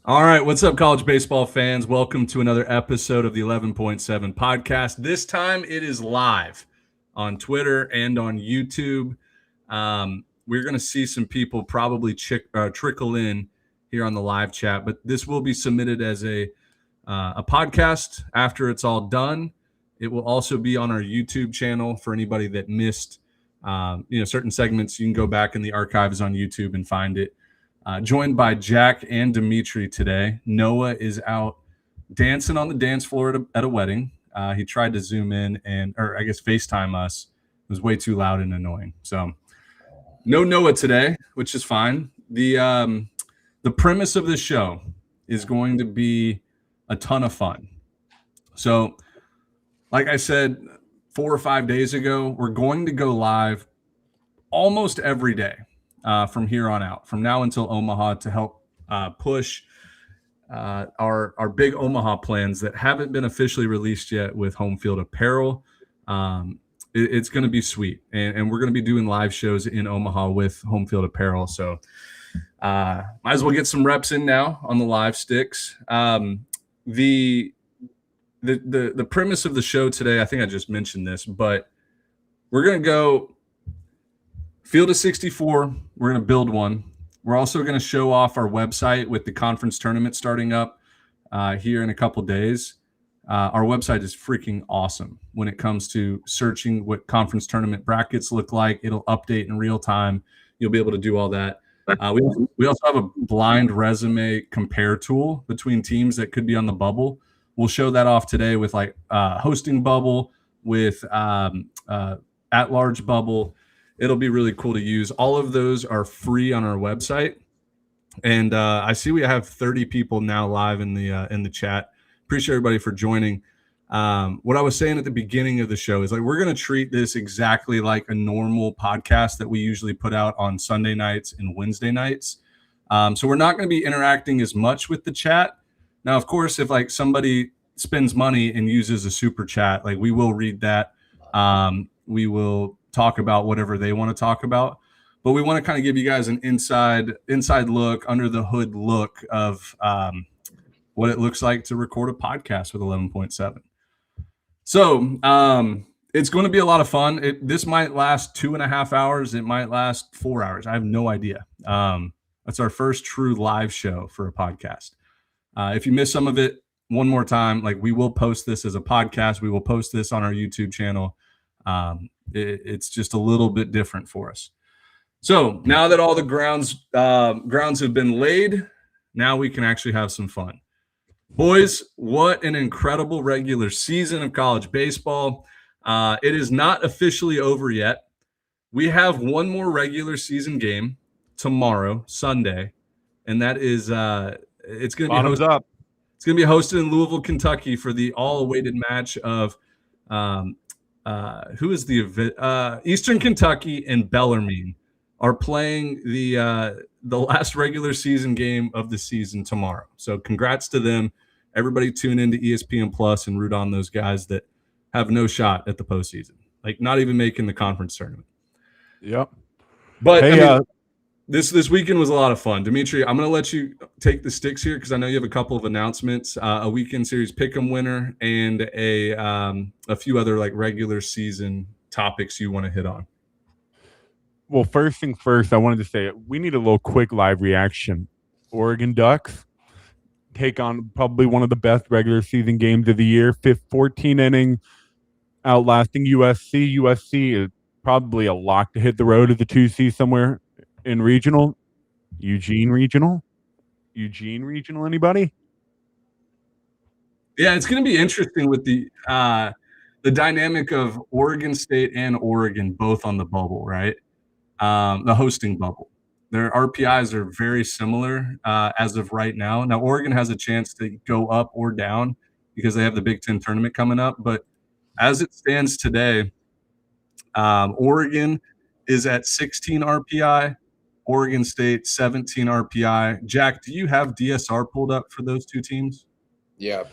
All right, what's up, college baseball fans? Welcome to another episode of the 11.7 podcast. This time it is live on Twitter and on YouTube. We're going to see some people probably trickle in here on the live chat, but this will be submitted as a podcast after it's all done. It will also be on our YouTube channel for anybody that missed certain segments. You can go back in the archives on YouTube and find it. Joined by Jack and Dimitri today. Noah is out dancing on the dance floor at a wedding. He tried to zoom in or I guess FaceTime us. It was way too loud and annoying. So no Noah today, which is fine. The premise of this show is going to be a ton of fun. So, like I said 4 or 5 days ago, we're going to go live almost every day. From here on out, from now until Omaha, to help push our big Omaha plans that haven't been officially released yet with Home Field Apparel. It's going to be sweet, and we're going to be doing live shows in Omaha with Home Field Apparel. So might as well get some reps in now on the live sticks. The premise of the show today, I think I just mentioned this, but we're going to go Field of 64, we're going to build one. We're also going to show off our website with the conference tournament starting up here in a couple days. Our website is freaking awesome when it comes to searching what conference tournament brackets look like. It'll update in real time. You'll be able to do all that. We also have a blind resume compare tool between teams that could be on the bubble. We'll show that off today with like hosting bubble, with at-large bubble. It'll be really cool to use. All of those are free on our website. And I see we have 30 people now live in the chat. Appreciate everybody for joining. What I was saying at the beginning of the show is, like, we're going to treat this exactly like a normal podcast that we usually put out on Sunday nights and Wednesday nights. So we're not going to be interacting as much with the chat. Now, of course, if like somebody spends money and uses a super chat, like, we will read that. We will talk about whatever they want to talk about, but we want to kind of give you guys an inside look, under the hood look of what it looks like to record a podcast with 11.7. So it's going to be a lot of fun. This might last 2.5 hours. It might last 4 hours. I have no idea. That's our first true live show for a podcast. If you miss some of it, one more time, like, we will post this as a podcast. We will post this on our YouTube channel. It's just a little bit different for us. So now that all the grounds have been laid, now we can actually have some fun. Boys, what an incredible regular season of college baseball. It is not officially over yet. We have one more regular season game tomorrow, Sunday, and that is it's going to be hosted in Louisville, Kentucky, for the all-awaited match of who is the Eastern Kentucky and Bellarmine are playing the last regular season game of the season tomorrow. So congrats to them. Everybody tune into ESPN Plus and root on those guys that have no shot at the postseason, like not even making the conference tournament. Yep. But hey, this weekend was a lot of fun. Dimitri, I'm going to let you take the sticks here because I know you have a couple of announcements, a weekend series pick'em winner, and a few other like regular season topics you want to hit on. Well, first thing first, I wanted to say we need a little quick live reaction. Oregon Ducks take on probably one of the best regular season games of the year. 14 inning, outlasting USC. USC is probably a lock to hit the road as a 2C somewhere in regional. Eugene regional, anybody? Yeah, it's going to be interesting with the dynamic of Oregon State and Oregon both on the bubble, right? The hosting bubble. Their RPIs are very similar as of right now. Now, Oregon has a chance to go up or down because they have the Big Ten tournament coming up. But as it stands today, Oregon is at 16 RPI, Oregon State 17 RPI. Jack, do you have DSR pulled up for those two teams? Yeah.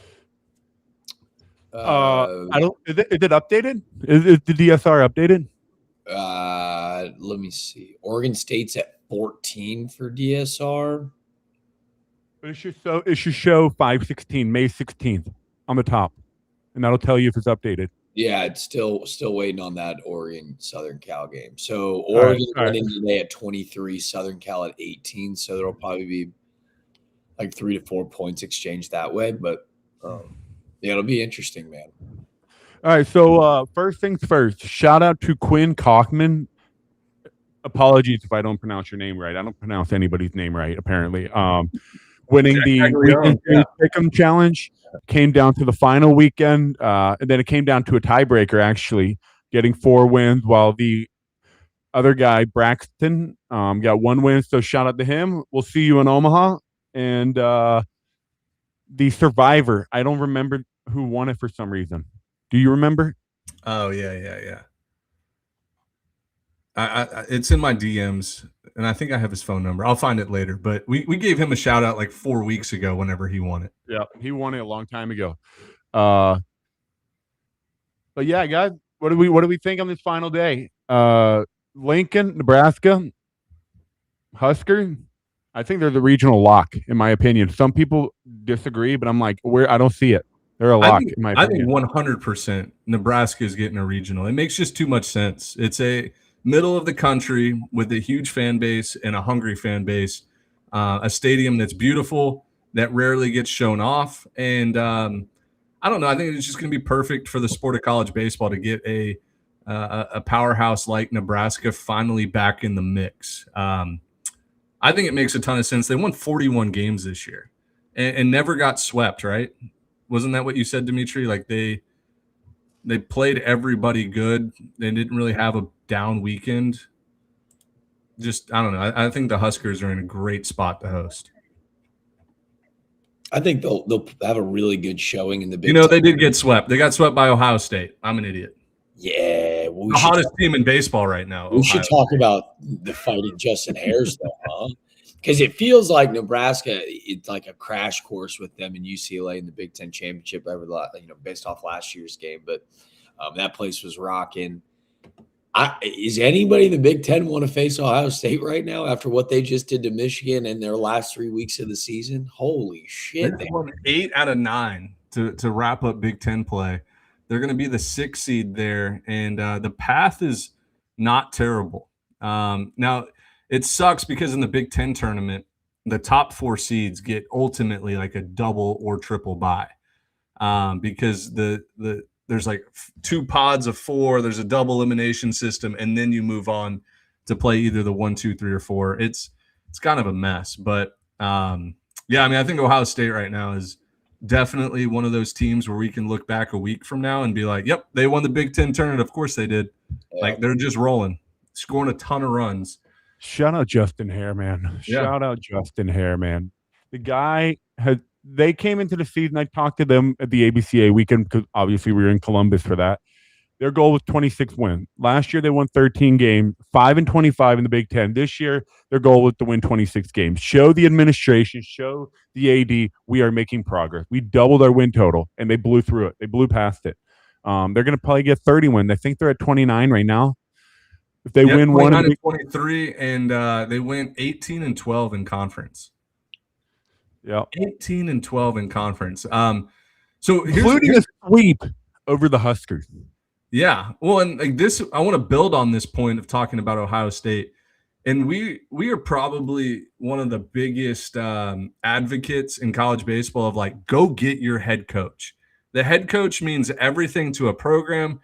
I don't. Is it updated? Is the DSR updated? Let me see. Oregon State's at 14 for DSR. But it should show 5/16, May 16th on the top, and that'll tell you if it's updated. Yeah, it's still waiting on that Oregon Southern Cal game. So All right, Oregon all right. winning today at 23, Southern Cal at 18. So there'll probably be like 3 to 4 points exchanged that way. But yeah, it'll be interesting, man. All right, so first things first, shout out to Quinn Cockman. Apologies if I don't pronounce your name right. I don't pronounce anybody's name right, apparently. Winning the Caglione, Weekend yeah. Pick'em Challenge came down to the final weekend, and then it came down to a tiebreaker, actually, getting 4 wins, while the other guy, Braxton, got 1 win. So shout out to him. We'll see you in Omaha. And the Survivor, I don't remember who won it for some reason. Do you remember? Oh yeah. It's in my DMs, and I think I have his phone number. I'll find it later. But we gave him a shout out like 4 weeks ago whenever he won it. Yeah, he won it a long time ago. But yeah, guys, what do we think on this final day? Lincoln, Nebraska, Husker. I think they're the regional lock, in my opinion. Some people disagree, but I'm like, I don't see it. They're a lock, in my I think opinion. 100% Nebraska is getting a regional. It makes just too much sense. It's a middle of the country with a huge fan base and a hungry fan base, a stadium that's beautiful, that rarely gets shown off. And I don't know. I think it's just going to be perfect for the sport of college baseball to get a powerhouse like Nebraska finally back in the mix. I think it makes a ton of sense. They won 41 games this year and never got swept, right? Wasn't that what you said, Dimitri? Like they played everybody good. They didn't really have a down weekend. Just, I don't know. I think the Huskers are in a great spot to host. I think they'll have a really good showing in the Big You know, Ten. they did get swept. They got swept by Ohio State. I'm an idiot. Yeah, The hottest team in baseball right now. We should talk about the fighting Justin Hares, though, huh? Because it feels like Nebraska, it's like a crash course with them and UCLA in the Big Ten championship based off last year's game. But that place was rocking. Is anybody in the Big Ten want to face Ohio State right now after what they just did to Michigan in their last 3 weeks of the season? Holy shit! They won 8 out of 9 to wrap up Big Ten play. They're going to be the 6th seed there, and the path is not terrible. Now, it sucks because in the Big Ten tournament, the top 4 seeds get ultimately like a double or triple bye because there's like 2 pods of 4. There's a double elimination system, and then you move on to play either the 1, 2, 3, or 4. It's kind of a mess, but yeah, I mean, I think Ohio State right now is definitely one of those teams where we can look back a week from now and be like, yep, they won the Big Ten tournament. Of course they did. Yeah. Like they're just rolling, scoring a ton of runs. Shout out Justin Hare, man. Yeah. Shout out Justin Hare, man. The guy they came into the season. I talked to them at the ABCA weekend because obviously we were in Columbus for that. Their goal was 26 wins. Last year they won 13 games, 5-25 in the Big Ten. This year their goal was to win 26 games. Show the administration, show the AD we are making progress. We doubled our win total, and they blew through it. They blew past it. They're going to probably get 30 wins. I think they're at 29 right now. If they win 23, and they went 18-12 in conference. Yeah, 18-12 in conference. So including a sweep over the Huskers. Yeah, well, and like this, I want to build on this point of talking about Ohio State, and we are probably one of the biggest advocates in college baseball of like, go get your head coach. The head coach means everything to a program.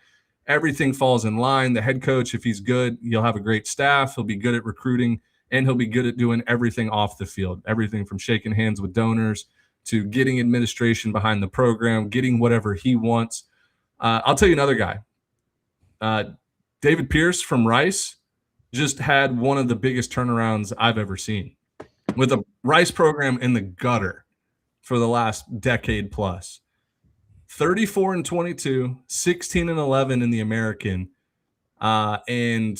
Everything falls in line. The head coach, if he's good, he'll have a great staff. He'll be good at recruiting, and he'll be good at doing everything off the field. Everything from shaking hands with donors to getting administration behind the program, getting whatever he wants. I'll tell you another guy. David Pierce from Rice just had one of the biggest turnarounds I've ever seen with a Rice program in the gutter for the last decade plus. 34-22, 16-11 in the American, and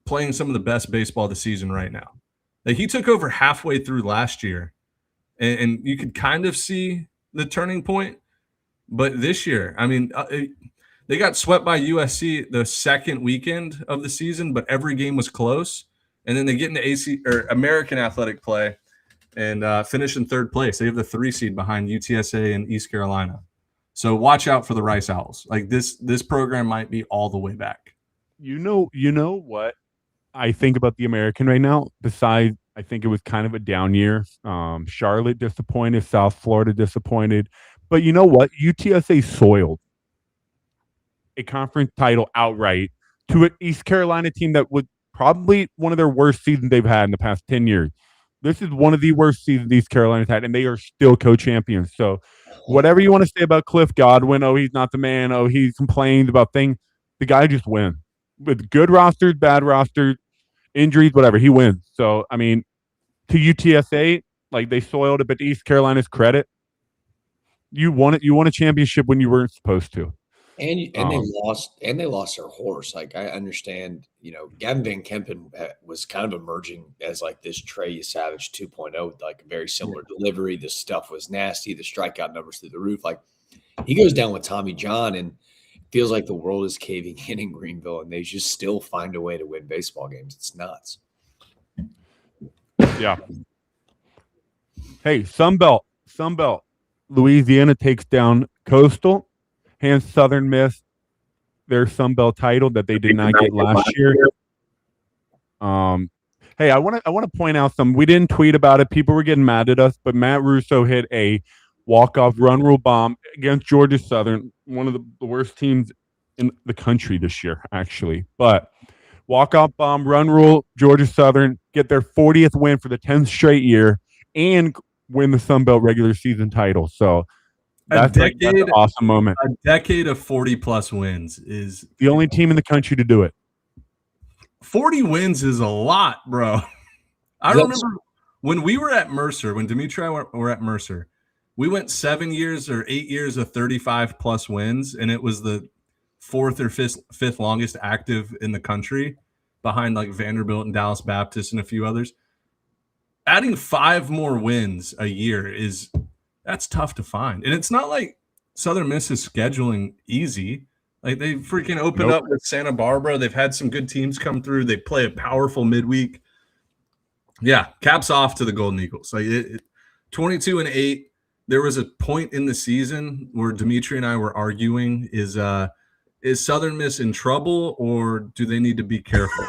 playing some of the best baseball of the season right now. Like he took over halfway through last year, and you could kind of see the turning point. But this year, I mean, they got swept by USC the second weekend of the season, but every game was close. And then they get into American athletic play, and finish in third place. They have the 3 seed behind UTSA and East Carolina. So watch out for the Rice Owls. Like this program might be all the way back. You know what I think about the American right now? Besides, I think it was kind of a down year. Charlotte disappointed, South Florida disappointed. But you know what? UTSA soiled a conference title outright to an East Carolina team that was probably one of their worst seasons they've had in the past 10 years. This is one of the worst seasons East Carolina's had, and they are still co-champions. So whatever you want to say about Cliff Godwin, oh, he's not the man, oh, he complains about things, the guy just wins. With good rosters, bad rosters, injuries, whatever, he wins. So, I mean, to UTSA, like they soiled it, but to East Carolina's credit, you won it. You won a championship when you weren't supposed to. And they lost their horse. Like I understand, Gavin Van Kempen was kind of emerging as like this Trey Savage 2.0, like a very similar delivery. The stuff was nasty. The strikeout numbers through the roof. Like he goes down with Tommy John, and feels like the world is caving in Greenville, and they just still find a way to win baseball games. It's nuts. Yeah. Hey, Sunbelt. Louisiana takes down Coastal. Hands Southern Miss their Sun Belt title that they did not get last year. Hey, I want to point out something. We didn't tweet about it. People were getting mad at us, but Matt Russo hit a walk-off run rule bomb against Georgia Southern, one of the worst teams in the country this year, actually. But walk-off bomb, run rule, Georgia Southern get their 40th win for the 10th straight year and win the Sun Belt regular season title. So that's an awesome moment. A decade of 40-plus wins is the only team in the country to do it. 40 wins is a lot, bro. I remember when we were at Mercer, when Dimitri and I were at Mercer, we went 7 years or 8 years of 35-plus wins, and it was the fourth or fifth longest active in the country behind like Vanderbilt and Dallas Baptist and a few others. Adding 5 more wins a year that's tough to find. And it's not like Southern Miss is scheduling easy. Like they freaking opened up with Santa Barbara. They've had some good teams come through. They play a powerful midweek. Yeah, caps off to the Golden Eagles. Like 22-8. There was a point in the season where Dimitri and I were arguing: is Southern Miss in trouble, or do they need to be careful?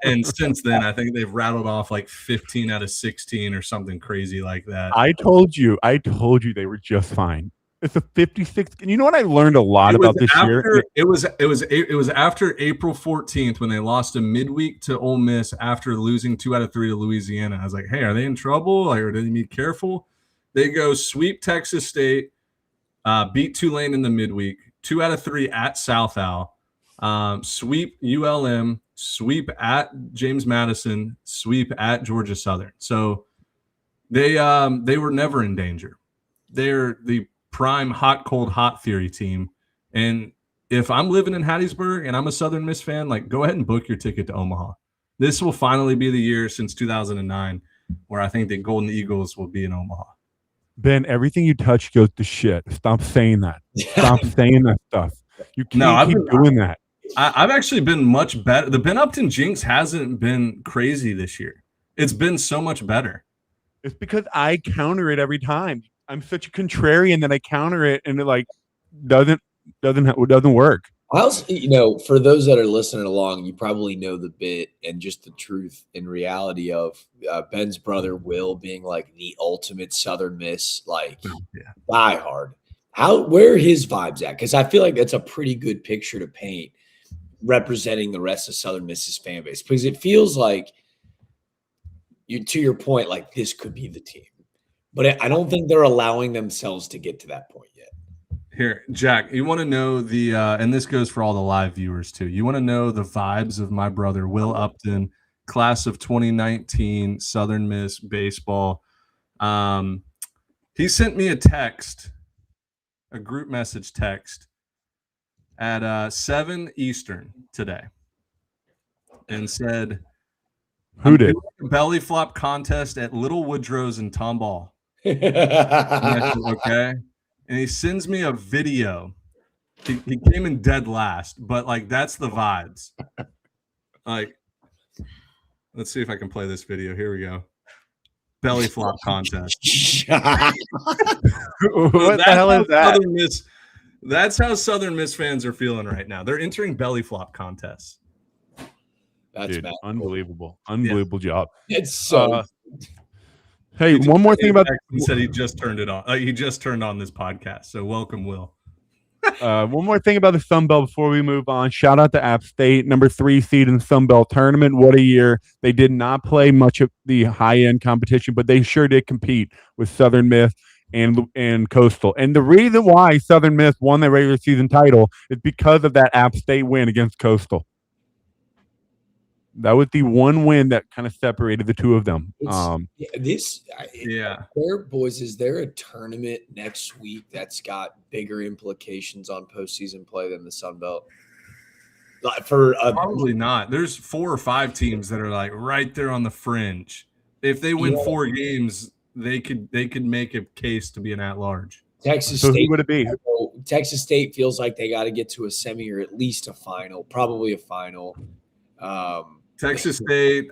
And since then, I think they've rattled off like 15 out of 16 or something crazy like that. I told you they were just fine. It's a 56. And you know what I learned a lot about this year? It was after April 14th when they lost a midweek to Ole Miss after losing 2 out of 3 to Louisiana. I was like, hey, are they in trouble? Like, or do they need careful? They go sweep Texas State, beat Tulane in the midweek, 2 out of 3 at South Al, sweep ULM, sweep at James Madison, sweep at Georgia Southern. So they were never in danger. They're the prime hot, cold, hot theory team. And if I'm living in Hattiesburg and I'm a Southern Miss fan, like go ahead and book your ticket to Omaha. This will finally be the year since 2009 where I think the Golden Eagles will be in Omaha. Ben, everything you touch goes to shit. Stop saying that. Stop saying that stuff. You can't keep doing that. I've actually been much better. The Ben Upton jinx hasn't been crazy this year. It's been so much better. It's because I counter it every time. I'm such a contrarian that I counter it, and it like doesn't work. I also, for those that are listening along, you probably know the bit and just the truth in reality of Ben's brother Will being like the ultimate Southern Miss, like diehard. Where are his vibes at? Because I feel like that's a pretty good picture to paint representing the rest of Southern Miss's fan base, because it feels like to your point, like this could be the team, but I don't think they're allowing themselves to get to that point yet. Here, Jack, you want to know and this goes for all the live viewers too. You want to know the vibes of my brother, Will Upton, class of 2019, Southern Miss baseball. He sent me a text, a group message text at 7 Eastern today and said, Who did? A belly flop contest at Little Woodrow's in Tomball. Okay. And he sends me a video. He came in dead last, but like that's the vibes. Like, let's see if I can play this video. Here we go. belly flop contest. What the That's hell how is that? That's how Southern Miss fans are feeling right now. They're entering belly flop contests. That's Dude, bad. unbelievable job. It's so. Hey, one more thing about he said he just turned it on. He just turned on this podcast. So welcome, Will. one more thing about the Sun Belt before we move on. Shout out to App State, number 3 seed in the Sun Belt tournament. What a year! They did not play much of the high end competition, but they sure did compete with Southern Miss and Coastal. And the reason why Southern Miss won their regular season title is because of that App State win against Coastal. That was the one win that kind of separated the two of them. Boys, is there a tournament next week that's got bigger implications on postseason play than the Sun Belt? Probably not. There's 4 or 5 teams that are like right there on the fringe. If they win 4 games, they could make a case to be an at-large. Texas So State who would it be? Texas State feels like they got to get to a semi or at least a final, probably a final. Texas State,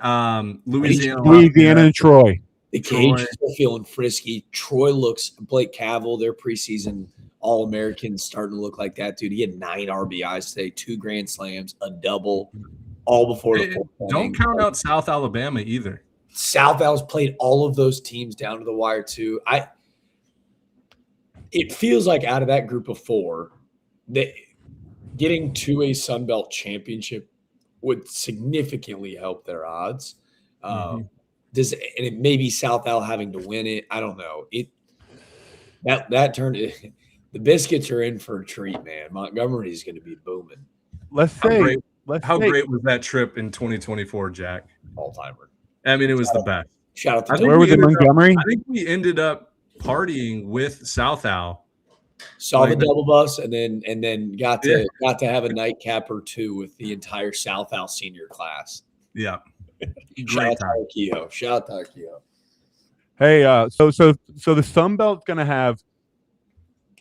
Louisiana and Troy. The Cajuns are feeling frisky. Troy looks Blake Cavell, their preseason All-Americans, starting to look like that dude. He had 9 RBIs today, 2 grand slams, a double, all before the fourth inning. Don't count out South Alabama either. South Al's played all of those teams down to the wire too. It feels like out of that group of 4, that getting to a Sun Belt championship would significantly help their odds. It may be South Al having to win it. I don't know. That turn, the Biscuits are in for a treat, man. Montgomery's going to be booming. How great was that trip in 2024, Jack? All-timer. I mean, it was the best. Shout out to where was it, Montgomery? I think we ended up partying with South Al. Saw the double bus and then got to have a nightcap or 2 with the entire South Al senior class. Yeah. Shout out to Akio. Hey, so the Sun Belt's gonna have,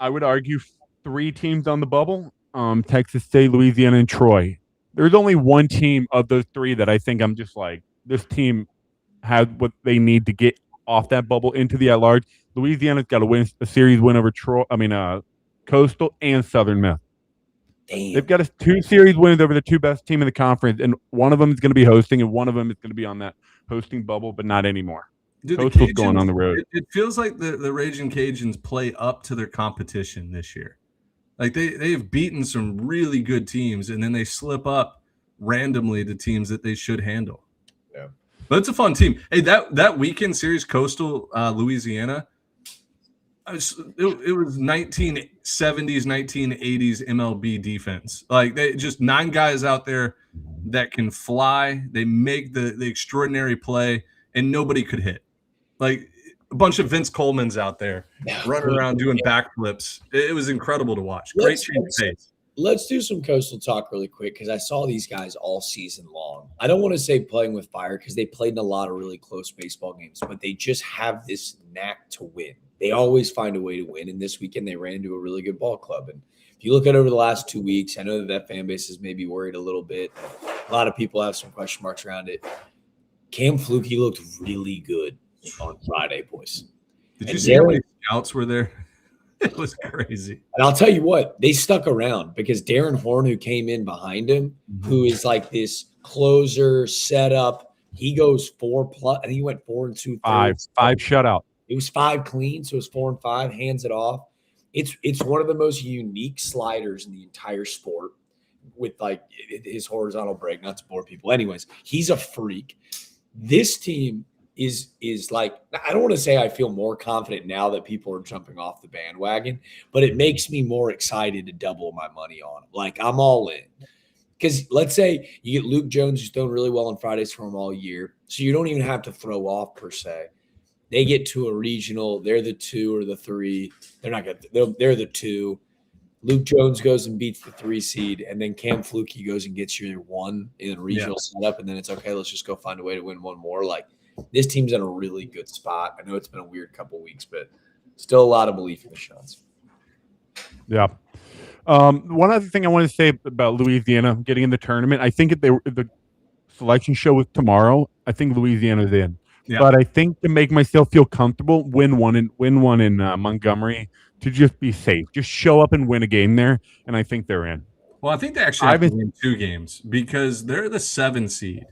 I would argue, 3 teams on the bubble. Texas State, Louisiana, and Troy. There's only one team of those 3 that I think I'm just like, this team had what they need to get off that bubble into the at-large. Louisiana's got to win a series win over Coastal and Southern Miss. Damn. They've got 2 series wins over the 2 best team in the conference, and one of them is going to be hosting, and one of them is going to be on that hosting bubble, but not anymore. Coastal's going on the road. It feels like the Raging Cajuns play up to their competition this year. Like they have beaten some really good teams, and then they slip up randomly to teams that they should handle. Yeah. But it's a fun team. Hey, that weekend series, Coastal Louisiana, it was 1970s, 1980s MLB defense. Like they just 9 guys out there that can fly. They make the extraordinary play, and nobody could hit. Like a bunch of Vince Coleman's out there running around doing backflips. It was incredible to watch. Great change of pace. Let's do some Coastal talk really quick because I saw these guys all season long. I don't want to say playing with fire because they played in a lot of really close baseball games, but they just have this knack to win. They always find a way to win, and this weekend they ran into a really good ball club. And if you look at over the last 2 weeks, I know that fan base is maybe worried a little bit. A lot of people have some question marks around it. Cam Fluke looked really good on Friday, boys. Did you see how many scouts were there? It was crazy. And I'll tell you what, they stuck around because Darren Horn, who came in behind him, who is like this closer setup, he goes 4+, and he went 4 2/3. 5 shutout. It was 5 clean, so it was 4 and 5, hands it off. It's one of the most unique sliders in the entire sport with like his horizontal break, not to bore people. Anyways, he's a freak. This team is like, I don't want to say I feel more confident now that people are jumping off the bandwagon, but it makes me more excited to double my money on them. Like I'm all in. Because let's say you get Luke Jones, who's thrown really well on Fridays for him all year, so you don't even have to throw off per se. They get to a regional, they're the 2 or the 3. They're not good. They're the 2. Luke Jones goes and beats the 3 seed, and then Cam Fluke goes and gets your 1 in a regional setup, and then it's okay. Let's just go find a way to win 1 more. Like this team's in a really good spot. I know it's been a weird couple of weeks, but still a lot of belief in the Shuns. Yeah. One other thing I want to say about Louisiana getting in the tournament, I think if the selection show was tomorrow, I think Louisiana's in. Yeah. But I think to make myself feel comfortable, win one in Montgomery to just be safe. Just show up and win a game there, and I think they're in. Well, I think they actually have to win 2 games because they're the 7 seed.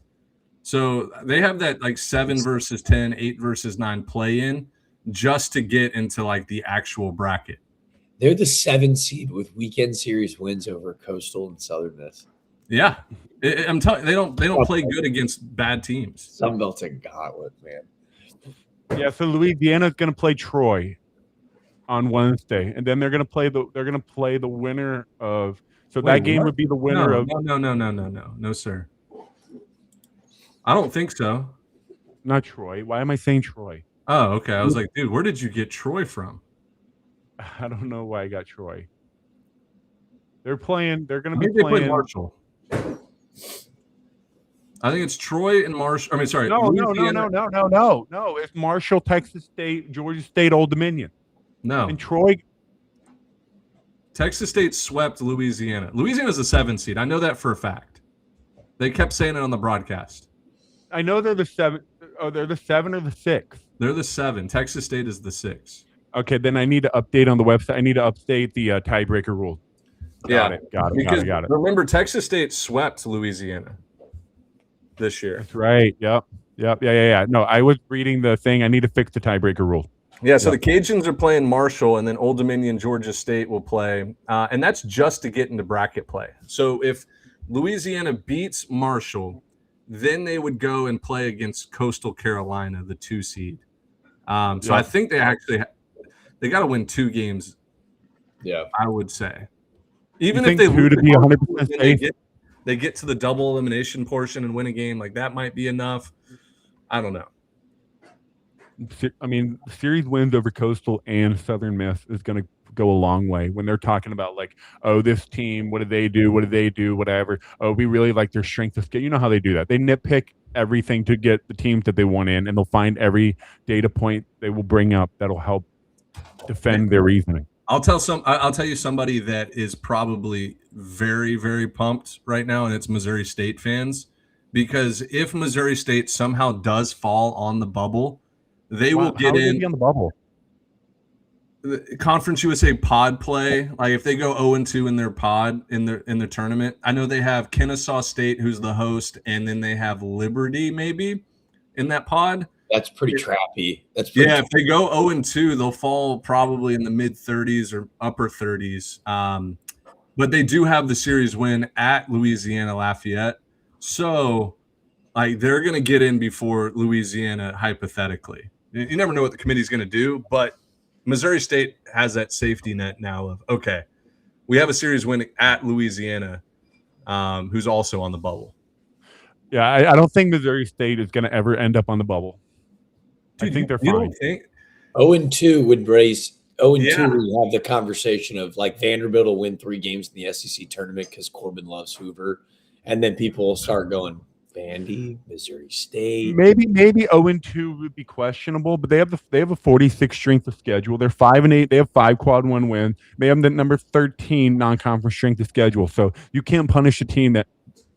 So they have that like 7 versus 10, 8 versus 9 play in just to get into like the actual bracket. They're the 7 seed with weekend series wins over Coastal and Southern Miss. Yeah, I'm telling you, they don't play good against bad teams. Sunbelt's a gauntlet, man. Yeah, so Louisiana's going to play Troy on Wednesday, and then they're going to play the winner of. So that game would be the winner of. No, sir. I don't think so. Not Troy. Why am I saying Troy? Oh, okay. I was like, dude, where did you get Troy from? I don't know why I got Troy. They're going to be They play playing Marshall. I think it's Troy and Marshall. I mean, sorry. No. Louisiana. No. It's Marshall, Texas State, Georgia State, Old Dominion. No. And Troy. Texas State swept Louisiana. Louisiana's a 7 seed. I know that for a fact. They kept saying it on the broadcast. I know they're the 7. Oh, they're the 7 or the 6. They're the 7. Texas State is the 6. Okay, then I need to update on the website. I need to update the tiebreaker rule. Got it. Remember, Texas State swept Louisiana this year. That's right. Yep. Yeah. No, I was reading the thing. I need to fix the tiebreaker rule. Yeah, so the Cajuns are playing Marshall, and then Old Dominion, Georgia State will play. And that's just to get into bracket play. So if Louisiana beats Marshall, then they would go and play against Coastal Carolina, the 2 seed. So I think they got to win 2 games. Yeah, I would say. Even if they lose, to be 100% safe, they get to the double elimination portion and win a game. Like that might be enough. I don't know. I mean, series wins over Coastal and Southern Miss is going to go a long way when they're talking about like, oh, this team, what did they do? Whatever. Oh, we really like their strength of skill. You know how they do that. They nitpick everything to get the teams that they want in, and they'll find every data point they will bring up that'll help defend their reasoning. I'll tell you somebody that is probably very, very pumped right now, and it's Missouri State fans, because if Missouri State somehow does fall on the bubble, they will get in on the bubble. Conference USA pod play. Like if they go 0-2 in their pod in the tournament, I know they have Kennesaw State, who's the host, and then they have Liberty maybe in that pod. That's pretty trappy. If they go 0-2, they'll fall probably in the mid 30s or upper 30s. But they do have the series win at Louisiana Lafayette, so like they're going to get in before Louisiana hypothetically. You never know what the committee's going to do, but Missouri State has that safety net now of, okay, we have a series win at Louisiana, who's also on the bubble. Yeah, I don't think Missouri State is going to ever end up on the bubble. Dude, I think they're fine. 0-2 would raise 0-2 would have the conversation of like Vanderbilt will win 3 games in the SEC tournament because Corbin loves Hoover, and then people will start going Vandy, Missouri State. Maybe 0-2 would be questionable, but they have a 46 strength of schedule. They're 5-8. They have 5 quad 1 wins. They have the number 13 non-conference strength of schedule. So you can't punish a team that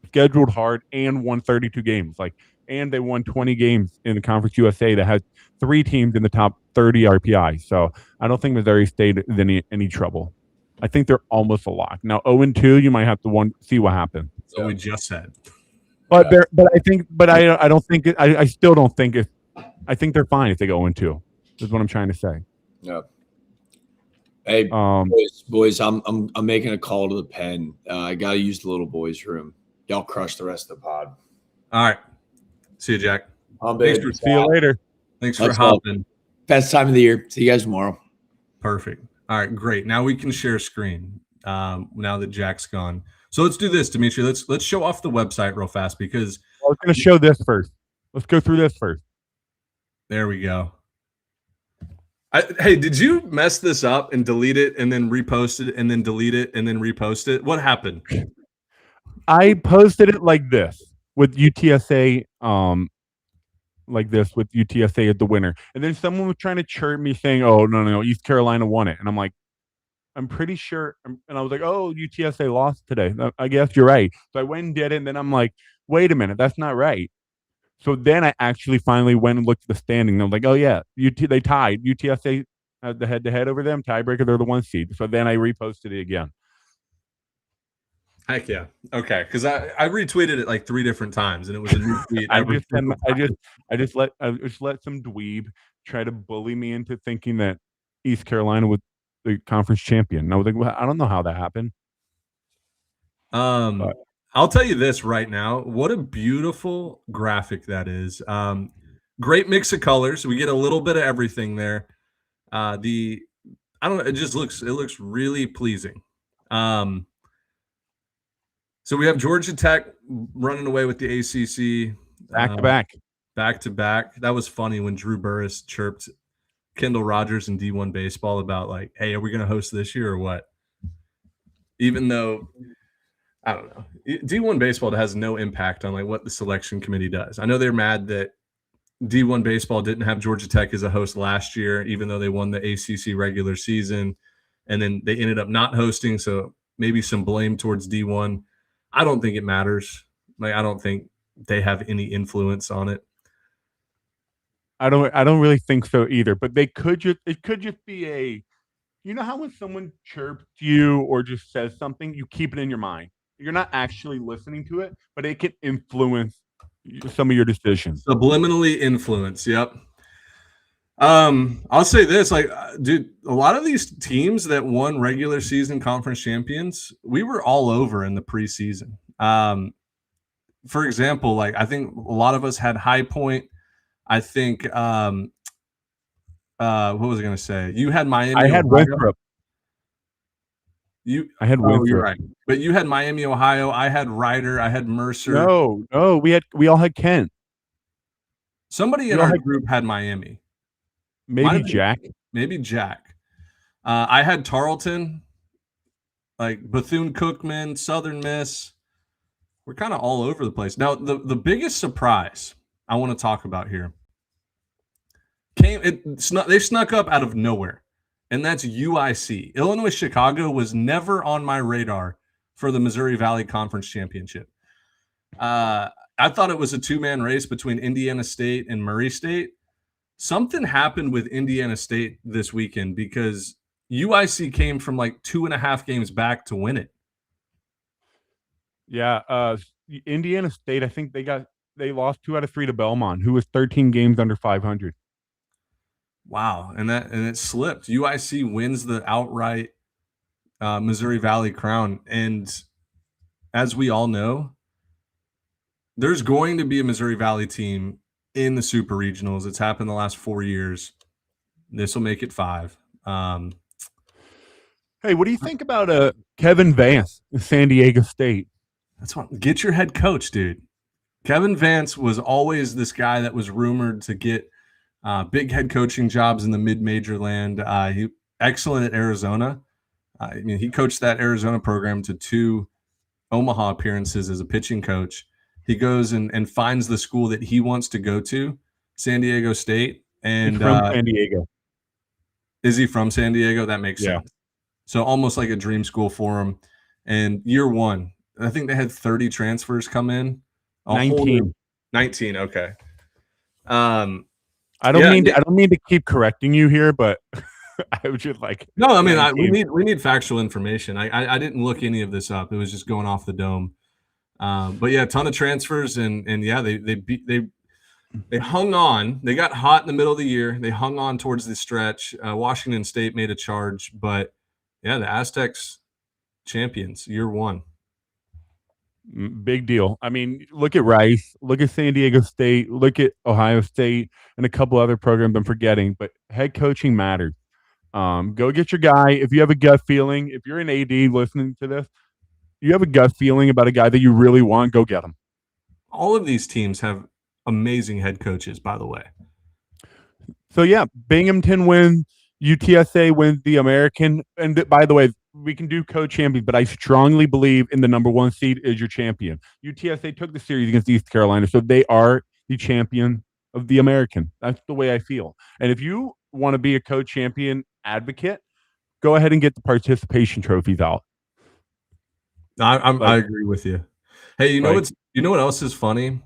scheduled hard and won 32 games. And they won 20 games in the Conference USA that has 3 teams in the top 30 RPI. So I don't think Missouri State is in any trouble. I think they're almost a lock. Now 0-2, you might have to see what happens. So we just said. But I still don't think I think they're fine if they go 0-2. Is what I'm trying to say. Yeah. Hey, boys, I'm making a call to the pen. I got to use the little boys' room. Y'all crush the rest of the pod. All right. See you, Jack. See you later. Thanks for hopping. Best time of the year. See you guys tomorrow. Perfect. All right, great. Now we can share screen. Now that Jack's gone. So let's do this, Dimitri. Let's show off the website real fast because I was going to show this first. Let's go through this first. There we go. Hey, did you mess this up and delete it and then repost it and then delete it and then repost it? What happened? I posted it like this with UTSA, with UTSA as the winner. And then someone was trying to chirp me saying, oh, no, East Carolina won it. And I'm like, I'm pretty sure. And I was like, oh, UTSA lost today. I guess you're right. So I went and did it. And then I'm like, wait a minute, that's not right. So then I actually finally went and looked at the standing. And I'm like, oh yeah, they tied. UTSA had the head-to-head over them. Tiebreaker, they're the 1 seed. So then I reposted it again. Heck yeah. Okay, because I retweeted it like 3 different times, and it was a new tweet. I just let some dweeb try to bully me into thinking that East Carolina was the conference champion. And I was like, well, I don't know how that happened. But I'll tell you this right now. What a beautiful graphic that is. Great mix of colors. We get a little bit of everything there. I don't know. It looks really pleasing. So we have Georgia Tech running away with the ACC back to back. That was funny when Drew Burress chirped Kendall Rogers in D1 baseball about like, hey, are we going to host this year or what? Even though, I don't know, D1 baseball has no impact on like what the selection committee does. I know they're mad that D1 baseball didn't have Georgia Tech as a host last year, even though they won the ACC regular season, and then they ended up not hosting. So maybe some blame towards D1. I don't think it matters. Like, I don't think they have any influence on it. I don't really think so either. But it could just be you know how when someone chirps you or just says something, you keep it in your mind. You're not actually listening to it, but it can influence some of your decisions. Subliminally influence. Yep. I'll say this, like, dude, a lot of these teams that won regular season conference champions, we were all over in the preseason. For example, like, I think a lot of us had High Point. I think, what was I going to say? You had Miami. I had Winthrop. I had Winthrop. You're right. But you had Miami, Ohio. I had Ryder. I had Mercer. No, we all had Kent. Somebody in our group had Miami. Maybe Jack. Maybe Jack. I had Tarleton, like Bethune-Cookman, Southern Miss. We're kind of all over the place. Now, the biggest surprise I want to talk about here they snuck up out of nowhere, and that's UIC. Illinois Chicago was never on my radar for the Missouri Valley Conference Championship. I thought it was a 2-man race between Indiana State and Murray State. Something happened with Indiana State this weekend because UIC came from like 2.5 games back to win it. Yeah, Indiana State, I think they lost 2 out of 3 to Belmont, who was 13 games under 500. Wow, and it slipped. UIC wins the outright Missouri Valley crown, and as we all know, there's going to be a Missouri Valley team in the Super Regionals. It's happened the last 4 years. This will make it 5. Hey, what do you think about Kevin Vance in San Diego State? That's what. Get your head coach, dude. Kevin Vance was always this guy that was rumored to get big head coaching jobs in the mid-major land. He excellent at Arizona. I mean, he coached that Arizona program to 2 Omaha appearances as a pitching coach. He goes and finds the school that he wants to go to, San Diego State. And he's from San Diego. Is he from San Diego? That makes sense. So almost like a dream school for him. And year 1, I think they had 30 transfers come in. 19. 19. Okay. I don't mean to keep correcting you here, but I was just like, no. I mean, we need factual information. I didn't look any of this up. It was just going off the dome. But yeah, a ton of transfers, and yeah, they hung on. They got hot in the middle of the year. They hung on towards the stretch. Washington State made a charge, but yeah, the Aztecs champions year 1. Big deal. I mean, look at Rice, look at San Diego State, look at Ohio State, and a couple other programs I'm forgetting, but head coaching matters. Go get your guy. If you have a gut feeling, if you're an AD listening to this, you have a gut feeling about a guy that you really want, go get him. All of these teams have amazing head coaches, by the way. So yeah, Binghamton wins, UTSA wins the American, and by the way, we can do co-champions, but I strongly believe in the number 1 seed is your champion. UTSA took the series against East Carolina, so they are the champion of the American. That's the way I feel. And if you want to be a co-champion advocate, go ahead and get the participation trophies out. I agree with you. Hey, you know what else is funny?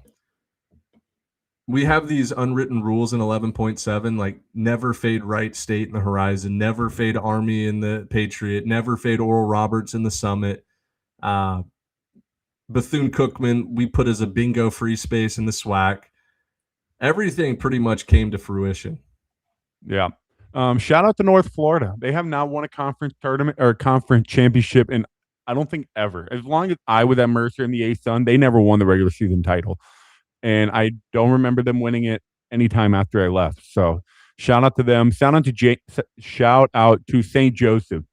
we have these unwritten rules in 11.7, like never fade Wright State in the Horizon, never fade Army in the Patriot, never fade Oral Roberts in the Summit. Bethune-Cookman, we put as a bingo free space in the SWAC. Everything pretty much came to fruition. Yeah. Shout out to North Florida. They have not won a conference tournament or conference championship in, I don't think, ever. As long as I was at Mercer in the A-Sun, they never won the regular season title. And I don't remember them winning it anytime after I left. So shout out to them. Shout out to St. Joseph.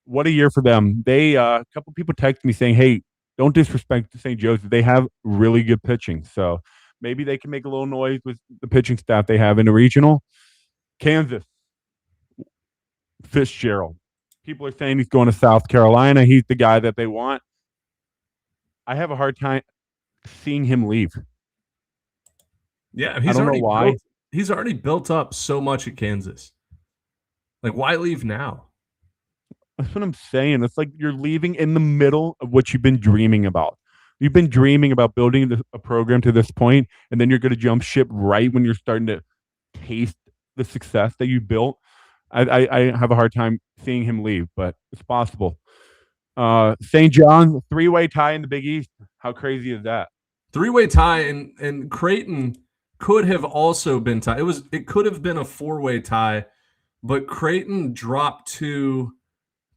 What a year for them. They a couple people texted me saying, hey, don't disrespect St. Joseph. They have really good pitching. So maybe they can make a little noise with the pitching staff they have in the regional. Kansas, Fitzgerald. People are saying he's going to South Carolina. He's the guy that they want. I have a hard time seeing him leave. Yeah, I don't know why. He's already built up so much at Kansas. Like, why leave now? That's what I'm saying. It's like you're leaving in the middle of what you've been dreaming about. You've been dreaming about building a program to this point, and then you're going to jump ship right when you're starting to taste the success that you built. I have a hard time seeing him leave, but it's possible. St. John's, three-way tie in the Big East. How crazy is that? Three-way tie, and Creighton could have also been tied. It could have been a four-way tie, but Creighton dropped two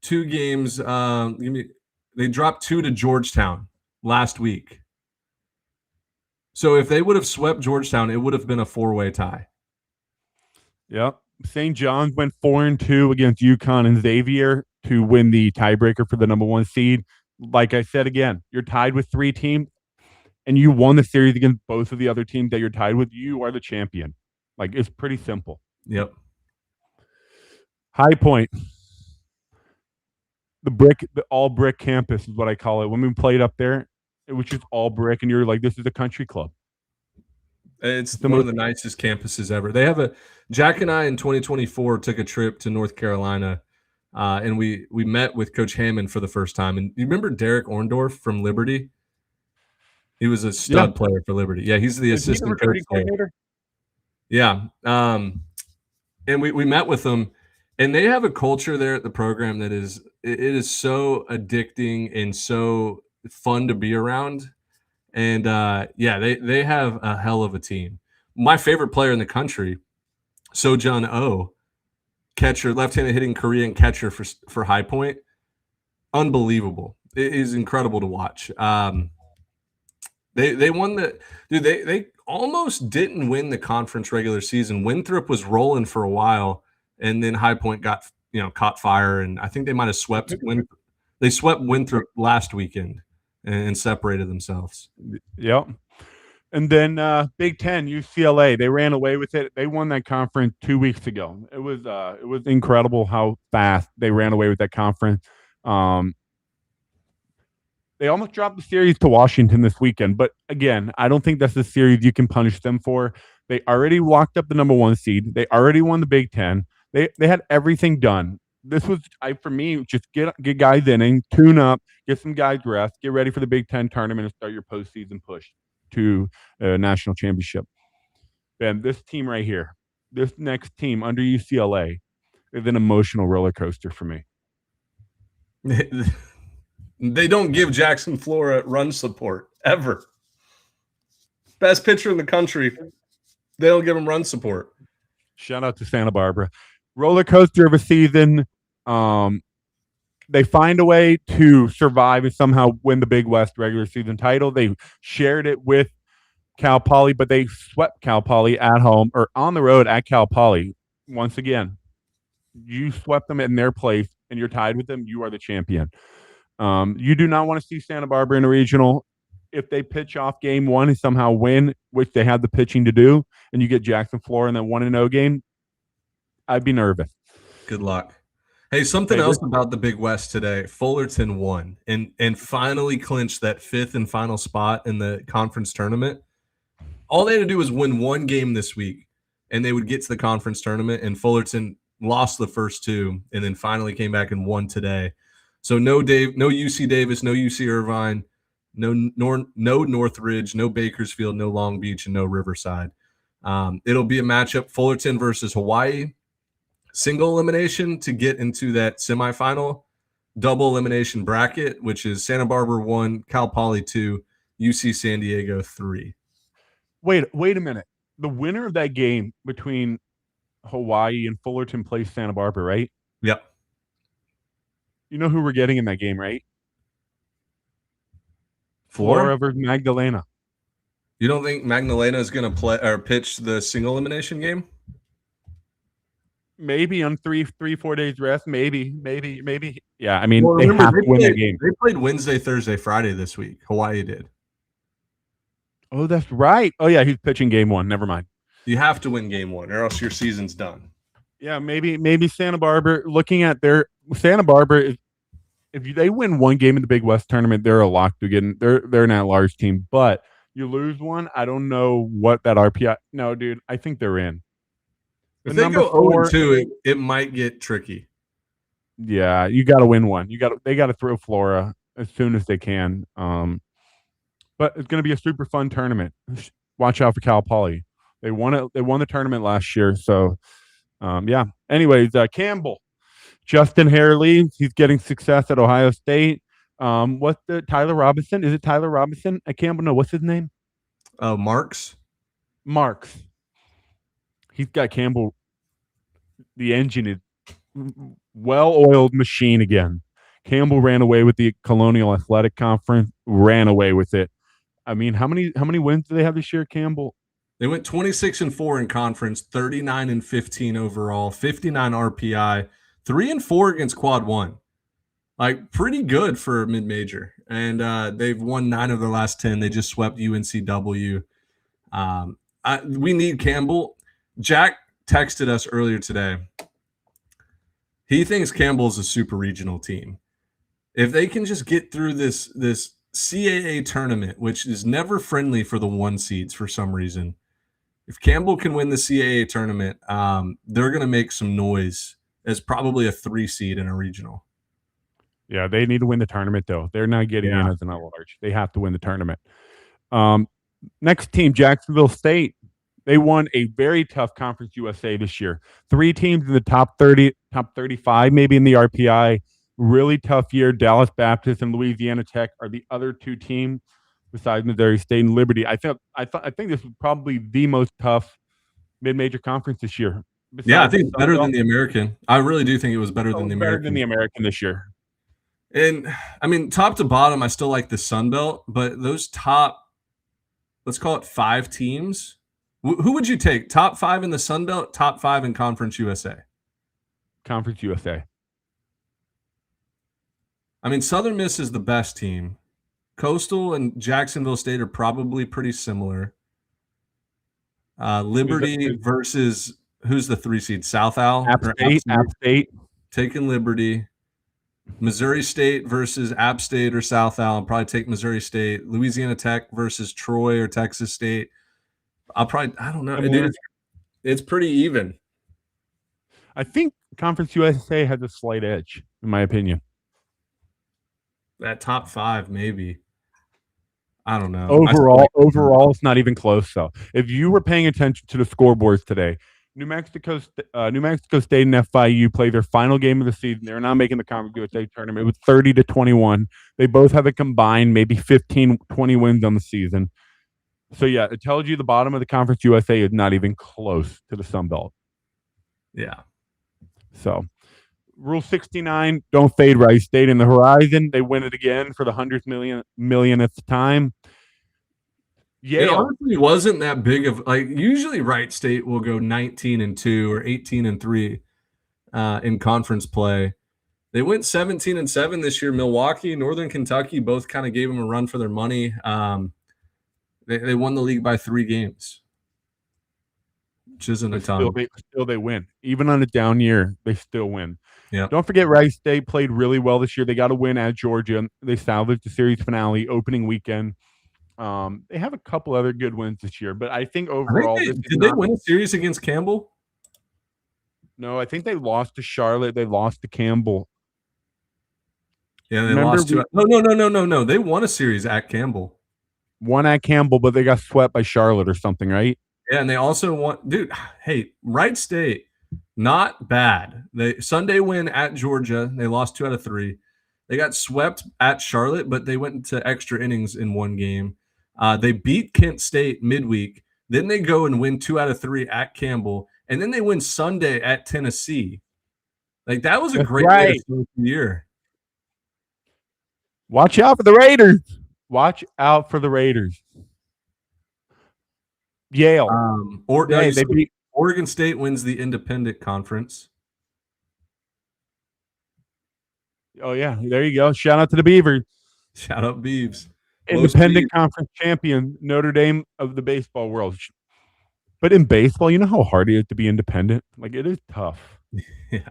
games. They dropped 2 to Georgetown last week. So if they would have swept Georgetown, it would have been a four-way tie. Yep. St. John's went 4-2 against UConn and Xavier to win the tiebreaker for the number 1 seed. Like I said again, you're tied with 3 teams, and you won the series against both of the other teams that you're tied with. You are the champion. Like, it's pretty simple. Yep. High Point. The all brick campus is what I call it. When we played up there, it was just all brick, and you're like, this is a country club. It's one of the nicest campuses ever. They have Jack and I in 2024 took a trip to North Carolina, and we met with Coach Hammond for the first time. And you remember Derek Orndorff from Liberty? He was a stud player for Liberty. Yeah, he's the assistant coach there. Yeah. And we met with them, and they have a culture there at the program that it is so addicting and so fun to be around. And they have a hell of a team. My favorite player in the country, Sojun Oh, catcher, left-handed hitting Korean catcher for High Point. Unbelievable. It is incredible to watch. They won they almost didn't win the conference regular season. Winthrop was rolling for a while, and then High Point got caught fire, and I think they might have swept Winthrop last weekend and separated themselves. Yep. And then Big Ten, UCLA, they ran away with it. They won that conference 2 weeks ago. It was incredible how fast they ran away with that conference. They almost dropped the series to Washington this weekend. But again, I don't think that's the series you can punish them for. They already locked up the number 1 seed. They already won the Big Ten. They had everything done. This was, for me, just get guys inning, tune up, get some guys rest, get ready for the Big Ten tournament, and start your postseason push to a national championship. Ben, this team right here, this next team under UCLA is an emotional roller coaster for me. They don't give Jackson Flora run support, ever. Best pitcher in the country, they don't give him run support. Shout out to Santa Barbara. Roller coaster of a season. They find a way to survive and somehow win the Big West regular season title. They shared it with Cal Poly, but they swept Cal Poly at home or on the road at Cal Poly. Once again, you swept them in their place and you're tied with them. You are the champion. You do not want to see Santa Barbara in a regional. If they pitch off game 1 and somehow win, which they have the pitching to do, and you get Jackson Flora in that 1-0 game, I'd be nervous. Good luck. Hey, something else about the Big West today. Fullerton won and finally clinched that 5th and final spot in the conference tournament. All they had to do was win 1 game this week, and they would get to the conference tournament, and Fullerton lost the first 2 and then finally came back and won today. So no UC Davis, no UC Irvine, no Northridge, no Bakersfield, no Long Beach, and no Riverside. It'll be a matchup, Fullerton versus Hawaii, single elimination to get into that semifinal, double elimination bracket, which is Santa Barbara 1, Cal Poly 2, UC San Diego 3. Wait a minute. The winner of that game between Hawaii and Fullerton plays Santa Barbara, right? Yep. You know who we're getting in that game, right? Flora versus Magdalena. You don't think Magdalena is going to play or pitch the single elimination game? Maybe on 3-4 days rest. Maybe. Yeah, I mean, Well, they remember, have to win that played, game. They played Wednesday, Thursday, Friday this week. Hawaii did. Oh, that's right. Oh, yeah, he's pitching game 1. Never mind. You have to win game 1 or else your season's done. Yeah, maybe Santa Barbara, looking at their Santa Barbara, if they win one game in the Big West tournament, they're a lock to get in. They're an at-large team. But you lose one, I don't know what that RPI. No, dude, I think they're in. If they go 0-2, it might get tricky. Yeah, you got to win one. They got to throw Flora as soon as they can. But it's going to be a super fun tournament. Watch out for Cal Poly. They won it. They won the tournament last year. So, yeah. Anyways, Campbell, Justin Hare he's getting success at Ohio State. What's the Tyler Robinson? Is it Tyler Robinson at Campbell? No, what's his name? Marks. He's got Campbell. The engine is well-oiled machine again. Campbell ran away with the Colonial Athletic Conference. Ran away with it. I mean, how many wins do they have this year, Campbell? They went 26-4 in conference, 39-15 overall, 59 RPI, 3-4 against quad 1. Like, pretty good for a mid-major. And they've won 9 of their last 10. They just swept UNCW. We need Campbell. Jack texted us earlier today. He thinks Campbell's a super regional team. If they can just get through this CAA tournament, which is never friendly for the 1 seeds for some reason, if Campbell can win the CAA tournament, they're going to make some noise as probably a 3 seed in a regional. Yeah, they need to win the tournament, though. They're not getting in as an at-large. They have to win the tournament. Next team, Jacksonville State. They won a very tough Conference USA this year. 3 teams in the top 30, top 35, maybe in the RPI. Really tough year. Dallas Baptist and Louisiana Tech are the other 2 teams besides Missouri State and Liberty. I think this was probably the most tough mid-major conference this year. Yeah, I think it's better than the American. I really do think it was better than the American. Better than the American this year. And I mean, top to bottom, I still like the Sun Belt, but those top, let's call it 5 teams. Who would you take? Top 5 in the Sun Belt, top 5 in Conference USA? Conference USA. I mean, Southern Miss is the best team. Coastal and Jacksonville State are probably pretty similar. Liberty versus who's the 3 seed? South Al? App State. Taking Liberty. Missouri State versus App State or South Al. I'll probably take Missouri State. Louisiana Tech versus Troy or Texas State. I don't know. It's pretty even. I think Conference USA has a slight edge, in my opinion. That top 5, maybe. I don't know. Overall, it's not even close. So, if you were paying attention to the scoreboards today, New Mexico State and FIU play their final game of the season. They're not making the Conference USA tournament. It was 30-21. They both have a combined maybe 15, 20 wins on the season. So, yeah, it tells you the bottom of the Conference USA is not even close to the Sun Belt. Yeah. So, Rule 69, don't fade Rice State in the horizon. They win it again for the 100th millionth time. Yeah, it honestly wasn't that big of usually Wright State will go 19-2 or 18-3 in conference play. They went 17-7 this year. Milwaukee, Northern Kentucky both kind of gave them a run for their money. They won the league by 3 games, which isn't a ton. Still they win. Even on a down year, they still win. Yeah. Don't forget Rice State played really well this year. They got a win at Georgia. They salvaged the series finale opening weekend. They have a couple other good wins this year, but I think overall, did they win a series against Campbell? No, I think they lost to Charlotte. They lost to Campbell. Yeah, they lost to. No. They won a series at Campbell. One at Campbell, but they got swept by Charlotte or something, right? Yeah, and they also want, dude. Hey, Wright State, not bad. They Sunday win at Georgia. They lost 2 out of 3. They got swept at Charlotte, but they went into extra innings in one game. They beat Kent State midweek. Then they go and win 2 out of 3 at Campbell, and then they win Sunday at Tennessee. Like that was a That's great way to right. start the year. Watch out for the Raiders. Watch out for the Raiders. Yale. They beat Oregon State wins the Independent Conference. Oh yeah, there you go. Shout out to the Beavers. Shout out Beavs. Independent Conference champion, Notre Dame of the baseball world. But in baseball, you know how hard it is to be independent? Like it is tough. Yeah.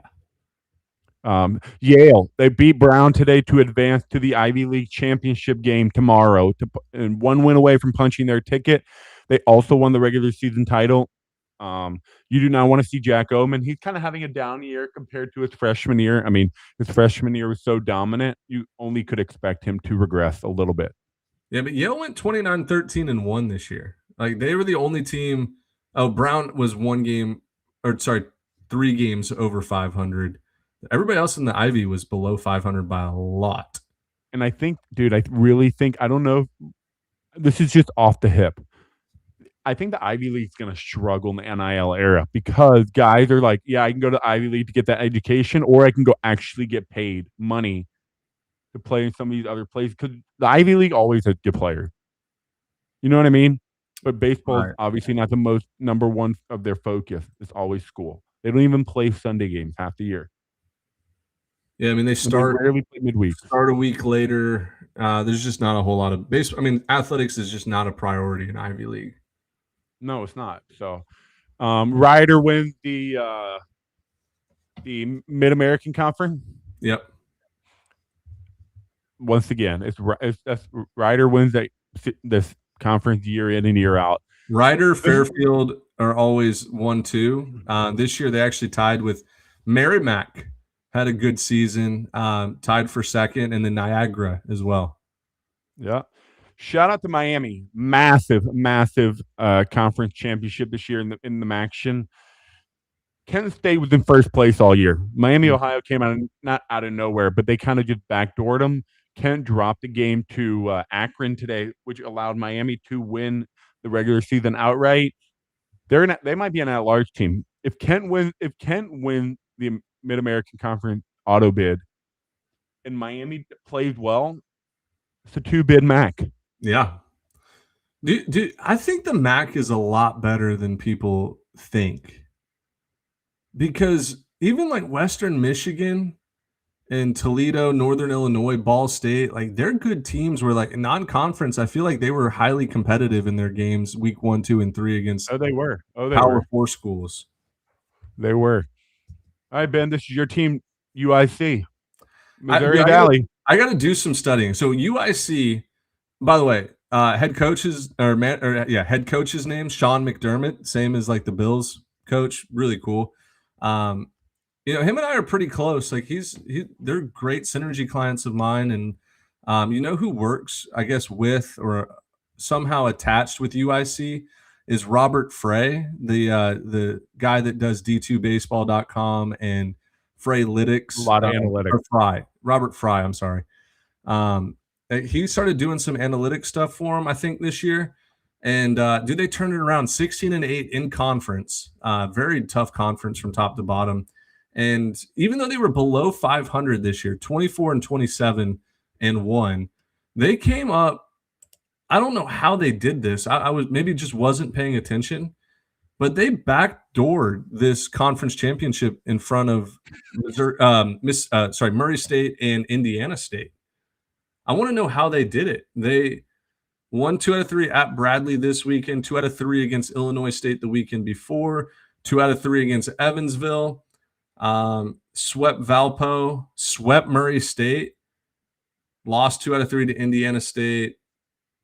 Yale, they beat Brown today to advance to the Ivy League championship game tomorrow, and one win away from punching their ticket. They also won the regular season title. You do not want to see Jack Oman. He's kind of having a down year compared to his freshman year. I mean, his freshman year was so dominant, you only could expect him to regress a little bit. Yeah, but Yale went 29-13-1 this year. Like they were the only team. Oh, Brown was 3 games over 500. Everybody else in the Ivy was below 500 by a lot. And I think, dude, I really think, I don't know, this is just off the hip. I think the Ivy League's going to struggle in the NIL era because guys are like, yeah, I can go to the Ivy League to get that education, or I can go actually get paid money to play in some of these other places because the Ivy League always has good players. You know what I mean? But baseball is obviously not the most number one of their focus. It's always school. They don't even play Sunday games half the year. Yeah, I mean, they rarely play midweek. Start a week later. There's just not a whole lot of baseball. I mean, athletics is just not a priority in Ivy League. No, it's not. So, Rider wins the Mid-American Conference. Yep. Once again, that's Rider wins this conference year in and year out. Rider, Fairfield are always 1-2. This year they actually tied with Merrimack. Had a good season, tied for second, and then Niagara as well. Yeah. Shout out to Miami. Massive conference championship this year in the MACtion. Kent State was in first place all year. Miami, Ohio came out, not out of nowhere, but they kind of just backdoored them. Kent dropped the game to Akron today, which allowed Miami to win the regular season outright. They might be an at-large team. If Kent wins the Mid-American Conference auto bid and Miami plays well, it's a 2-bid MAC. Yeah. Dude, I think the MAC is a lot better than people think. Because even like Western Michigan and Toledo, Northern Illinois, Ball State, like they're good teams where like in non-conference, I feel like they were highly competitive in their games week 1, 2, and 3 against they were. Power 4 schools. They were. All right, Ben, this is your team, UIC. Missouri Valley. I got to do some studying. So UIC, by the way, head coach's name, Sean McDermott, same as like the Bills coach, really cool. Him and I are pretty close. Like they're great synergy clients of mine, and who works, I guess, with or somehow attached with UIC is Robert Frey, the guy that does D2baseball.com and Freylytics. A lot of analytics. Robert Fry, I'm sorry. He started doing some analytics stuff for him, I think, this year. And they turned it around 16-8 in conference. Very tough conference from top to bottom. And even though they were below 500 this year, 24-27-1, they came up. I don't know how they did this. I was maybe just wasn't paying attention, but they backdoored this conference championship in front of Murray State and Indiana State. I want to know how they did it. They won 2 out of 3 at Bradley this weekend, 2 out of 3 against Illinois State the weekend before, 2 out of 3 against Evansville, swept Valpo, swept Murray State, lost 2 out of 3 to Indiana State.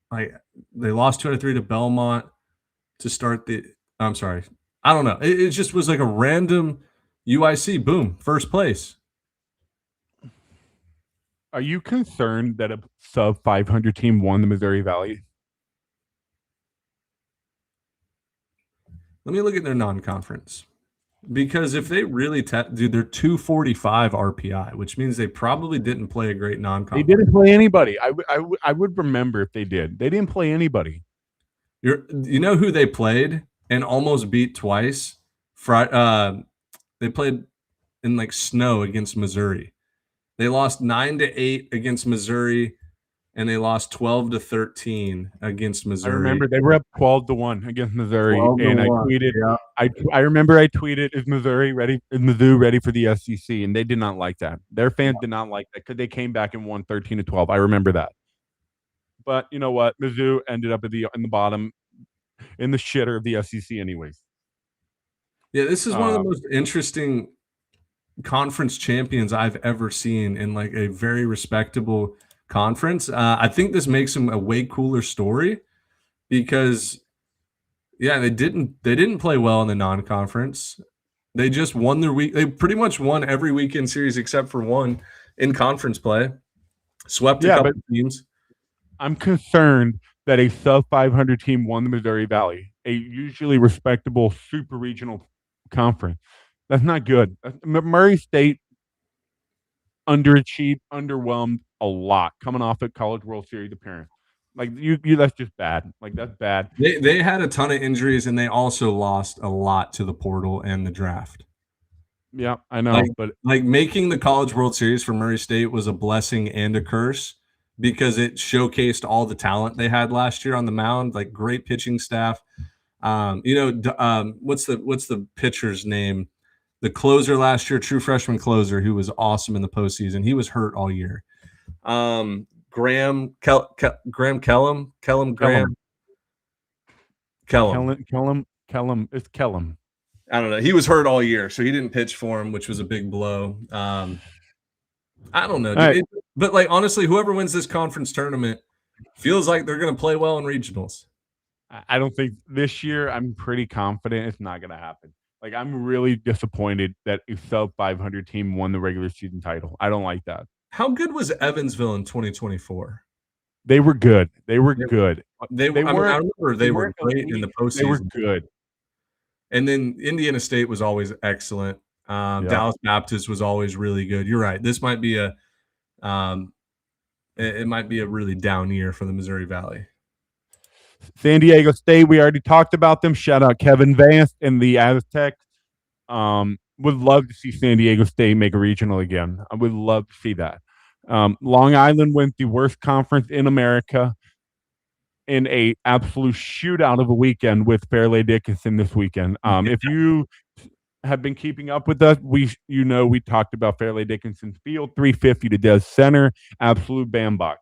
They lost 2 out of 3 to Belmont to start the – I'm sorry. I don't know. It just was like a random UIC, boom, first place. Are you concerned that a sub-500 team won the Missouri Valley? Let me look at their non-conference. Because if they really dude, they're 245 RPI, which means they probably didn't play a great They non-conference. didn't play anybody. I would remember if they did. They didn't play anybody. You know who they played and almost beat twice? They played in like snow against Missouri. They lost 9-8 against Missouri, and they lost 12-13 against I Missouri. remember they were up 12-1 against Missouri, and I tweeted. Yeah. I remember I tweeted, "Is Mizzou ready for the SEC?" And they did not like that. Their fans did not like that because they came back and won 13-12. I remember that. But you know what? Mizzou ended up in the bottom, in the shitter of the SEC, anyways. Yeah, this is one of the most interesting conference champions I've ever seen in like a very respectable conference. I think this makes them a way cooler story because, yeah, they didn't play well in the non-conference. They just won their week. They pretty much won every weekend series except for one in conference play. Swept a couple teams. I'm concerned that a sub 500 team won the Missouri Valley, a usually respectable super regional conference. That's not good. Murray State underachieved, underwhelmed a lot coming off a College World Series appearance. Like you that's just bad. Like that's bad. They had a ton of injuries and they also lost a lot to the portal and the draft. Yeah, I know, but making the College World Series for Murray State was a blessing and a curse because it showcased all the talent they had last year on the mound, like great pitching staff. What's the pitcher's name? The closer last year, true freshman closer, who was awesome in the postseason. He was hurt all year. Kellum. It's Kellum. I don't know. He was hurt all year, so he didn't pitch for him, which was a big blow. I don't know, dude. But like honestly, whoever wins this conference tournament feels like they're going to play well in regionals. I don't think this year. I'm pretty confident it's not going to happen. Like I'm really disappointed that a sub 500 team won the regular season title. I don't like that. How good was Evansville in 2024? They were good. They were good. I remember they were great in the postseason. They were good. And then Indiana State was always excellent. Dallas Baptist was always really good. You're right. This might be it might be a really down year for the Missouri Valley. San Diego State, we already talked about them. Shout out Kevin Vance and the Aztecs. Would love to see San Diego State make a regional again. I would love to see that. Long Island went the worst conference in America in a absolute shootout of a weekend with Fairleigh Dickinson this weekend. If you have been keeping up with us, we talked about Fairleigh Dickinson's field, 350 to Des Center, absolute bambok.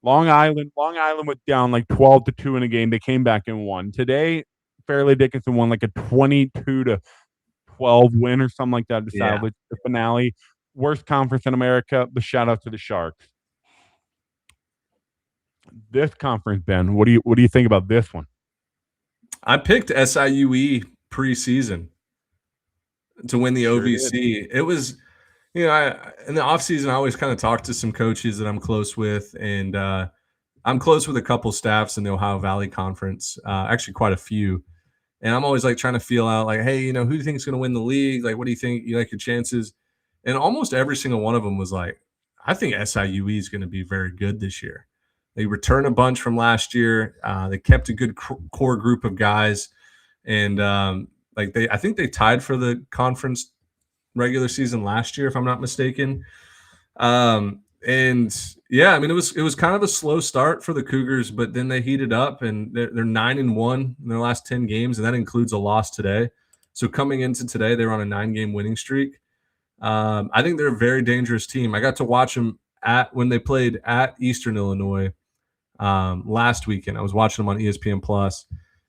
Long Island went down like 12-2 in a game. They came back and won. Today, Fairleigh Dickinson won like a 22-12 win or something like that to salvage the finale. Worst conference in America. The shout out to the Sharks. This conference, Ben, what do you think about this one? I picked SIUE preseason to win the OVC. It was, in the offseason, I always kind of talk to some coaches that I'm close with, and I'm close with a couple staffs in the Ohio Valley Conference, actually quite a few. And I'm always like trying to feel out like, hey, who do you think is going to win the league? Like, what do you think? You like your chances? And almost every single one of them was like, I think SIUE is going to be very good this year. They returned a bunch from last year. They kept a good core group of guys. And I think they tied for the conference regular season last year, if I'm not mistaken. It was kind of a slow start for the Cougars, but then they heated up and they're 9-1 in their last 10 games, and that includes a loss today. So coming into today, they were on a 9-game winning streak. I think they're a very dangerous team. I got to watch them when they played at Eastern Illinois last weekend. I was watching them on ESPN Plus.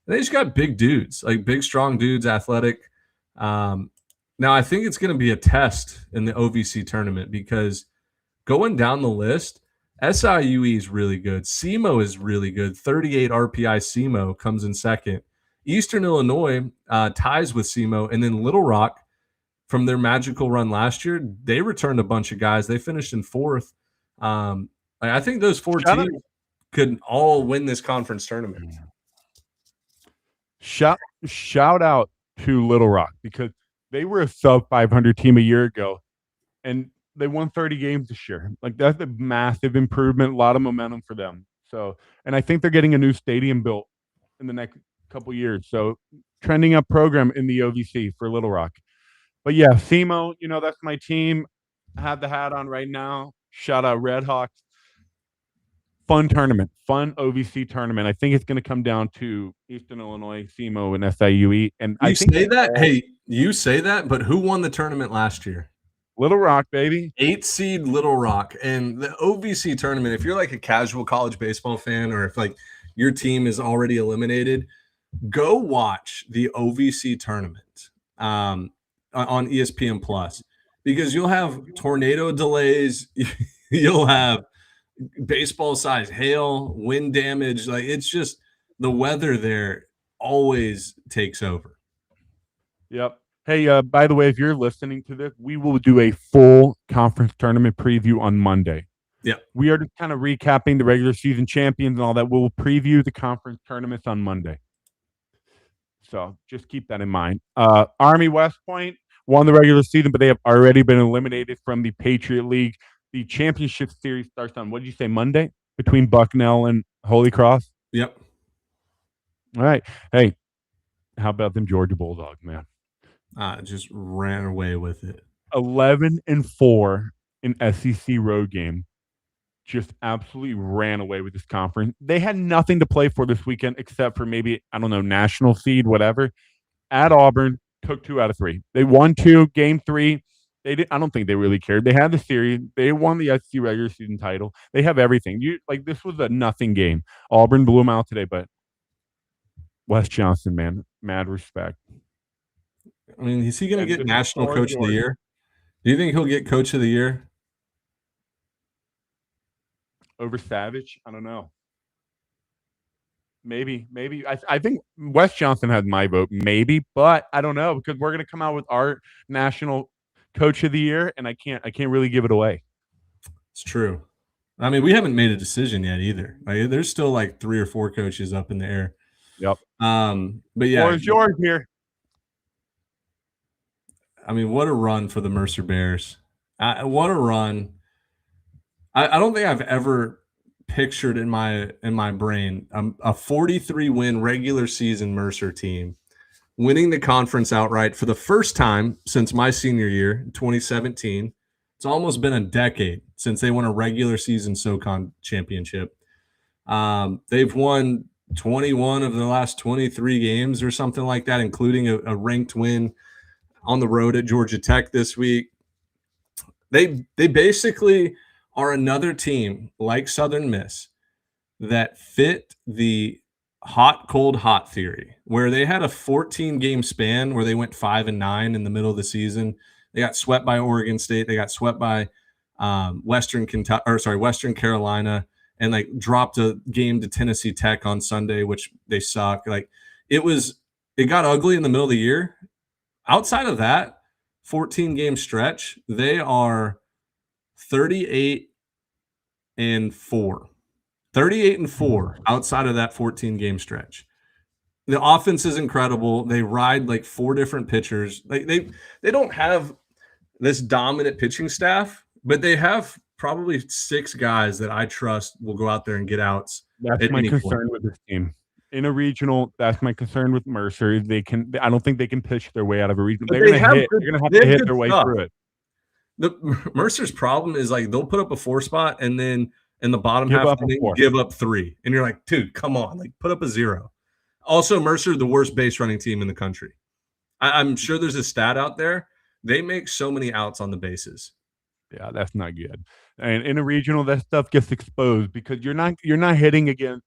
They just got big dudes, like big, strong dudes, athletic. Now, I think it's going to be a test in the OVC tournament because going down the list, SIUE is really good. SEMO is really good. 38 RPI SEMO comes in second. Eastern Illinois ties with SEMO, and then Little Rock, from their magical run last year, they returned a bunch of guys. They finished in fourth. I think those four teams could all win this conference tournament. Shout out to Little Rock because they were a sub 500 team a year ago, and they won 30 games this year. Like that's a massive improvement, a lot of momentum for them. So, and I think they're getting a new stadium built in the next couple years. So, trending up program in the OVC for Little Rock. But yeah, SEMO, that's my team. I have the hat on right now. Shout out Red Hawks. Fun tournament, fun OVC tournament. I think it's going to come down to Eastern Illinois, SEMO, and SIUE. And I think say that. Hey, you say that, but who won the tournament last year? Little Rock, baby. 8 seed Little Rock. And the OVC tournament, if you're like a casual college baseball fan or if like your team is already eliminated, go watch the OVC tournament on ESPN Plus because you'll have tornado delays, you'll have baseball size hail, wind damage. Like it's just the weather there always takes over. Yep. Hey, by the way, if you're listening to this, we will do a full conference tournament preview on Monday. Yeah. We are just kind of recapping the regular season champions and all that. We'll preview the conference tournaments on Monday. So just keep that in mind. Army West Point won the regular season, but they have already been eliminated from the Patriot League. The championship series starts on, what did you say, Monday? Between Bucknell and Holy Cross? Yep. All right. Hey, how about them Georgia Bulldogs, man? Just ran away with it. 11-4 in SEC road game. Just absolutely ran away with this conference. They had nothing to play for this weekend except for maybe, I don't know, national seed, whatever. At Auburn, took 2 out of 3. They won 2, game 3. I don't think they really cared. They had the series. They won the SEC regular season title. They have everything. This was a nothing game. Auburn blew them out today, but Wes Johnson, man, mad respect. I mean, is he going to get National Coach of the Year? Do you think he'll get Coach of the Year? Over Savage? I don't know. Maybe. I think Wes Johnson had my vote, maybe, but I don't know because we're going to come out with our National Coach of the Year, and I can't really give it away. It's true. I mean, we haven't made a decision yet either. Like, there's still like 3 or 4 coaches up in the air. Yep. But yeah, or is yours here? I mean, what a run for the Mercer Bears. What a run. I don't think I've ever pictured in my brain a 43-win regular season Mercer team winning the conference outright for the first time since my senior year, 2017. It's almost been a decade since they won a regular season SoCon championship. They've won 21 of the last 23 games or something like that, including a ranked win on the road at Georgia Tech this week. They basically are another team like Southern Miss that fit the hot, cold, hot theory, where they had a 14-game span where they went 5-9 in the middle of the season. They got swept by Oregon State. They got swept by Western Carolina, and like dropped a game to Tennessee Tech on Sunday, which they suck. Like it got ugly in the middle of the year. Outside of that 14-game stretch, they are 38-4. 38-4 outside of that 14-game stretch. The offense is incredible. They ride like 4 different pitchers. They don't have this dominant pitching staff, but they have probably 6 guys that I trust will go out there and get outs. That's my concern with this team. In a regional, that's my concern with Mercer. I don't think they can pitch their way out of a regional. They're going to have to hit their way through it. Mercer's problem is like they'll put up a 4 spot and then in the bottom half give up 3. And you're like, dude, come on, like put up a 0. Also, Mercer, the worst base running team in the country. I'm sure there's a stat out there. They make so many outs on the bases. Yeah, that's not good. And in a regional, that stuff gets exposed because you're not hitting against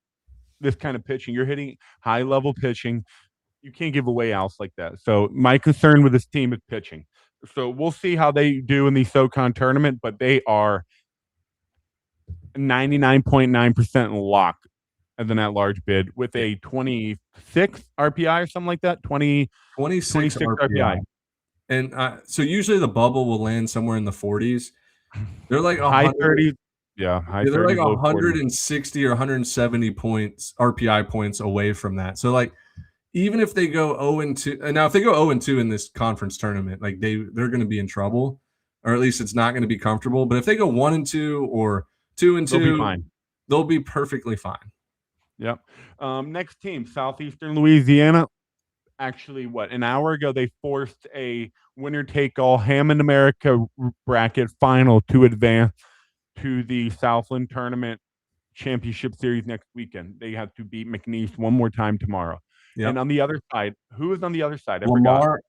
this kind of pitching. You're hitting high level pitching. You can't give away outs like that. So my concern with this team is pitching. So we'll see how they do in the SoCon tournament, but they are 99.9% locked as an at-large bid with a 26 RPI or something like that. 26 RPI. And so usually the bubble will land somewhere in the 40s. They're like high 30s. Yeah, they're like 160 or 170 points RPI points away from that. So like even if they go 0-2, and now if they go 0-2 in this conference tournament, like they're going to be in trouble, or at least it's not going to be comfortable. But if they go 1-2 or 2-2, They'll be fine. They'll be perfectly fine. Yep. Next team, Southeastern Louisiana. Actually, an hour ago, they forced a winner-take-all Hammond America bracket final to advance to the Southland Tournament Championship Series next weekend. They have to beat McNeese one more time tomorrow. Yep. And on the other side, who is on the other side?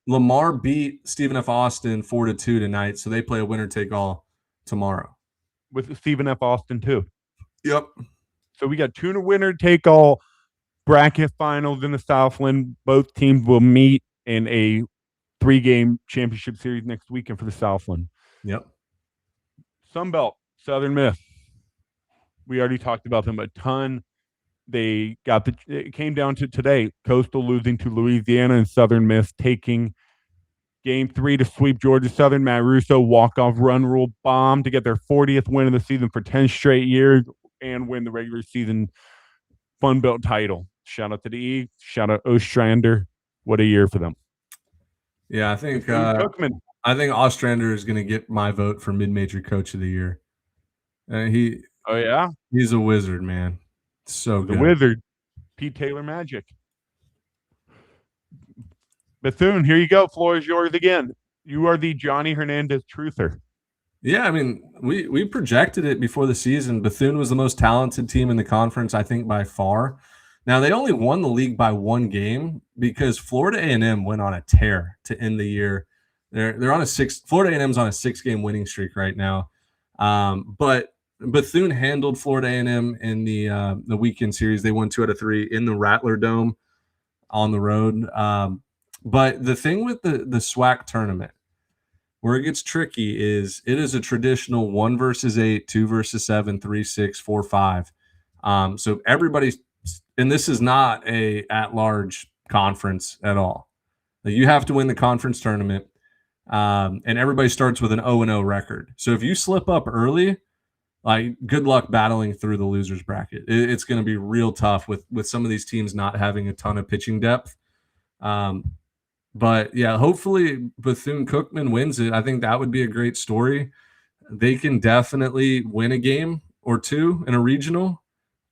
Lamar beat Stephen F. Austin 4-2 tonight, so they play a winner-take-all tomorrow. With Stephen F. Austin, too. Yep. So we got two winner-take-all bracket finals in the Southland. Both teams will meet in a 3-game championship series next weekend for the Southland. Yep. Sunbelt, Southern Miss. We already talked about them a ton. It came down to today, Coastal losing to Louisiana and Southern Miss taking Game 3 to sweep Georgia Southern. Matt Russo, walk-off run rule bomb to get their 40th win of the season for 10 straight years and win the regular season Fun Belt title. Shout out to the Eagles. Shout out Ostrander. What a year for them. Yeah, I think Ostrander is going to get my vote for mid-major coach of the year. He's a wizard, man. So good. The wizard. Pete Taylor magic. Bethune, here you go. Floor is yours again. You are the Johnny Hernandez truther. Yeah, I mean, we projected it before the season. Bethune was the most talented team in the conference, I think, by far. Now, they only won the league by 1 game because Florida A&M went on a tear to end the year. They're on Florida A&M's on a 6-game winning streak right now. But Bethune handled Florida A&M in the weekend series. They won 2 out of 3 in the Rattler Dome on the road. But the thing with the SWAC tournament, where it gets tricky, is it is a traditional 1 versus 8, 2 versus 7, 3, 6, 4, 5. So everybody's, and this is not a at-large conference at all. You have to win the conference tournament, and everybody starts with an 0-0 record. So if you slip up early, like, good luck battling through the losers bracket. It's going to be real tough with some of these teams not having a ton of pitching depth. But yeah, hopefully Bethune-Cookman wins it. I think that would be a great story. They can definitely win a game or 2 in a regional.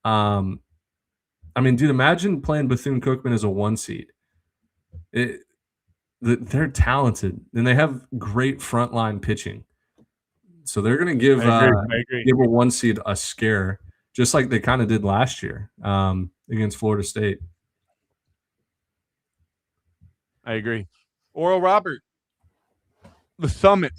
I mean, dude, imagine playing Bethune-Cookman as a 1 seed. They're talented, and they have great frontline pitching. So they're going to give a 1 seed a scare, just like they kind of did last year against Florida State. I agree. Oral Roberts, the Summit.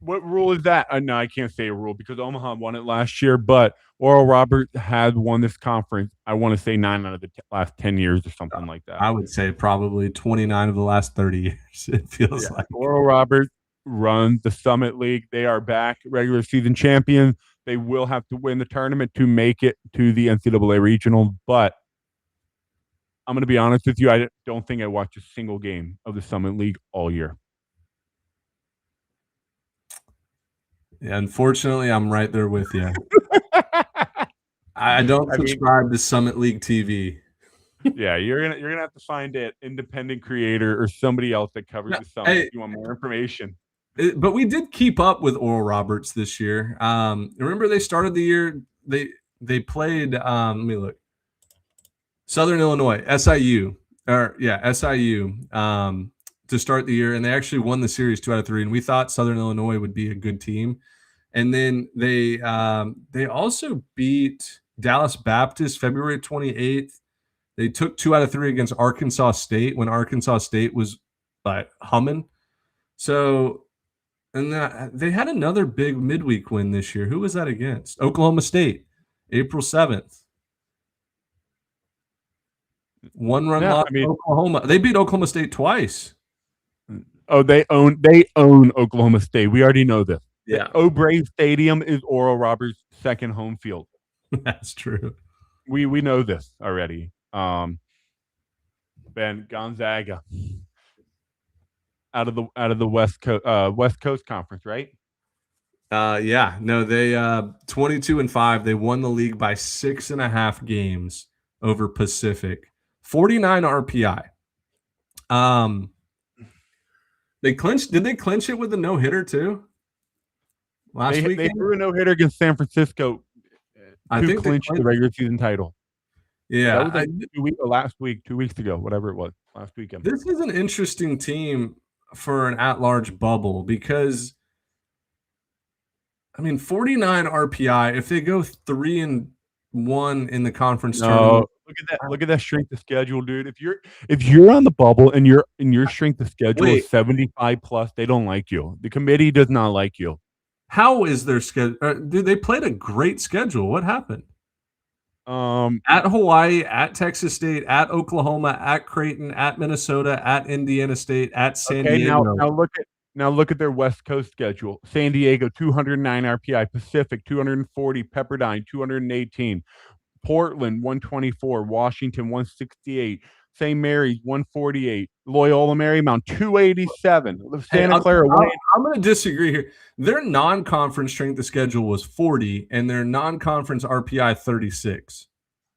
What rule is that? No, I can't say a rule because Omaha won it last year, but Oral Roberts has won this conference, I want to say 9 out of the last 10 years or something like that. I would say probably 29 of the last 30 years, it feels like. Oral Roberts runs the Summit League. They are back regular season champions. They will have to win the tournament to make it to the NCAA regional, but I'm going to be honest with you, I don't think I watched a single game of the Summit League all year. Yeah, unfortunately, I'm right there with you. I don't subscribe to Summit League TV. Yeah, you're gonna have to find an independent creator or somebody else that covers the Summit if you want more information. But we did keep up with Oral Roberts this year. Remember, they started the year. They played. Let me look. Southern Illinois, SIU, to start the year, and they actually won the series 2 out of 3. And we thought Southern Illinois would be a good team, and then they also beat Dallas Baptist February 28th. They took 2 out of 3 against Arkansas State when Arkansas State was humming. So, and they had another big midweek win this year. Who was that against? Oklahoma State, April 7th. 1-run loss. Oklahoma. They beat Oklahoma State twice. Oh, they own Oklahoma State. We already know this. Yeah. O'Brien Stadium is Oral Roberts' second home field. That's true. We know this already. Ben Gonzaga out of the West Coast Conference, right? Yeah. No, they 22-5. They won the league by 6.5 games over Pacific. 49 RPI. They clinched. Did they clinch it with a no hitter too? Last They weekend, threw a no hitter against San Francisco I to think they clinch the clinched. regular season title. Yeah, That was like last week, 2 weeks ago, whatever it was, last weekend. this is an interesting team for an at-large bubble because, I mean, 49 RPI. If they go 3-1 in the conference tournament, Look at that strength of schedule, dude. If you're on the bubble and your strength of schedule Wait. is 75 plus, they don't like you. The committee does not like you. how is their schedule? Dude, they played a great schedule. What happened? At Hawaii, at Texas State, at Oklahoma, at Creighton, at Minnesota, at Indiana State, at San Okay, Diego. now look at their West Coast schedule. San Diego 209 RPI, Pacific 240, Pepperdine 218, Portland 124, Washington 168, St. Mary's 148, Loyola Marymount 287, Santa Clara. I'm going to disagree here. Their non-conference strength of schedule was 40, and their non-conference RPI 36.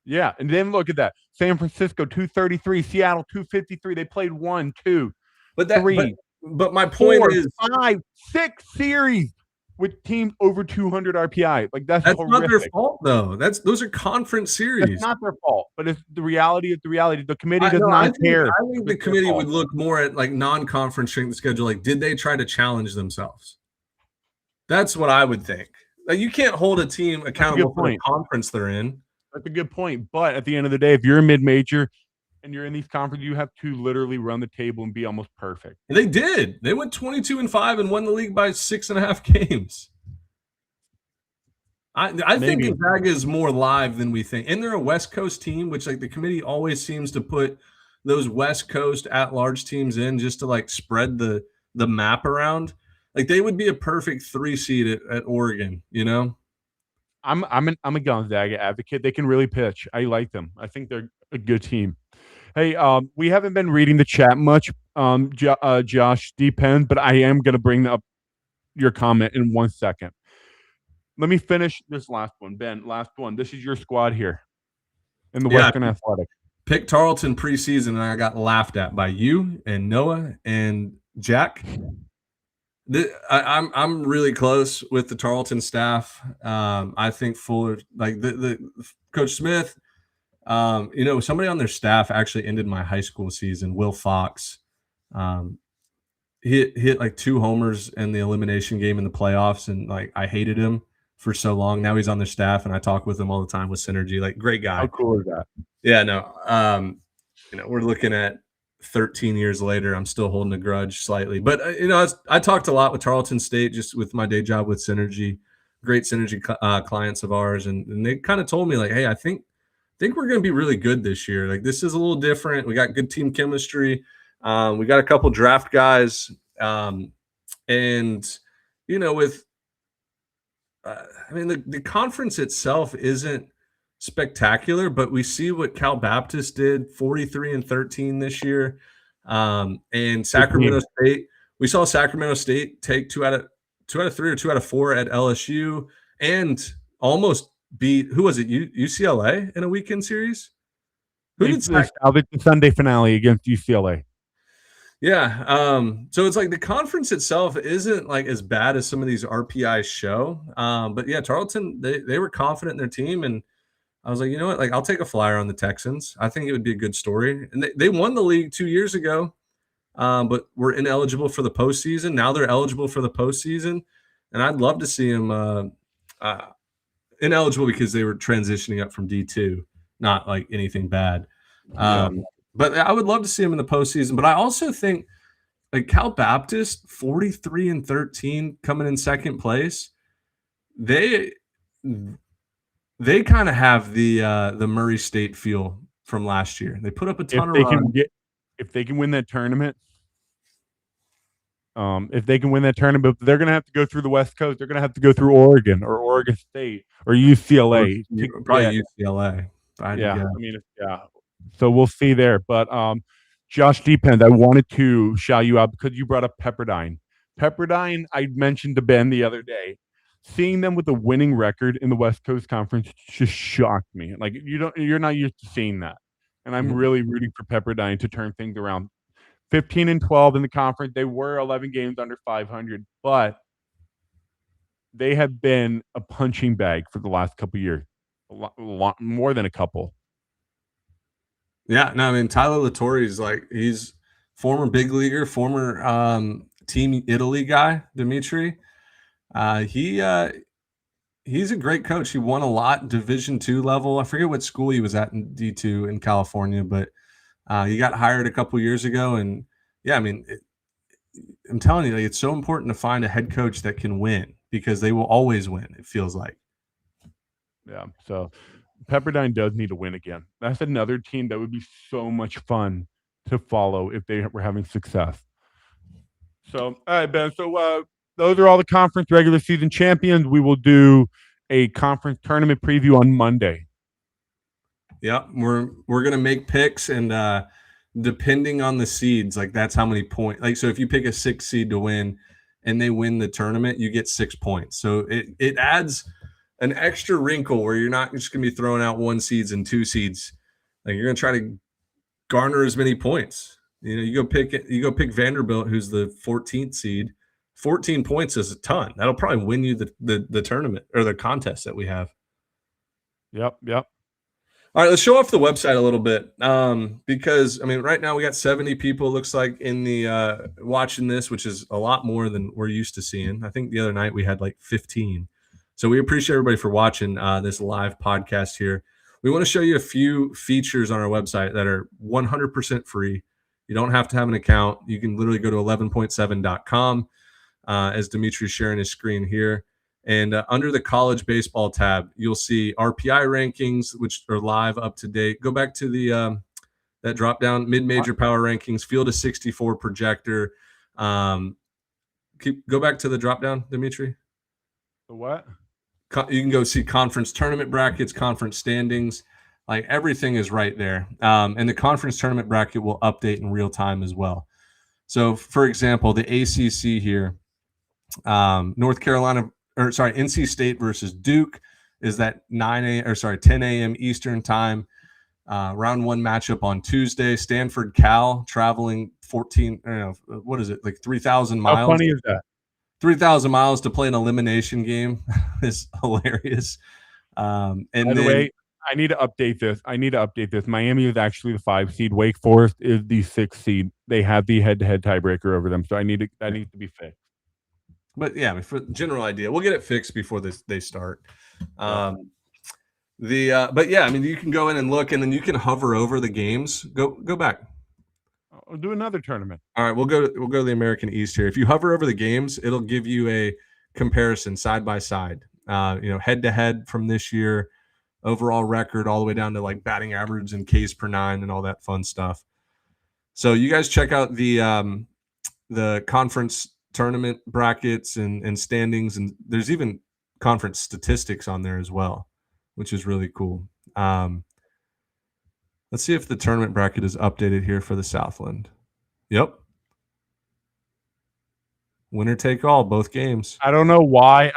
Yeah, and then look at that: San Francisco 233, Seattle 253. They played 1, 2, But 3, but my point 4, is 5, 6 series with teams over 200 RPI. Like that's not horrific. their fault, though. Those are conference series. It's not their fault, but it's the reality of the reality. The committee does I not care. I think the committee would look more at like non-conference strength of schedule. Like, did they try to challenge themselves? That's what I would think. Like, you can't hold a team accountable for the conference they're in. That's a good point. But at the end of the day, if you're a mid-major and you're in these conferences, you have to literally run the table and be almost perfect. They did. They went 22-5 and won the league by 6.5 games. I think Gonzaga is more live than we think. And they're a West Coast team, which like the committee always seems to put those West Coast at-large teams in just to like spread the map around. Like they would be a perfect 3 seed at Oregon, you know? I'm a Gonzaga advocate. They can really pitch. I like them. I think they're a good team. Hey, we haven't been reading the chat much, Josh Depends, but I am going to bring up your comment in 1 second. Let me finish this last one, Ben. Last one. This is your squad here in the Western Athletic. Picked Tarleton preseason, and I got laughed at by you and Noah and Jack. I'm really close with the Tarleton staff. I think Fuller, like the Coach Smith, somebody on their staff actually ended my high school season. Will Fox, hit like 2 homers in the elimination game in the playoffs, and like I hated him for so long. Now he's on their staff, and I talk with him all the time with Synergy. Like, great guy. How cool is that? Yeah, no. We're looking at 13 years later. I'm still holding a grudge slightly, but I talked a lot with Tarleton State just with my day job with Synergy. Great Synergy clients of ours, and they kind of told me like, hey, I think we're going to be really good this year. Like, this is a little different. We got good team chemistry. We got a couple draft guys, and with the conference itself isn't spectacular, but we see what Cal Baptist did, 43-13 this year, and Sacramento State. We saw Sacramento State take 2 out of 3 or 2 out of 4 at LSU, and almost beat, who was it? UCLA in a weekend series. Who did the Sunday finale against UCLA? Yeah. So it's like the conference itself isn't like as bad as some of these RPI show. But yeah, Tarleton, they were confident in their team, and I was like, you know what? Like, I'll take a flyer on the Texans. I think it would be a good story. And they won the league 2 years ago, but were ineligible for the postseason. Now they're eligible for the postseason, and I'd love to see them ineligible because they were transitioning up from D2, not like anything bad. But I would love to see them in the postseason. But I also think like Cal Baptist, 43-13, coming in second place. They kind of have the Murray State feel from last year. They put up a ton of runs. If they can win that tournament, they're going to have to go through the West Coast. They're going to have to go through Oregon or Oregon State or UCLA. Probably UCLA. So we'll see there. But Josh Depends, I wanted to shout you out because you brought up Pepperdine. Pepperdine, I mentioned to Ben the other day. Seeing them with a winning record in the West Coast Conference just shocked me. Like, you're not used to seeing that. and I'm really rooting for Pepperdine to turn things around. 15-12 in the conference. They were 11 games under 500, but they have been a punching bag for the last couple of years. A lot more than a couple. Yeah, no, I mean Tyler Latore is he's former big leaguer, former Team Italy guy, Dimitri. He's a great coach. He won a lot Division II level. I forget what school he was at in D2 in California, but he got hired a couple years ago. And yeah, I mean, I'm telling you, it's so important to find a head coach that can win because they will always win. It feels like. Yeah. So Pepperdine does need to win again. That's another team that would be so much fun to follow if they were having success. So, all right, Ben. So those are all the conference regular season champions. We will do a conference tournament preview on Monday. Yeah, we're gonna make picks, and depending on the seeds, that's how many points. So if you pick a 6 seed to win, and they win the tournament, you get 6 points. So it adds an extra wrinkle where you're not just gonna be throwing out 1 seeds and 2 seeds. You're gonna try to garner as many points. You go pick Vanderbilt, who's the 14th seed. 14 points is a ton. That'll probably win you the tournament or the contest that we have. Yep. All right, let's show off the website a little bit because, I mean, right now we got 70 people, looks like, in the watching this, which is a lot more than we're used to seeing. I think the other night we had 15. So we appreciate everybody for watching this live podcast here. We want to show you a few features on our website that are 100% free. You don't have to have an account. You can literally go to 11.7.com as Dimitri's sharing his screen here. And under the college baseball tab, you'll see RPI rankings, which are live, up to date. Go back to the that drop down, mid-major power rankings, field of 64 projector. Go back to the drop down, Dimitri. The what? You can go see conference tournament brackets, conference standings. Everything is right there. And the conference tournament bracket will update in real time as well. So, for example, the ACC here, NC State versus Duke is that 10 a.m. Eastern time. Round 1 matchup on Tuesday. Stanford Cal traveling 3,000 miles. How funny is that? 3,000 miles to play an elimination game is hilarious. And by the way, I need to update this. Miami is actually the 5 seed. Wake Forest is the 6 seed. They have the head-to-head tiebreaker over them, so that needs to be fixed. But yeah, for the general idea, we'll get it fixed before they start. But yeah, I mean, you can go in and look, and then you can hover over the games. Go back. I'll do another tournament. All right, we'll go to the American East here. If you hover over the games, it'll give you a comparison side by side. Head to head from this year, overall record, all the way down to batting average and Ks per 9 and all that fun stuff. So you guys check out the conference tournament brackets and standings, and there's even conference statistics on there as well, which is really cool. Let's see if the tournament bracket is updated here for the Southland. Yep. Winner take all, both games. I don't know why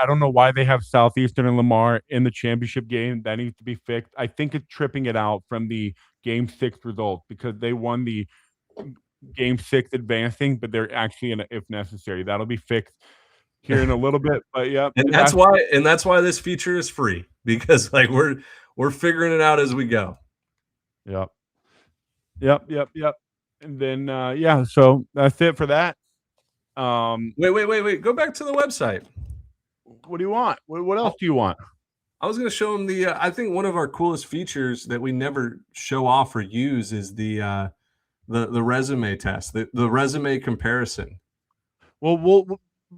they have Southeastern and Lamar in the championship game. That needs to be fixed. I think it's tripping it out from the Game 6 result because they won the Game 6 advancing, but they're actually in a if necessary. That'll be fixed here in a little bit. But yeah, and that's why this feature is free, because we're figuring it out as we go. Yep. And then so that's it for that. Wait. Go back to the website. What do you want? What else do you want? I was going to show them I think one of our coolest features that we never show off or use is the resume test, the resume comparison. Well,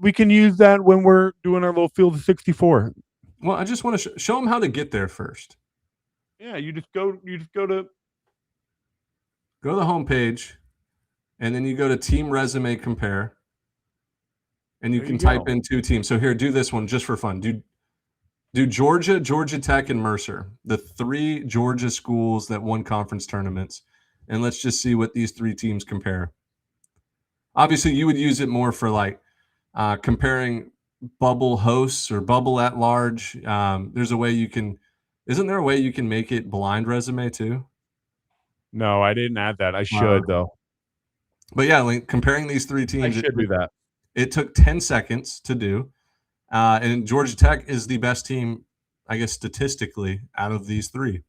we can use that when we're doing our little field of 64. Well, I just want to show them how to get there first. Yeah, you just go to the homepage, and then you go to Team Resume Compare, and you can type in 2 teams. So here, do this one just for fun. Do Georgia, Georgia Tech, and Mercer, the 3 Georgia schools that won conference tournaments, and let's just see what these 3 teams compare. Obviously, you would use it more for comparing bubble hosts or bubble at large. Isn't there a way you can make it blind resume too? No, I didn't add that. I should though. But yeah, like comparing these three I teams, should do that. it took 10 seconds to do. And Georgia Tech is the best team, I guess, statistically out of these three.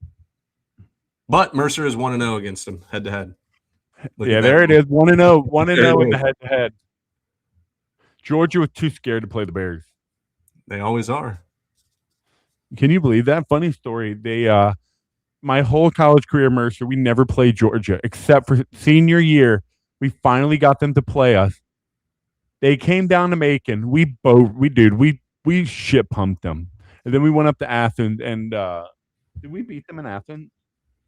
But Mercer is 1-0 against them head to head. Yeah, there it is. 1-0. 1-0 in the head to head. Georgia was too scared to play the Bears. They always are. Can you believe that? Funny story. They my whole college career, Mercer, we never played Georgia except for senior year. We finally got them to play us. They came down to Macon. We shit pumped them. And then we went up to Athens and did we beat them in Athens?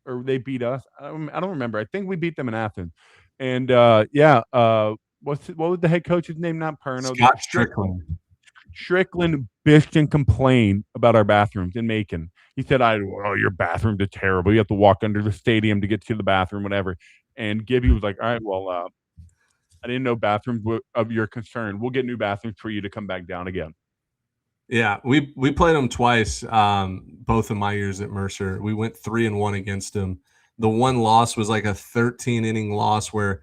Or they beat us? I don't remember. I think we beat them in Athens. And what was the head coach's name? Not Perno. Scott Strickland. Strickland bitched and complained about our bathrooms in Macon. He said, your bathrooms are terrible. You have to walk under the stadium to get to the bathroom, whatever. And Gibby was like, all right, well, I didn't know bathrooms were of your concern. We'll get new bathrooms for you to come back down again. Yeah, we played them twice, both of my years at Mercer. We went 3-1 against them. The one loss was like a 13-inning loss where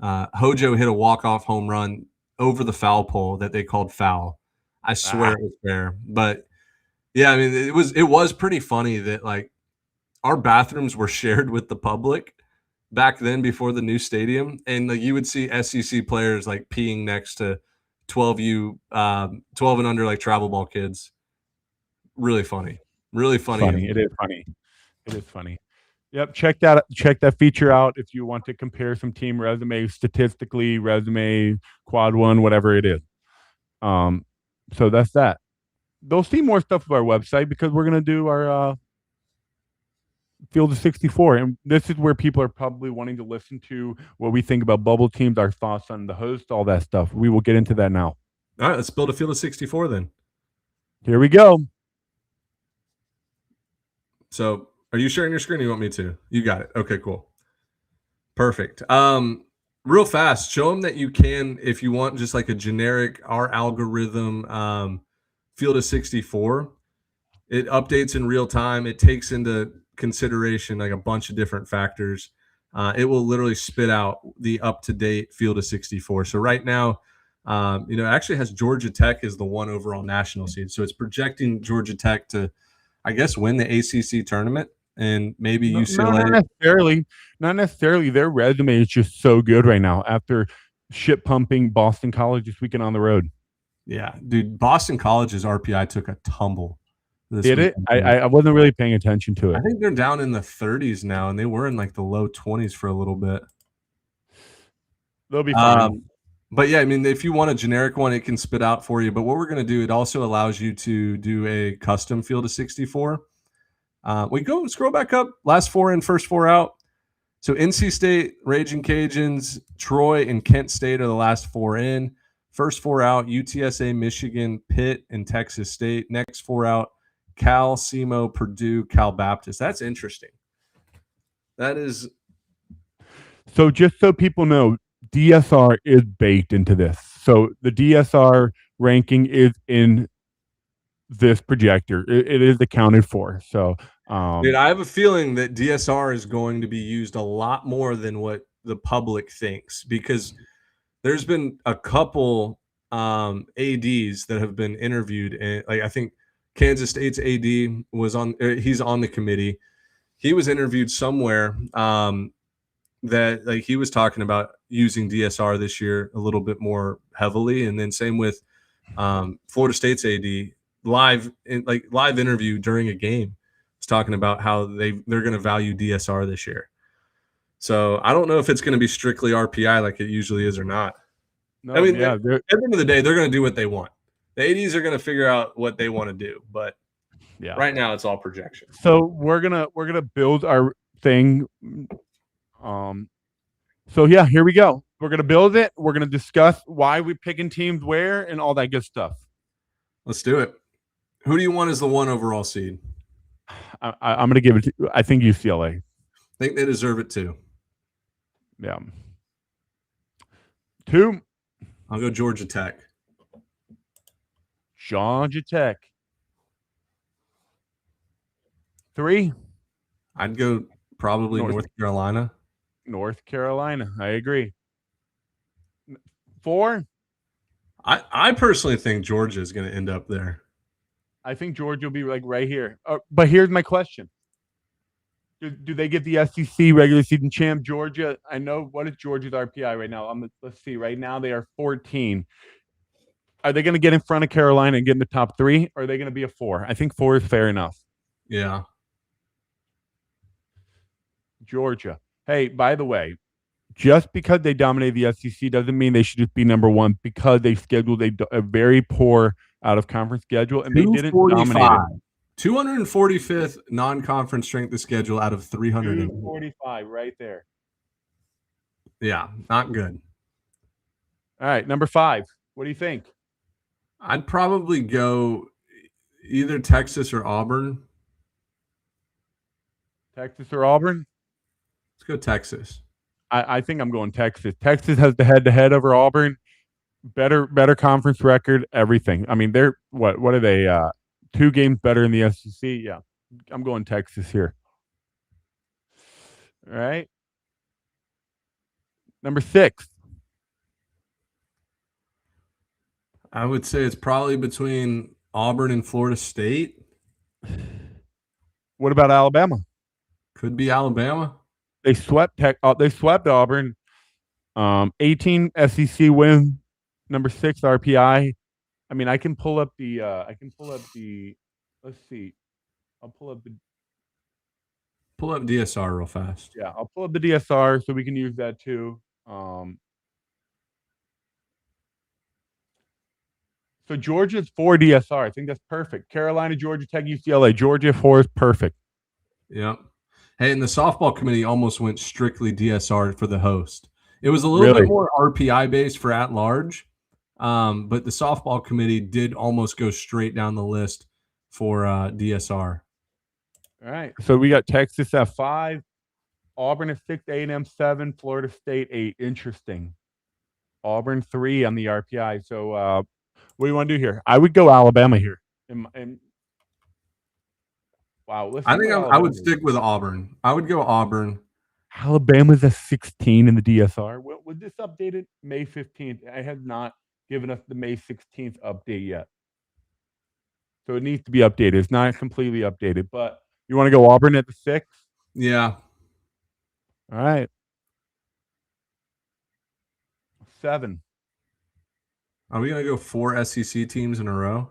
Hojo hit a walk-off home run over the foul pole that they called foul. I swear it was fair. But yeah, I mean, it was pretty funny that like our bathrooms were shared with the public back then before the new stadium, and like you would see SEC players like peeing next to 12 and under like travel ball kids. Really funny. Really funny. It is funny. It is funny. Yep, check that feature out if you want to compare some team resumes statistically, resume, quad one, whatever it is. So that's that. They'll see more stuff of our website because we're gonna do our Field of 64, and this is where people are probably wanting to listen to what we think about bubble teams, our thoughts on the host, all that stuff. We will get into that now. All right, let's build a Field of 64 then. Here we go. So, are you sharing your screen or you want me to? You got it. Okay, cool. Perfect. Real fast, show them that you can, if you want just like a generic, our algorithm Field of 64. It updates in real time. It takes into consideration like a bunch of different factors. It will literally spit out the up-to-date Field of 64. So right now, it actually has Georgia Tech as the one overall national seed. So it's projecting Georgia Tech to, I guess, win the ACC tournament and maybe UCLA. Not necessarily. Their resume is just so good right now after shit pumping Boston College this weekend on the road. Yeah, dude, Boston College's RPI took a tumble. Did it? I wasn't really paying attention to it. I think they're down in the 30s now, and they were in like the low 20s for a little bit. They'll be fine. But yeah, I mean, if you want a generic one, it can spit out for you. But what we're going to do, it also allows you to do a custom Field of 64. We go scroll back up, last four in, first four out. So NC State, Raging Cajuns, Troy, and Kent State are the last four in. First four out, UTSA, Michigan, Pitt, and Texas State. Next four out, Cal, SEMO, Purdue, Cal Baptist. That's interesting. That is. So just so people know, DSR is baked into this. So the DSR ranking is in this projector. It is accounted for. So, dude, I have a feeling that DSR is going to be used a lot more than what the public thinks, because there's been a couple ADs that have been interviewed, and like I think Kansas State's AD was he's on the committee. He was interviewed somewhere that like he was talking about using DSR this year a little bit more heavily, and then same with Florida State's AD live interview during a game was talking about how they're going to value DSR this year. So I don't know if it's going to be strictly RPI like it usually is or not. No, I mean, yeah, at the end of the day, they're going to do what they want. The ADs are going to figure out what they want to do, but yeah, right now it's all projection. So we're gonna build our thing. So yeah, here we go. We're gonna build it. We're gonna discuss why we're picking teams where and all that good stuff. Let's do it. Who do you want as the one overall seed? I'm gonna give it to, I think UCLA. I think they deserve it too. Yeah. 2. I'll go Georgia Tech. Georgia Tech. 3. I'd go Probably North Carolina. North Carolina. I agree. 4. I personally think Georgia is going to end up there. I think Georgia will be like right here. But here's my question. Do they get the SEC regular season champ? Georgia, I know, what is Georgia's RPI right now? Let's see. Right now they are 14. Are they going to get in front of Carolina and get in the top 3? Or are they going to be a 4? I think 4 is fair enough. Yeah. Georgia. Hey, by the way, just because they dominate the SEC doesn't mean they should just be number 1, because they scheduled a very poor out-of-conference schedule, and they didn't dominate it. 245th non-conference strength of schedule out of 300. 245 right there. Yeah, not good. All right, number 5. What do you think? I'd probably go either Texas or Auburn. Texas or Auburn? Let's go Texas. I think I'm going Texas. Texas has the head-to-head over Auburn. Better conference record, everything. I mean, they're what are they? 2 games better in the SEC. Yeah, I'm going Texas here. All right. Number 6. I would say it's probably between Auburn and Florida State. What about Alabama? Could be Alabama. They swept Auburn. 18 SEC win. Number 6 RPI. I mean, I can pull up the. Let's see. I'll pull up DSR real fast. Yeah, I'll pull up the DSR so we can use that too. So Georgia's 4 DSR. I think that's perfect. Carolina, Georgia Tech, UCLA. Georgia 4 is perfect. Yep. Hey, and the softball committee almost went strictly DSR for the host. It was a little bit more RPI based for at large, but the softball committee did almost go straight down the list for DSR. All right. So we got Texas at 5, Auburn at 6, A&M 7, Florida State 8. Interesting. Auburn 3 on the RPI. So what do you want to do here? I would go Alabama here. Wow. I think I would stick with Auburn. I would go Auburn. Alabama's a 16 in the DSR. Was this updated May 15th? I have not given us the May 16th update yet. So it needs to be updated. It's not completely updated, but you want to go Auburn at the 6? Yeah. All right. 7. Are we going to go 4 SEC teams in a row?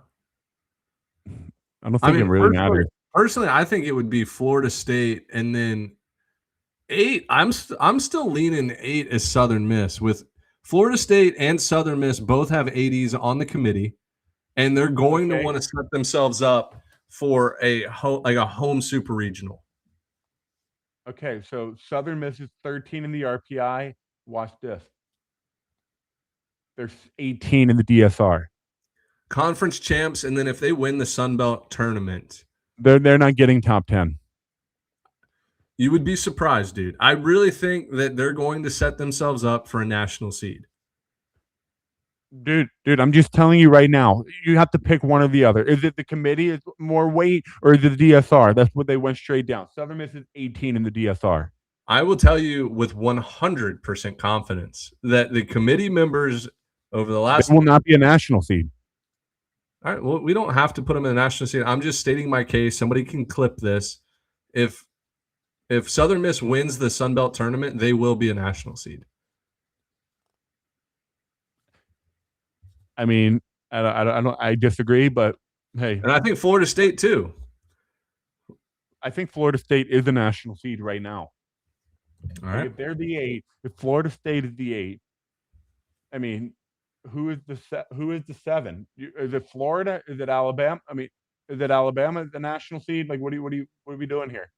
I don't think it really matters. Personally, I think it would be Florida State, and then 8. I'm still leaning 8 as Southern Miss, with Florida State and Southern Miss both have ADs on the committee, and they're going to want to set themselves up for a home super regional. Okay, so Southern Miss is 13 in the RPI. Watch this. There's 18 in the DSR. Conference champs, and then if they win the Sun Belt tournament, they're not getting top 10. You would be surprised, dude. I really think that they're going to set themselves up for a national seed. Dude, I'm just telling you right now. You have to pick one or the other. Is it the committee is more weight, or is it the DSR? That's what they went straight down. Southern Miss is 18 in the DSR. I will tell you with 100% confidence that the committee members over the last... It will not be a national seed. All right, well, we don't have to put them in the national seed. I'm just stating my case. Somebody can clip this. If Southern Miss wins the Sun Belt tournament, they will be a national seed. I mean, I disagree, but hey. And I think Florida State too. I think Florida State is a national seed right now. All right. If they're the 8, if Florida State is the 8, I mean, who is the 7? Is it Florida? Is it Alabama? I mean, is it Alabama the national seed? Like, what are we doing here?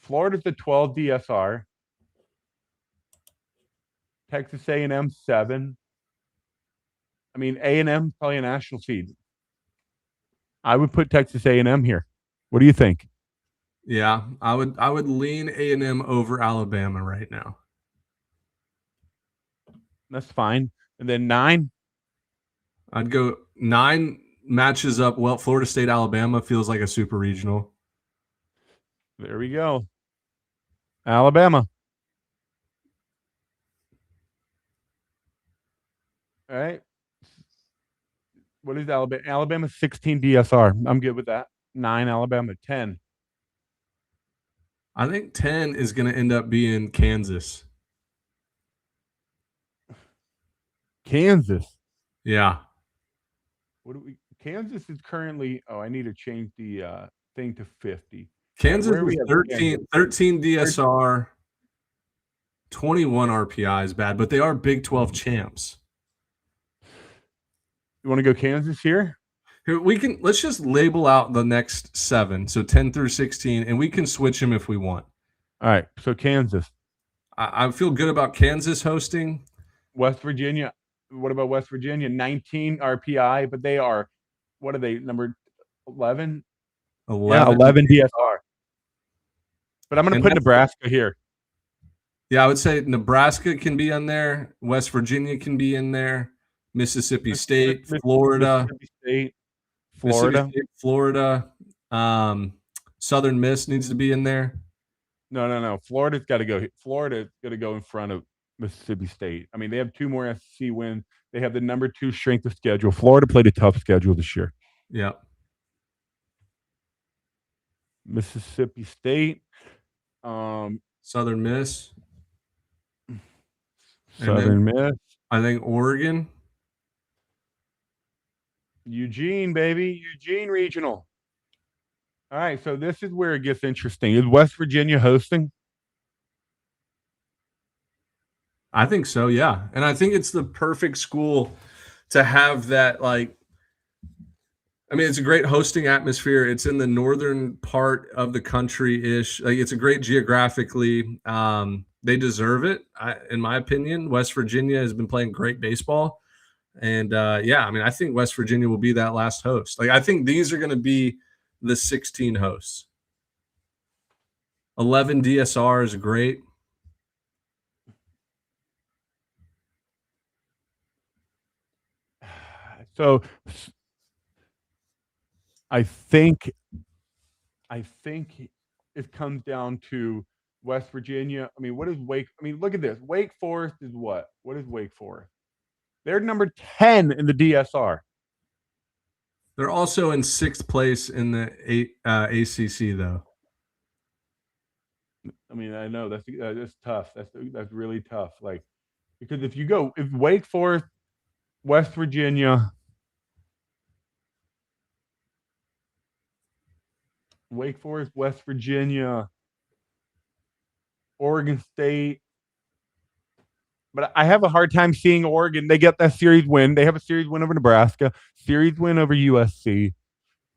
Florida's the 12 DSR. Texas A&M 7. I mean, A&M probably a national seed. I would put Texas A&M here. What do you think? Yeah, I would lean A&M over Alabama right now. That's fine. And then 9? I'd go 9 matches up well. Florida State, Alabama feels like a super regional. There we go. Alabama. All right. What is Alabama? Alabama 16 DSR. I'm good with that. 9 Alabama. 10. I think 10 is going to end up being Kansas. Kansas. Yeah. Kansas is currently. Oh, I need to change the thing to 50. Kansas Where are we is at? 13 DSR, 21 RPI is bad, but they are Big 12 champs. You want to go Kansas here? Here let's just label out the next 7, so 10 through 16, and we can switch them if we want. All right, so Kansas. I feel good about Kansas hosting. West Virginia. What about West Virginia? 19 RPI, but they are, what are they, number 11? 11 DSR. But I'm going to put Nebraska here. Yeah, I would say Nebraska can be on there. West Virginia can be in there. Mississippi State, Florida. Southern Miss needs to be in there. No. Florida's got to go. Florida's going to go in front of Mississippi State. I mean, they have 2 more SEC wins. They have the number 2 strength of schedule. Florida played a tough schedule this year. Yeah. Mississippi State. Southern Miss. Miss. I think Oregon. Eugene, baby. Eugene Regional. All right, so this is where it gets interesting. Is West Virginia hosting? I think so, yeah. And I think it's the perfect school to have that, like, I mean, it's a great hosting atmosphere. It's in the northern part of the country-ish. Like, it's a great geographically. They deserve it, in my opinion. West Virginia has been playing great baseball. And, yeah, I mean, I think West Virginia will be that last host. Like, I think these are going to be the 16 hosts. 11 DSR is great. So I think it comes down to West Virginia. I mean, what is Wake? I mean, look at this. Wake Forest is what? What is Wake Forest? They're number 10 in the DSR. They're also in 6th place in the ACC, though. I mean, I know that's tough. That's really tough. Like, because if Wake Forest, West Virginia, West Virginia, Oregon State. But I have a hard time seeing Oregon. They get that series win. They have a series win over Nebraska, series win over USC.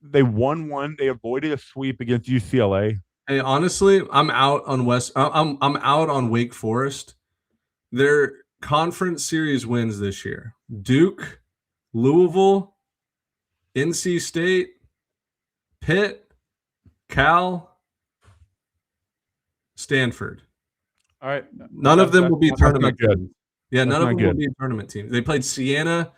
They won one. They avoided a sweep against UCLA. Hey, honestly, I'm out on I'm out on Wake Forest. Their conference series wins this year: Duke, Louisville, NC State, Pitt, Cal, Stanford. All right. None of them will be tournament teams. Yeah, none of them will be tournament teams. They played Siena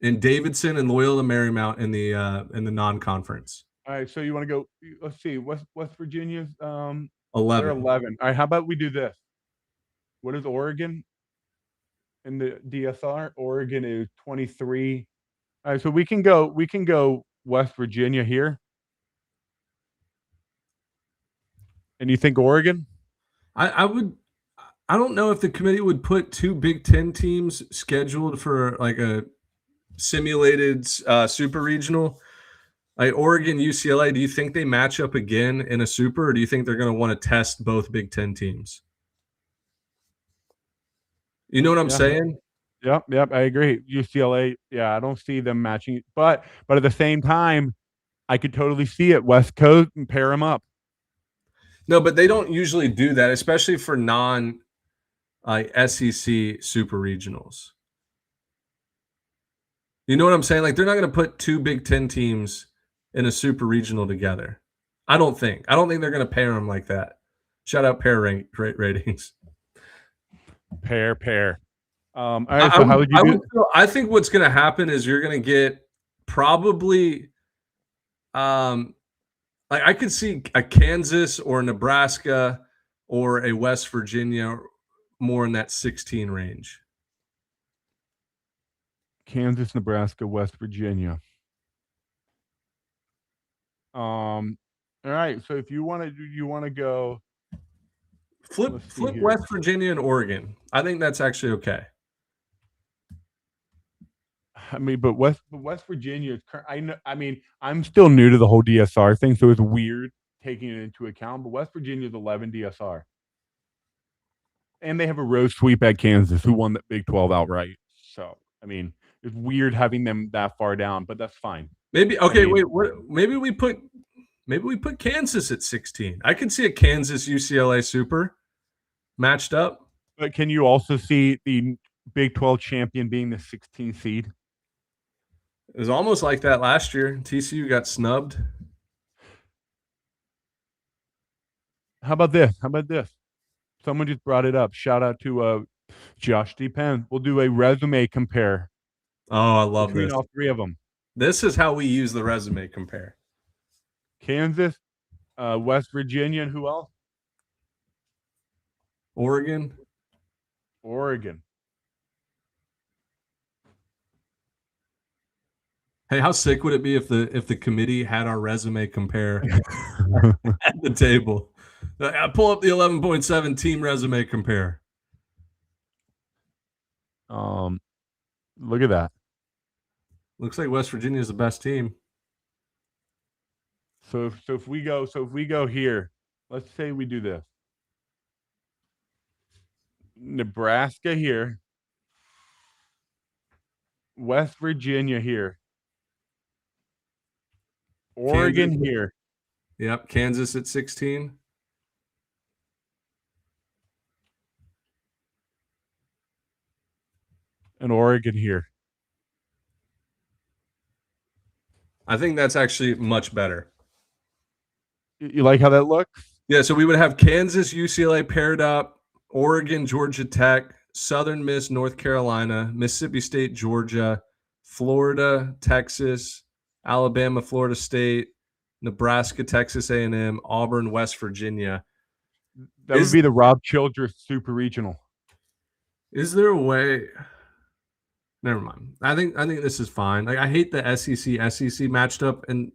and Davidson and Loyola Marymount in the non-conference. All right, so you want to go? Let's see. West Virginia's 11. They're 11. All right, how about we do this? What is Oregon in the DSR? Oregon is 23. All right, so we can go West Virginia here. And you think Oregon? I don't know if the committee would put 2 Big Ten teams scheduled for like a simulated super regional. Like Oregon, UCLA, do you think they match up again in a super, or do you think they're going to want to test both Big Ten teams? You know what I'm saying? Yep, I agree. UCLA, yeah, I don't see them matching. But at the same time, I could totally see it. West Coast and pair them up. No, but they don't usually do that, especially for SEC super regionals. You know what I'm saying? Like they're not going to put 2 Big Ten teams in a super regional together. I don't think they're going to pair them like that. Shout out pair ratings. Pair. All right, so how would you do? I think what's going to happen is you're going to get probably, like I could see a Kansas or Nebraska or a West Virginia more in that 16 range? Kansas, Nebraska, West Virginia. All right. So if you want to go Flip West Virginia and Oregon. I think that's actually okay. I mean, but West Virginia is. I mean, I'm still new to the whole DSR thing, so it's weird taking it into account. But West Virginia is 11 DSR, and they have a road sweep at Kansas, who won the Big 12 outright. So, I mean, it's weird having them that far down, but that's fine. Maybe maybe we put Kansas at 16. I can see a Kansas UCLA Super matched up. But can you also see the Big 12 champion being the 16th seed? It was almost like that last year. TCU got snubbed. How about this? Someone just brought it up. Shout out to Josh D. Penn. We'll do a resume compare. Oh, I love between this. all three of them. This is how we use the resume compare. Kansas, West Virginia, and who else? Oregon. Hey, how sick would it be if the committee had our resume compare at the table? I pull up the 11.7 team resume compare. Look at that. Looks like West Virginia is the best team. So if we go here, let's say we do this. Nebraska here, West Virginia here, Oregon Kansas. here. Yep, Kansas at 16. And Oregon here. I think that's actually much better. You like how that looks? Yeah, so we would have Kansas, UCLA paired up, Oregon, Georgia Tech, Southern Miss, North Carolina, Mississippi State, Georgia, Florida, Texas, Alabama, Florida State, Nebraska, Texas A&M, Auburn, West Virginia. That would be the Rob Childress Super Regional. Is there a way? Never mind. I think this is fine. Like, I hate the SEC matched up in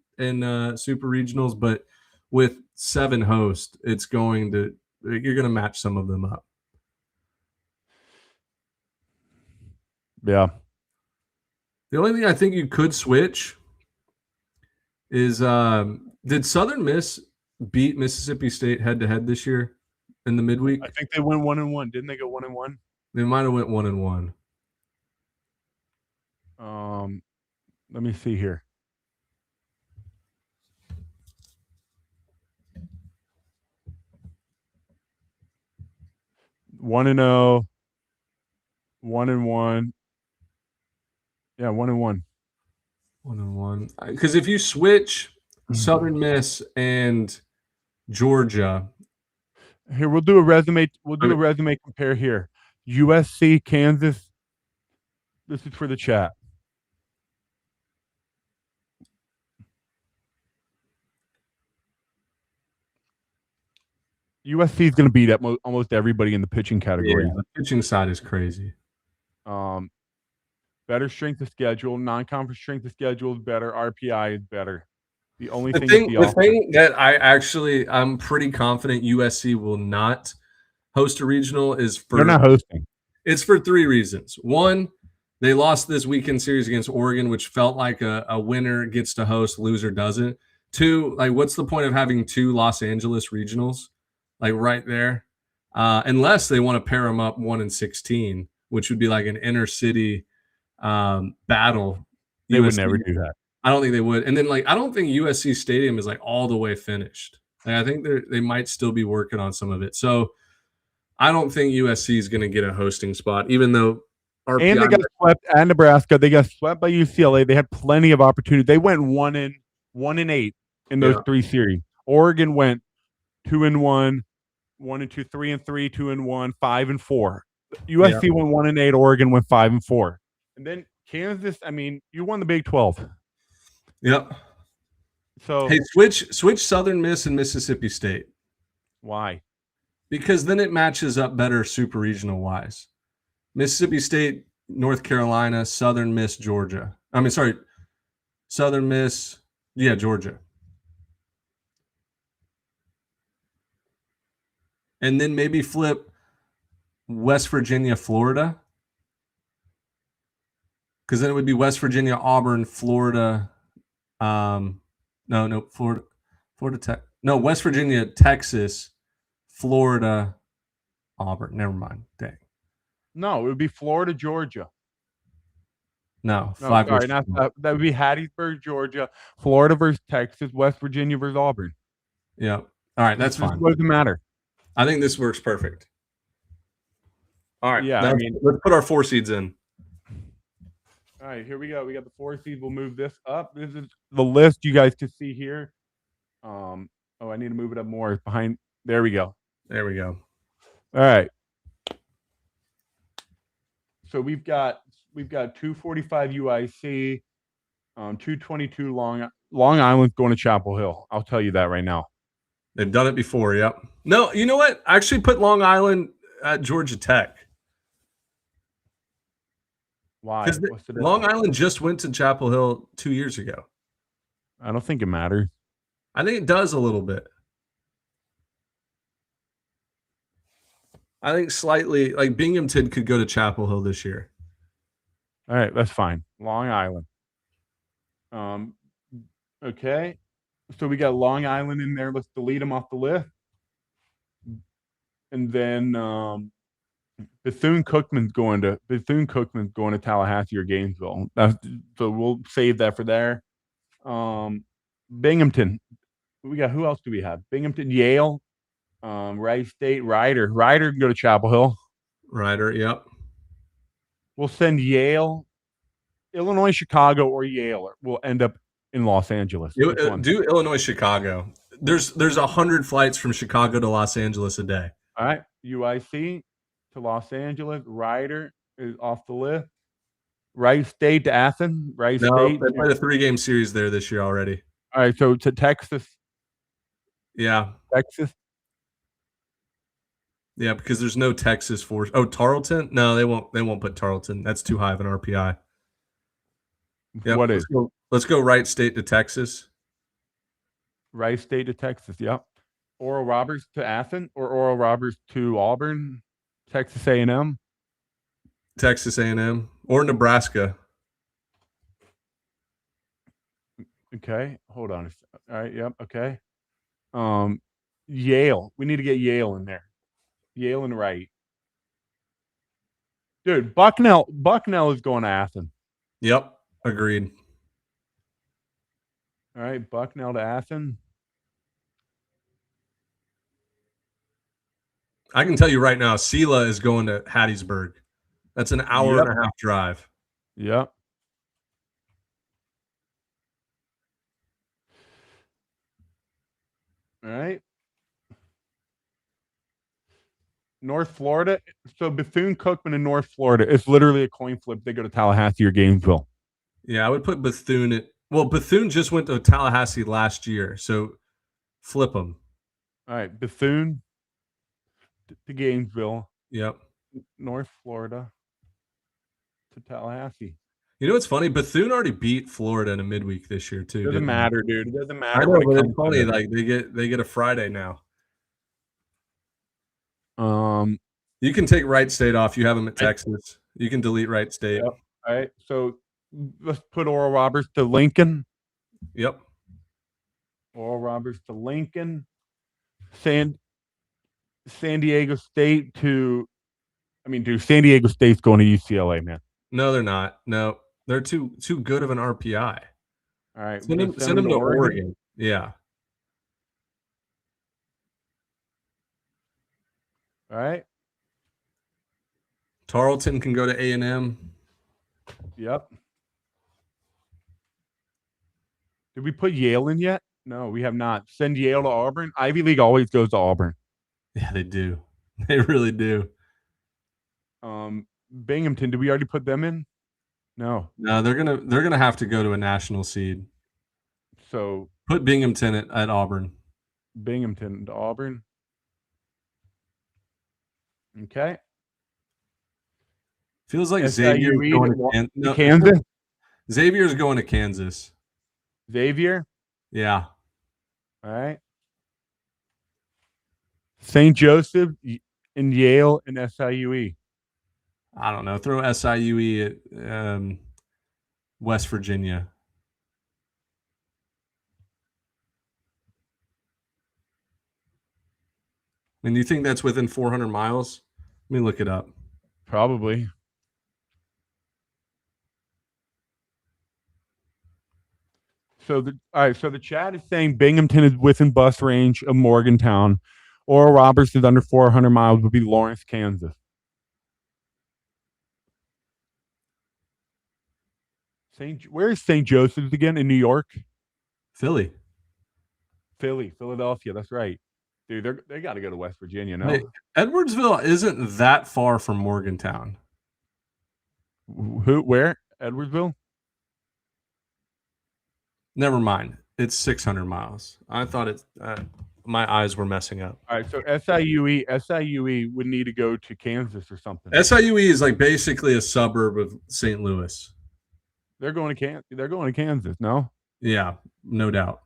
Super Regionals, but with 7 hosts, you're going to match some of them up. Yeah. The only thing I think you could switch is did Southern Miss beat Mississippi State head-to-head this year in the midweek? I think they went 1-1. Didn't they go 1-1? They might have went 1-1. Let me see here. One and 0, 1-1. Yeah, 1-1. 1-1. Because if you switch Southern Miss and Georgia, here we'll do a resume. We'll do a resume compare here. USC, Kansas. This is for the chat. USC is going to beat up almost everybody in the pitching category. Yeah, the pitching side is crazy. Better strength of schedule, non-conference strength of schedule is better. RPI is better. The thing that I'm pretty confident USC will not host a regional is they're not hosting. It's for 3 reasons. 1, they lost this weekend series against Oregon, which felt like a winner gets to host, loser doesn't. 2, like, what's the point of having 2 Los Angeles regionals, like, right there? Unless they want to pair them up 1 and 16, which would be like an inner city battle. They would never do that. I don't think they would. And then, like, I don't think USC Stadium is like all the way finished. Like, I think they might still be working on some of it. So I don't think USC is going to get a hosting spot, even though RPI. And they got swept at Nebraska. They got swept by UCLA. They had plenty of opportunity. They went 1-8 in those 3 series. Oregon went 2-1, 1-2, 3-3, 2-1, 5-4. USC went 1-8. Oregon went 5-4. And then Kansas. I mean, you won the Big 12. Yep. So hey, switch Southern Miss and Mississippi State. Why? because then it matches up better super regional wise. Mississippi State, North Carolina, Southern Miss, Georgia. I mean, sorry, Southern Miss, yeah, Georgia. And then maybe flip West Virginia, Florida. Because then it would be West Virginia, Auburn, Florida. Florida Tech. No, West Virginia, Texas, Florida, Auburn. Never mind. Dang. No, it would be Florida, Georgia. No, No, five. sorry, that would be Hattiesburg, Georgia, Florida versus Texas, West Virginia versus Auburn. Yeah. All right, that's fine. What does it matter? I think this works perfect. All right. Yeah, let's put our 4 seeds in. All right, here we go. We got the 4 seeds. We'll move this up. This is the list you guys can see here. I need to move it up more. It's behind. There we go. There we go. All right. So we've got 245 UIC, 222 Long Island going to Chapel Hill. I'll tell you that right now. They've done it before. Yep. No, you know what? I actually put Long Island at Georgia Tech. Why? Because Long Island just went to Chapel Hill 2 years ago. I don't think it matters. I think it does a little bit. I think slightly, like Binghamton could go to Chapel Hill this year. All right, that's fine. Long Island. Okay. So we got Long Island in there. Let's delete them off the list. And then Bethune-Cookman's going to Tallahassee or Gainesville. So we'll save that for there. Binghamton. Who else do we have? Binghamton, Yale, Rice State, Rider can go to Chapel Hill. Rider, yep. We'll send Yale, Illinois, Chicago, or Yale. We'll end up in Los Angeles. Do Illinois, Chicago. There's 100 flights from Chicago to Los Angeles a day. All right, UIC to Los Angeles. Rider is off the list. Rice State to Athens. State. They played a 3-game series there this year already. All right, so to Texas. Yeah. Texas. Yeah, because there's no Texas force. Oh, Tarleton? No, they won't put Tarleton. That's too high of an RPI. Yep, What is? Let's go Wright State to Texas. Rice State to Texas, yep. Oral Roberts to Athens or Oral Roberts to Auburn, Texas A&M. Texas A&M or Nebraska. Okay, hold on. All right, yep, okay. Yale. We need to get Yale in there. Yale and Wright. Dude, Bucknell is going to Athens. Yep, agreed. All right, Bucknell to Athens. I can tell you right now, Sela is going to Hattiesburg. That's an hour and a half drive. Yep. All right. North Florida. So Bethune-Cookman in North Florida. It's literally a coin flip. They go to Tallahassee or Gainesville. Yeah, I would put Bethune at. Well, Bethune just went to Tallahassee last year, so flip them. All right, Bethune to Gainesville. Yep. North Florida to Tallahassee. You know what's funny? Bethune already beat Florida in a midweek this year too. Doesn't matter, dude. It doesn't matter. I know, but it's funny. Like they get a Friday now. You can take Wright State off. You have them at Texas. You can delete Wright State. Yep. All right. So let's put Oral Roberts to Lincoln. Yep. Oral Roberts to Lincoln. San Diego State to. I mean, dude, San Diego State's going to UCLA, man. No, they're not. No, they're too good of an RPI. All right. Send them to Oregon. Yeah. All right. Tarleton can go to A&M. Yep. Did we put Yale in yet? No, we have not. Send Yale to Auburn. Ivy League always goes to Auburn. Yeah, they do. They really do. Binghamton, did we already put them in? No. No, they're gonna have to go to a national seed. So put Binghamton at Auburn. Binghamton to Auburn. Okay. Feels like SIUE Xavier's going to to Kansas. Xavier's going to Kansas. Xavier. Yeah. All right. St. Joseph and Yale and SIUE. I don't know. Throw SIUE at West Virginia. I mean, do you think that's within 400 miles? Let me look it up. Probably. So the chat is saying Binghamton is within bus range of Morgantown. Oral Roberts is under 400 miles, would be Lawrence, Kansas. Where is St. Joseph's again? In New York? Philly. Philadelphia. That's right. Dude, they got to go to West Virginia, no? Hey, Edwardsville isn't that far from Morgantown. Where? Edwardsville? Never mind. It's 600 miles. I thought my eyes were messing up. All right, so SIUE would need to go to Kansas or something. SIUE is like basically a suburb of St. Louis. They're going to Kansas, no? Yeah, no doubt.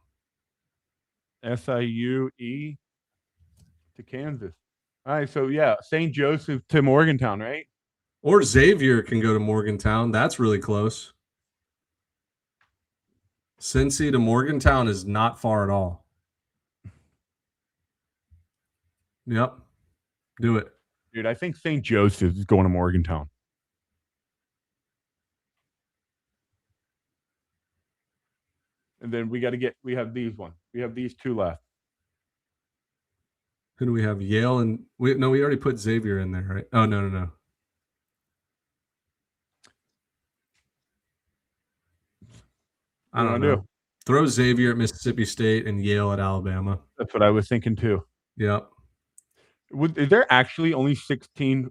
SIUE to Kansas. All right, so yeah, St. Joseph to Morgantown, right? Or Xavier can go to Morgantown. That's really close. Cincy to Morgantown is not far at all. Yep. Do it. Dude, I think St. Joseph is going to Morgantown. And then we have these ones. We have these two left. Who do we have? Yale and we already put Xavier in there, right? Oh, no. I don't know. Throw Xavier at Mississippi State and Yale at Alabama. That's what I was thinking too. Yep. Is there actually only 16?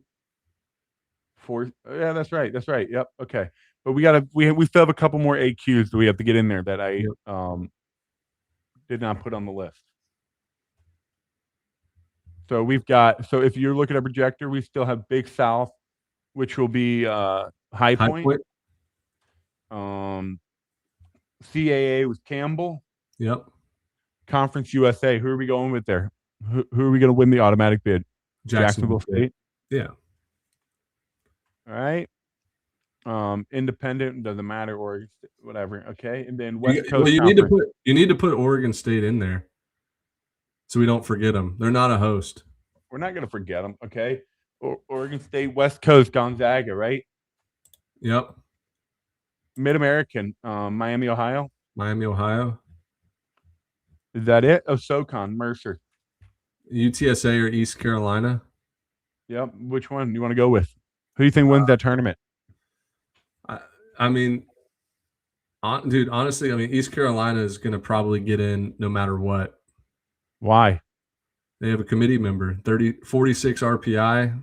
Yeah, that's right. Yep. Okay. But we still have a couple more AQs that we have to get in there that I did not put on the list. So so if you're looking at a projector, we still have Big South, which will be High Point. CAA was Campbell. Yep. Conference USA. Who are we going with there? Who are we going to win the automatic bid? Jacksonville State. Yeah. All right. Independent doesn't matter, or whatever. Okay, and then West Coast. You need to put Oregon State in there, so we don't forget them. They're not a host. We're not going to forget them. Okay, Oregon State, West Coast, Gonzaga, right? Yep. Mid-American, Miami, Ohio. Miami, Ohio. Is that it? Oh, SoCon, Mercer. UTSA or East Carolina. Yep. Which one do you want to go with? Who do you think wins that tournament? I mean, dude, honestly, I mean, East Carolina is going to probably get in no matter what. Why? They have a committee member, 46 RPI.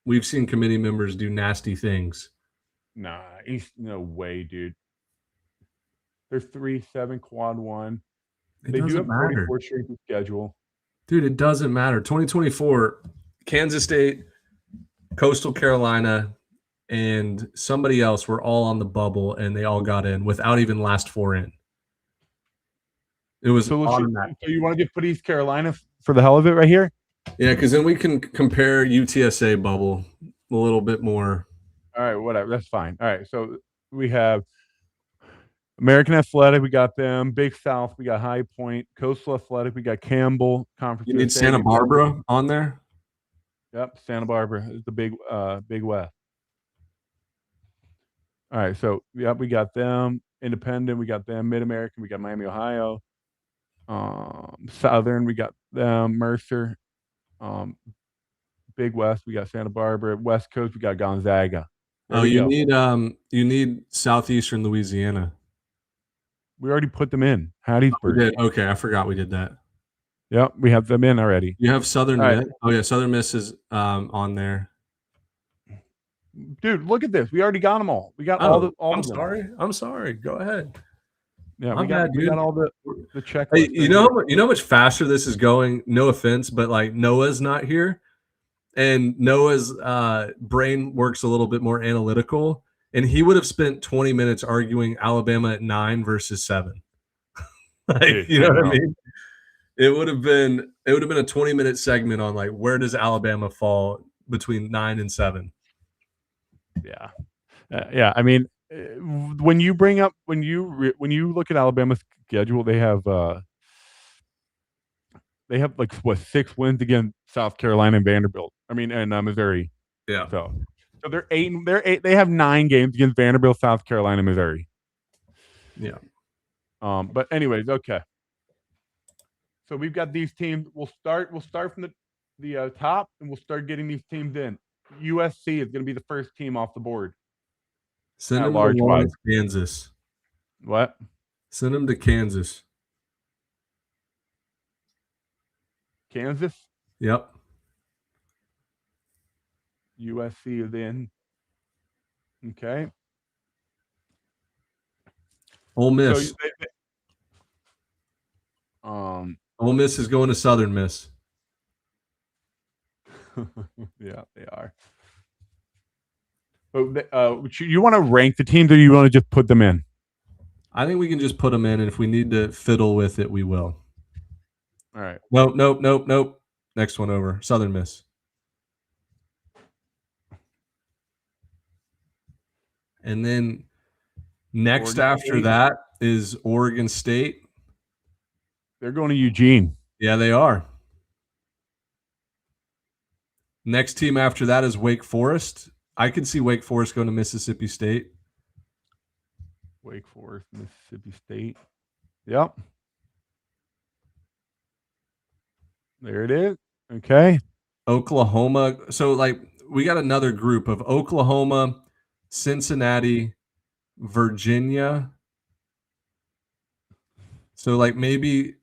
We've seen committee members do nasty things. Nah, no way, dude. They're 3-7 quad one. They do have 44 strength of schedule. Dude, it doesn't matter. 2024, Kansas State, Coastal Carolina, and somebody else were all on the bubble, and they all got in without even last four in. It was automatic. So you want to just put East Carolina for the hell of it right here? Yeah, because then we can compare UTSA bubble a little bit more. All right, whatever. That's fine. All right, so we have American Athletic. We got them. Big South. We got High Point. Coastal Athletic. We got Campbell. Conference. You need Santa Barbara on there? Yep, Santa Barbara is the Big West. All right, so yep, we got them. Independent. We got them. Mid-American. We got Miami, Ohio. Southern. We got them. Mercer. Big West. We got Santa Barbara. West Coast. We got Gonzaga. You need Southeastern Louisiana. We already put them in. Hattiesburg. We did. Okay, I forgot we did that. Yep, we have them in already. You have Southern Miss. Right. Oh yeah, Southern Miss is on there. Dude, look at this. We already got them all. We got all I'm sorry. Go ahead. Yeah, we got all the checklist. Hey, you know how much faster this is going? No offense, but like Noah's not here. and Noah's brain works a little bit more analytical, and he would have spent 20 minutes arguing Alabama at 9 versus 7. Like, you know what I mean? It would have been a 20-minute segment on like where does Alabama fall between 9 and 7. Yeah. Yeah. I mean, when you look at Alabama's schedule, they have like what 6 wins against South Carolina and Vanderbilt. I mean, and Missouri. Yeah. So they're 8. They have 9 games against Vanderbilt, South Carolina, Missouri. Yeah. But anyways, okay. So we've got these teams. We'll start from the top, and we'll start getting these teams in. USC is going to be the first team off the board. Send them to Lawrence, Kansas. What? Send them to Kansas. Kansas? Yep. USC is in. Okay. Ole Miss. So Ole Miss is going to Southern Miss. Yeah, they are. But you want to rank the teams, or you want to just put them in? I think we can just put them in, and if we need to fiddle with it, we will. All right. Nope. Next one over. Southern Miss. And then next after that is Oregon State. They're going to Eugene. Yeah, they are. Next team after that is Wake Forest. I could see Wake Forest going to Mississippi State. Wake Forest, Mississippi State. Yep. There it is. Okay. Oklahoma. So, like, we got another group of Oklahoma, Cincinnati, Virginia. So, like, maybe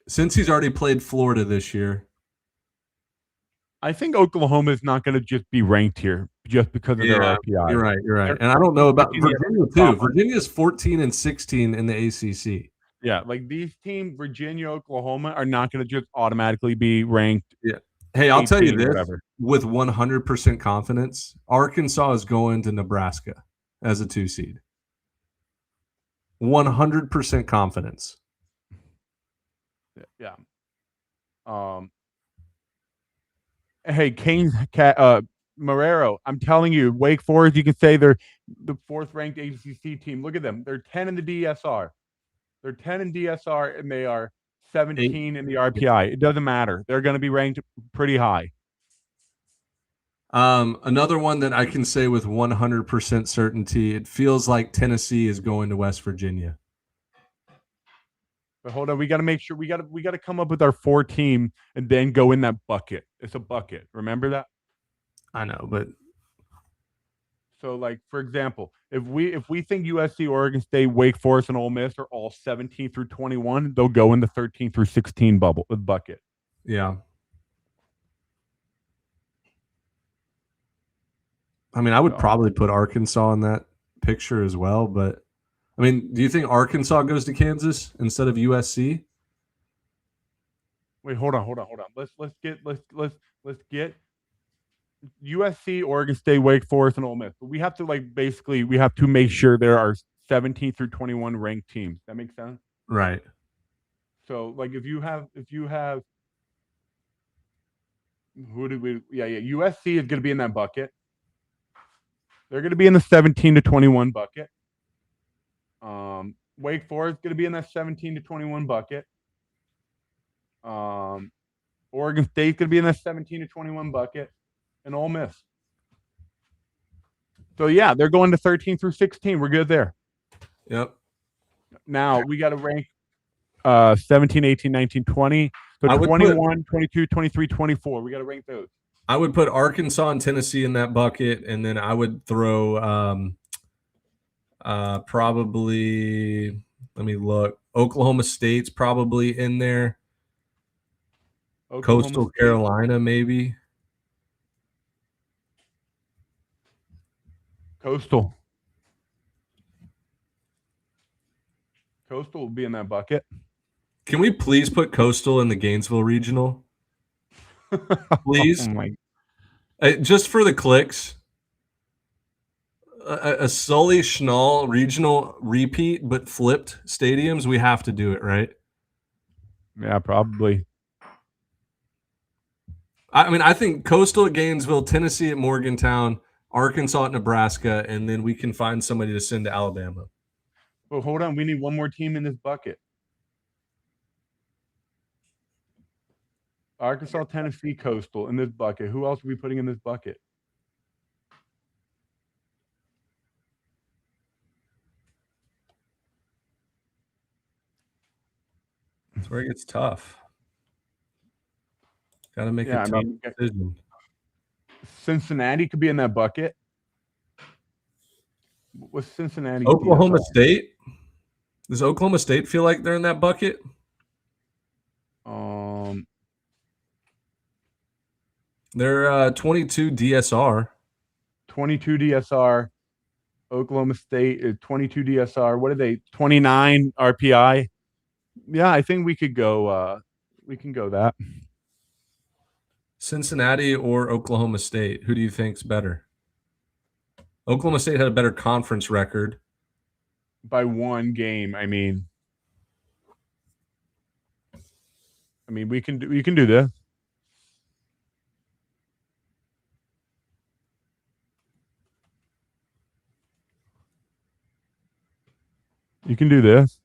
since he's already played Florida this year. I think Oklahoma is not going to just be ranked here just because of their RPI. You're right. And I don't know about Virginia too. Virginia is 14 and 16 in the ACC. Yeah, like these teams, Virginia, Oklahoma, are not going to just automatically be ranked. Yeah. Hey, I'll tell you this with 100% confidence: Arkansas is going to Nebraska as a 2 seed. 100% confidence. Yeah. Hey, Marrero, I'm telling you, Wake Forest, you can say they're the 4th ranked ACC team. Look at them. They're 10 in the DSR. They're 10 in DSR, and they are 17 in the RPI. It doesn't matter. They're going to be ranked pretty high. Another one that I can say with 100% certainty, it feels like Tennessee is going to West Virginia. But hold on, we got to make sure we got to come up with our 4 team and then go in that bucket. It's a bucket. Remember that? I know, but so like for example, if we think USC, Oregon State, Wake Forest, and Ole Miss are all 17 through 21, they'll go in the 13 through 16 bucket. Yeah. I mean, I would probably put Arkansas in that picture as well, but I mean, do you think Arkansas goes to Kansas instead of USC? Wait, hold on. Let's get USC, Oregon State, Wake Forest, and Ole Miss. But we have to we have to make sure there are 17 through 21 ranked teams. That makes sense? Right. So like if you have USC is going to be in that bucket. They're going to be in the 17 to 21 bucket. Wake Forest is going to be in that 17 to 21 bucket. Oregon State is going to be in that 17 to 21 bucket, and Ole Miss. So yeah, they're going to 13 through 16. We're good there. Yep. Now we got to rank 17, 18, 19, 20. So 21, 22, 23, 24. We got to rank those. I would put Arkansas and Tennessee in that bucket, and then I would throw probably, let me look, Oklahoma State's probably in there. Coastal Carolina, maybe. Coastal will be in that bucket. Can we please put Coastal in the Gainesville Regional? Please. Just for the clicks, a Sully Schnall regional repeat, but flipped stadiums. We have to do it, right? Yeah, probably. I mean, I think Coastal at Gainesville, Tennessee at Morgantown, Arkansas at Nebraska, and then we can find somebody to send to Alabama. Well, hold on. We need one more team in this bucket. Arkansas, Tennessee, Coastal in this bucket. Who else are we putting in this bucket? That's where it gets tough. Got to make a tough decision. Cincinnati could be in that bucket. What's Cincinnati? Oklahoma State? Does Oklahoma State feel like they're in that bucket? They're 22 DSR. 22 DSR. Oklahoma State is 22 DSR. What are they? 29 RPI. Yeah, I think we could go. We can go that. Cincinnati or Oklahoma State? Who do you think's better? Oklahoma State had a better conference record by one game. I mean, we can do this. You can do this.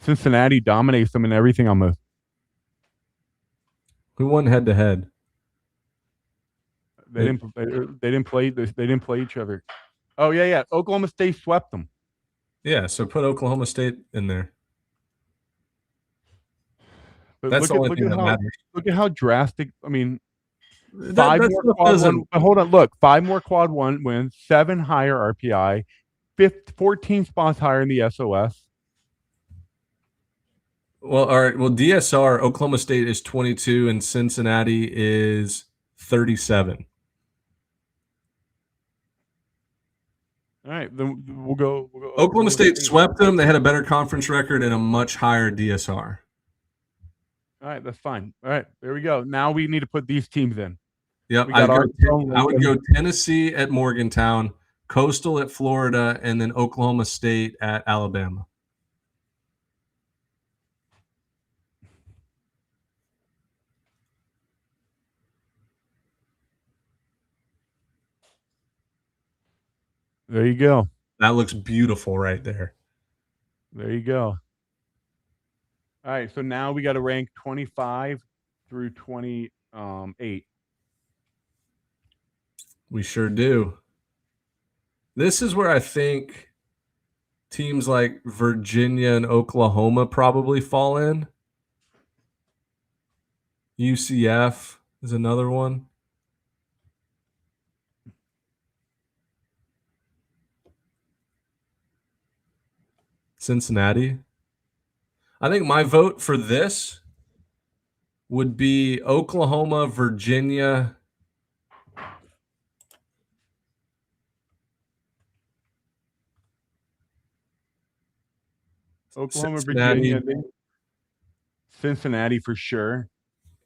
Cincinnati dominates them in everything almost. Who won head to head? They didn't play each other. Oh yeah. Oklahoma State swept them. Yeah, so put Oklahoma State in there. But that's the only thing that matters. Look at how drastic. I mean, 5 more quad one. Hold on. Look, 5 more quad one wins, 7 higher RPI, 14 spots higher in the SOS. Well, all right. Well, DSR, Oklahoma State is 22 and Cincinnati is 37. All right, then we'll go. Oklahoma State swept them. They had a better conference record and a much higher DSR. All right, that's fine. All right, there we go. Now we need to put these teams in. Yep, I would go Tennessee at Morgantown, Coastal at Florida, and then Oklahoma State at Alabama. There you go. That looks beautiful right there. There you go. All right, so now we got to rank 25 through 28. We sure do. This is where I think teams like Virginia and Oklahoma probably fall in. UCF is another one. Cincinnati. I think my vote for this would be Oklahoma, Virginia. Oklahoma, Virginia, Cincinnati for sure.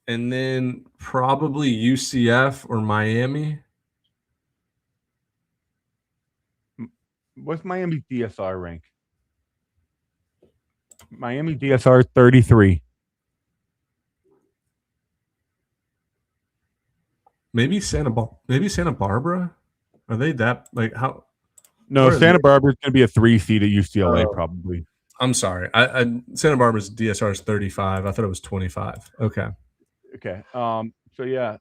And then probably UCF or Miami. What's Miami's DSR rank? Miami DSR 33. Maybe Santa Barbara. Are they that like how? No, Santa Barbara is going to be a 3 seed at UCLA probably. I'm sorry. Santa Barbara's DSR is 35. I thought it was 25. Okay. So yeah.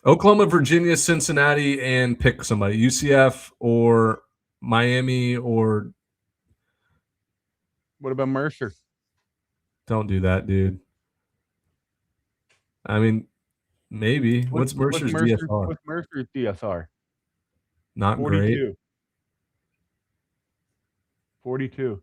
Oklahoma, Virginia, Cincinnati, and pick somebody. UCF or Miami or. What about Mercer? Don't do that, dude. I mean, maybe. What's Mercer's DSR? What's Mercer's DSR? Not 42. great. 42.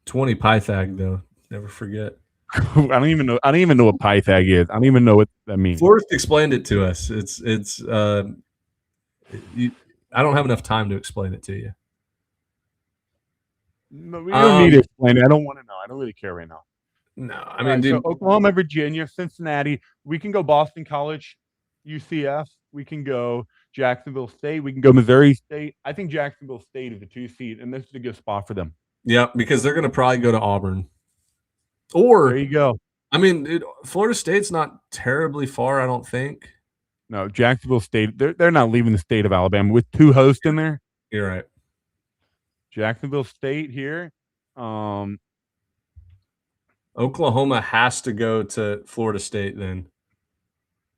20 Pythag though. Never forget. I don't even know what Pythag is. I don't even know what that means. Forrest explained it to us. I don't have enough time to explain it to you. No, we don't need to explain it. I don't want to know. I don't really care right now. No, I mean, dude. So Oklahoma, Virginia, Cincinnati. We can go Boston College. UCF. We can go Jacksonville State. We can go Missouri State. I think Jacksonville State is a 2 seed, and this is a good spot for them. Yep, because they're going to probably go to Auburn. There Or, you go. I mean, Florida State's not terribly far, I don't think. No, Jacksonville State. They're not leaving the state of Alabama with 2 hosts in there. You're right. Jacksonville State here. Oklahoma has to go to Florida State then.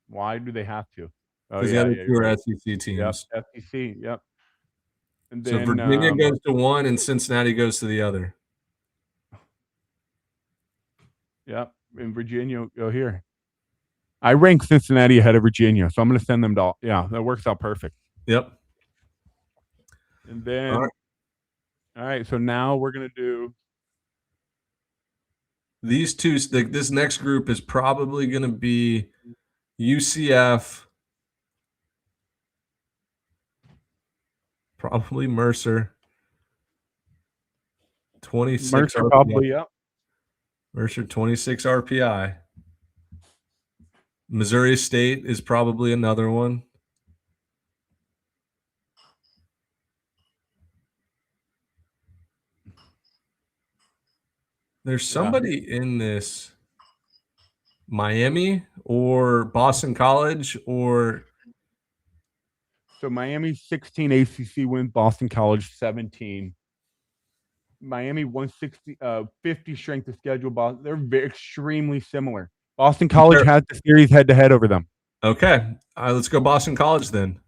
Why do they have to? Because the other two are SEC teams. Yep, SEC. Yep. And So then Virginia goes to one and Cincinnati goes to the other. Yep, and Virginia go here. I rank Cincinnati ahead of Virginia, so I'm going to send them to. Yeah, that works out perfect. Yep. And then, all right. So now we're going to do these two. This next group is probably going to be UCF, probably Mercer. 26 Mercer, RPI. probably. Yep. Mercer 26 RPI. Missouri State is probably another one. There's somebody in this Miami or Boston College or so Miami 16 ACC wins, Boston College 17. Miami 160 50 strength of schedule. They're extremely similar. Boston College has the series head to head over them. Okay. All right, let's go Boston College then.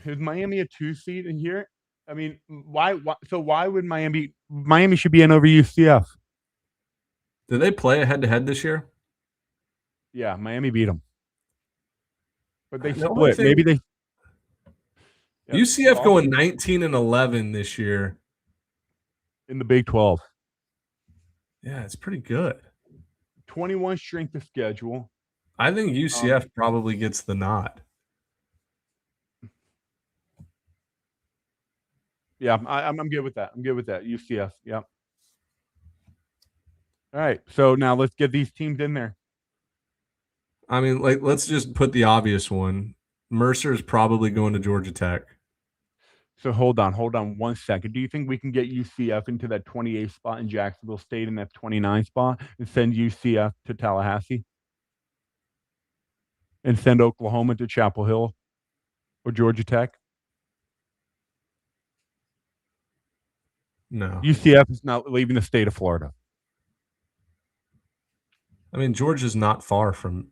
Is Miami a 2 seed in here? I mean, why? So why would Miami should be in over UCF? Did they play a head-to-head this year? Yeah, Miami beat them. But they split. Maybe they. Yep. UCF going 19-11 this year. In the Big 12. Yeah, it's pretty good. 21 strength of schedule. I think UCF probably gets the nod. Yeah, I'm good with that. I'm good with that. UCF. Yeah. All right. So now let's get these teams in there. I mean, let's just put the obvious one. Mercer is probably going to Georgia Tech. So hold on 1 second. Do you think we can get UCF into that 28th spot and Jacksonville State in that 29th spot and send UCF to Tallahassee? And send Oklahoma to Chapel Hill or Georgia Tech? No. UCF is not leaving the state of Florida. I mean, Georgia's not far from.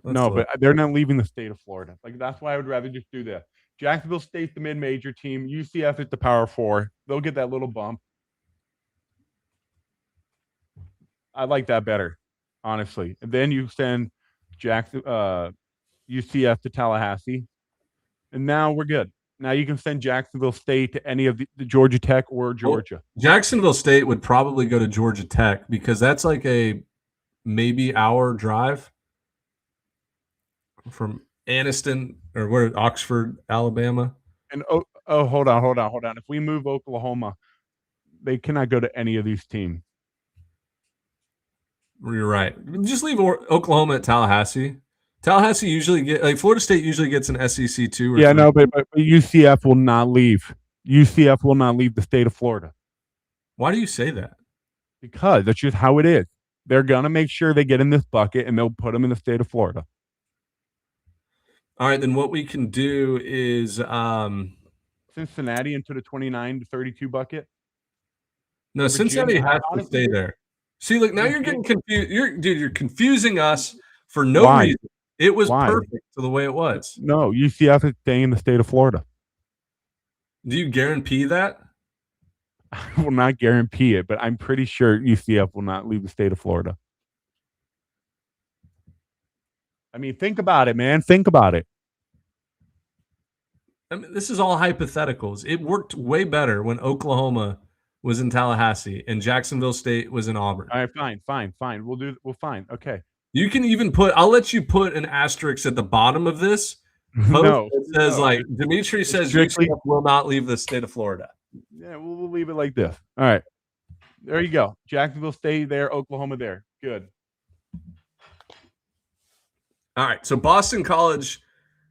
But they're not leaving the state of Florida. Like, that's why I would rather just do this. Jacksonville State's the mid-major team. UCF is the Power 4. They'll get that little bump. I like that better, honestly. And then you send UCF to Tallahassee. And now we're good. Now you can send Jacksonville State to any of the Georgia Tech or Georgia. Well, Jacksonville State would probably go to Georgia Tech because that's like a maybe hour drive from Anniston or where Oxford, Alabama. And hold on. If we move Oklahoma, they cannot go to any of these teams. You're right. Just leave Oklahoma at Tallahassee. Tallahassee usually Florida State usually gets an SEC too. Yeah, no, but UCF will not leave. UCF will not leave the state of Florida. Why do you say that? Because that's just how it is. They're gonna make sure they get in this bucket, and they'll put them in the state of Florida. All right, then what we can do is Cincinnati into the 29 to 32 bucket. No, Cincinnati has to stay there. See, look, now you're getting confused. You're confusing us for no reason. It was perfect to the way it was. No, UCF is staying in the state of Florida. Do you guarantee that? I will not guarantee it, but I'm pretty sure UCF will not leave the state of Florida. I mean, think about it, man. Think about it. I mean, this is all hypotheticals. It worked way better when Oklahoma was in Tallahassee and Jacksonville State was in Auburn. All right, fine. We'll fine. Okay. You can even I'll let you put an asterisk at the bottom of this. It says Dimitri says UCF will not leave the state of Florida. Yeah, we'll leave it like this. All right. There you go. Jacksonville State there, Oklahoma there. Good. All right. So Boston College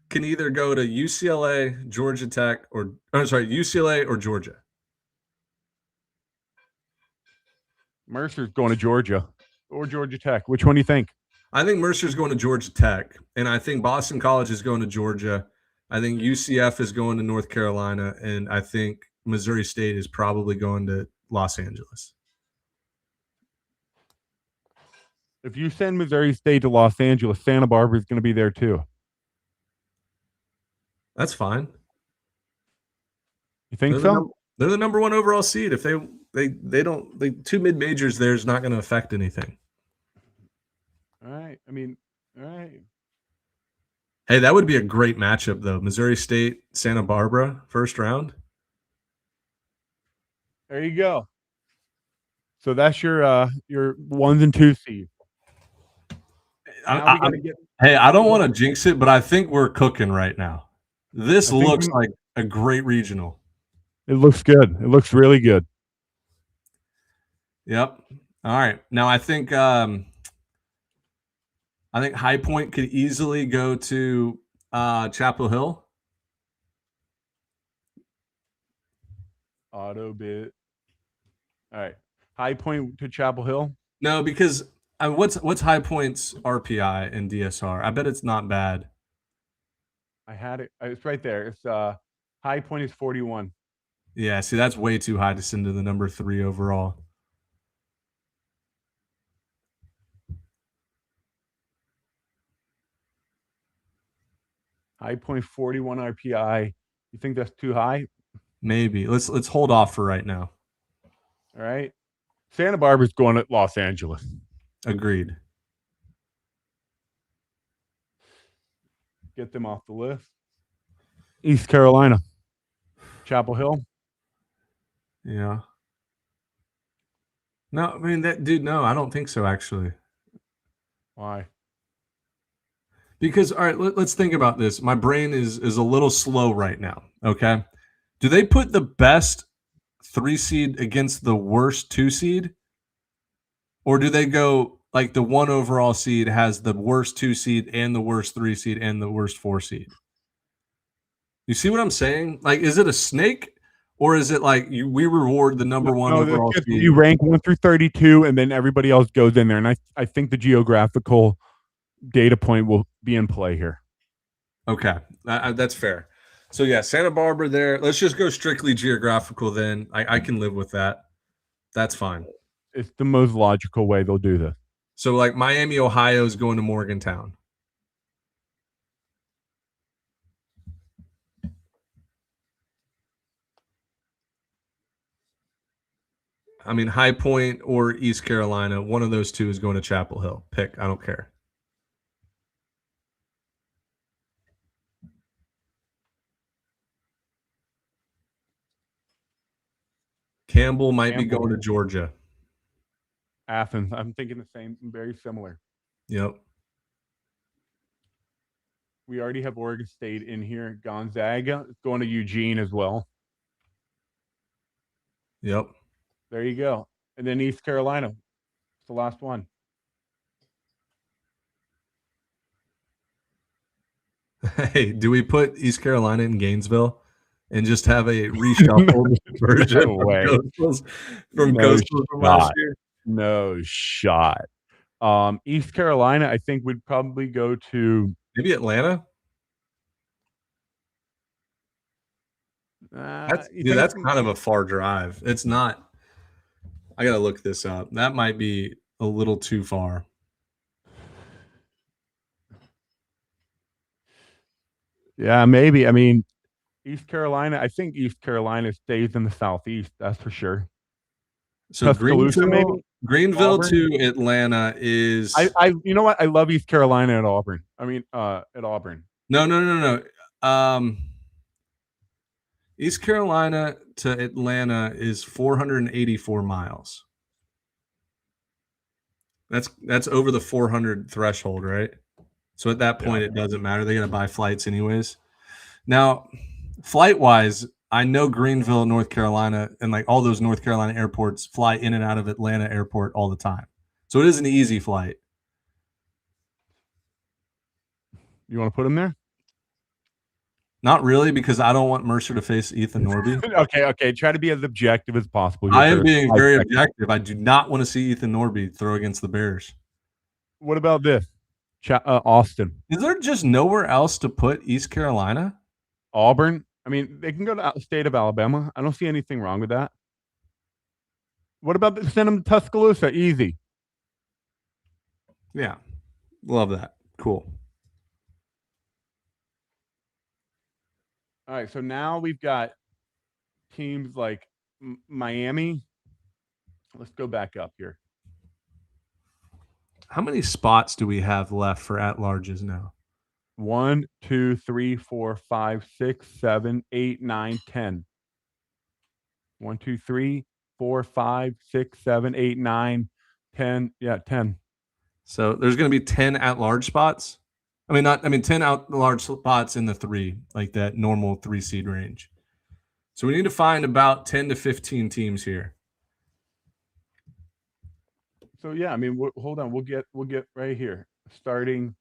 can either go to UCLA, Georgia Tech, or UCLA or Georgia. Mercer's going to Georgia or Georgia Tech. Which one do you think? I think Mercer's going to Georgia Tech, and I think Boston College is going to Georgia. I think UCF is going to North Carolina, and I think Missouri State is probably going to Los Angeles. If you send Missouri State to Los Angeles, Santa Barbara is going to be there too. That's fine. You think so? They're the number one overall seed. If they don't, two mid majors there is not going to affect anything. All right. I mean, all right. Hey, that would be a great matchup though. Missouri State, Santa Barbara, first round. There you go. So that's your 1s and 2 seeds. Hey, I don't want to jinx it, but I think we're cooking right now. This looks like a great regional. It looks good. It looks really good. Yep. All right. Now I think High Point could easily go to Chapel Hill. Auto bit. All right. High Point to Chapel Hill? No, because what's High Point's RPI and DSR? I bet it's not bad. I had it. It's right there. It's High Point is 41. Yeah, see, that's way too high to send to the number 3 overall. High Point 41 RPI. You think that's too high? Maybe. Let's hold off for right now. All right. Santa Barbara's going to Los Angeles. Agreed. Get them off the list. East Carolina. Chapel Hill. Yeah. No, I mean no, I don't think so actually. Why? Because all right, let's think about this. My brain is a little slow right now. Okay. Do they put the best 3 seed against the worst 2 seed? Or do they go like the 1 overall seed has the worst 2 seed and the worst 3 seed and the worst 4 seed? You see what I'm saying? Like, is it a snake or is it like we reward the number 1 overall seed? You rank 1 through 32 and then everybody else goes in there. And I think the geographical data point will be in play here. Okay. That's fair. So yeah, Santa Barbara there. Let's just go strictly geographical then. I can live with that. That's fine. It's the most logical way they'll do this. So like Miami, Ohio is going to Morgantown. I mean, High Point or East Carolina, one of those two is going to Chapel Hill. Pick. I don't care. Campbell might be going to Georgia. Athens. I'm thinking the same, very similar. Yep. We already have Oregon State in here. Gonzaga is going to Eugene as well. Yep. There you go. And then East Carolina. It's the last one. Hey, do we put East Carolina in Gainesville and just have a reshuffled version from Coastal from last year? No shot. East Carolina, I think, would probably go to maybe Atlanta. That's kind of a far drive. It's not. I gotta look this up. That might be a little too far. Yeah, maybe. I mean, East Carolina. I think East Carolina stays in the Southeast. That's for sure. So Greenville to Atlanta is. You know what? I love East Carolina at Auburn. I mean, at Auburn. No. East Carolina to Atlanta is 484 miles. That's over the 400 threshold, right? So at that point, it doesn't matter. They got to buy flights anyways. Now, flight-wise, I know Greenville, North Carolina, and like all those North Carolina airports fly in and out of Atlanta airport all the time. So it is an easy flight. You want to put him there? Not really, because I don't want Mercer to face Ethan Norby. Okay. Try to be as objective as possible. I am being very objective. I do not want to see Ethan Norby throw against the Bears. What about this? Austin. Is there just nowhere else to put East Carolina? Auburn. I mean, they can go to the state of Alabama. I don't see anything wrong with that. What about send them to Tuscaloosa? Easy. Yeah. Love that. Cool. All right. So now we've got teams like Miami. Let's go back up here. How many spots do we have left for at-larges now? 1, 2, 3, 4, 5, 6, 7, 8, 9, 10. 1, 2, 3, 4, 5, 6, 7, 8, 9, 10. Yeah, 10. So there's going to be 10 at-large spots. 10 at-large spots in the 3, like that normal 3 seed range. So we need to find about 10 to 15 teams here. So yeah, I mean, hold on. We'll get right here. Starting.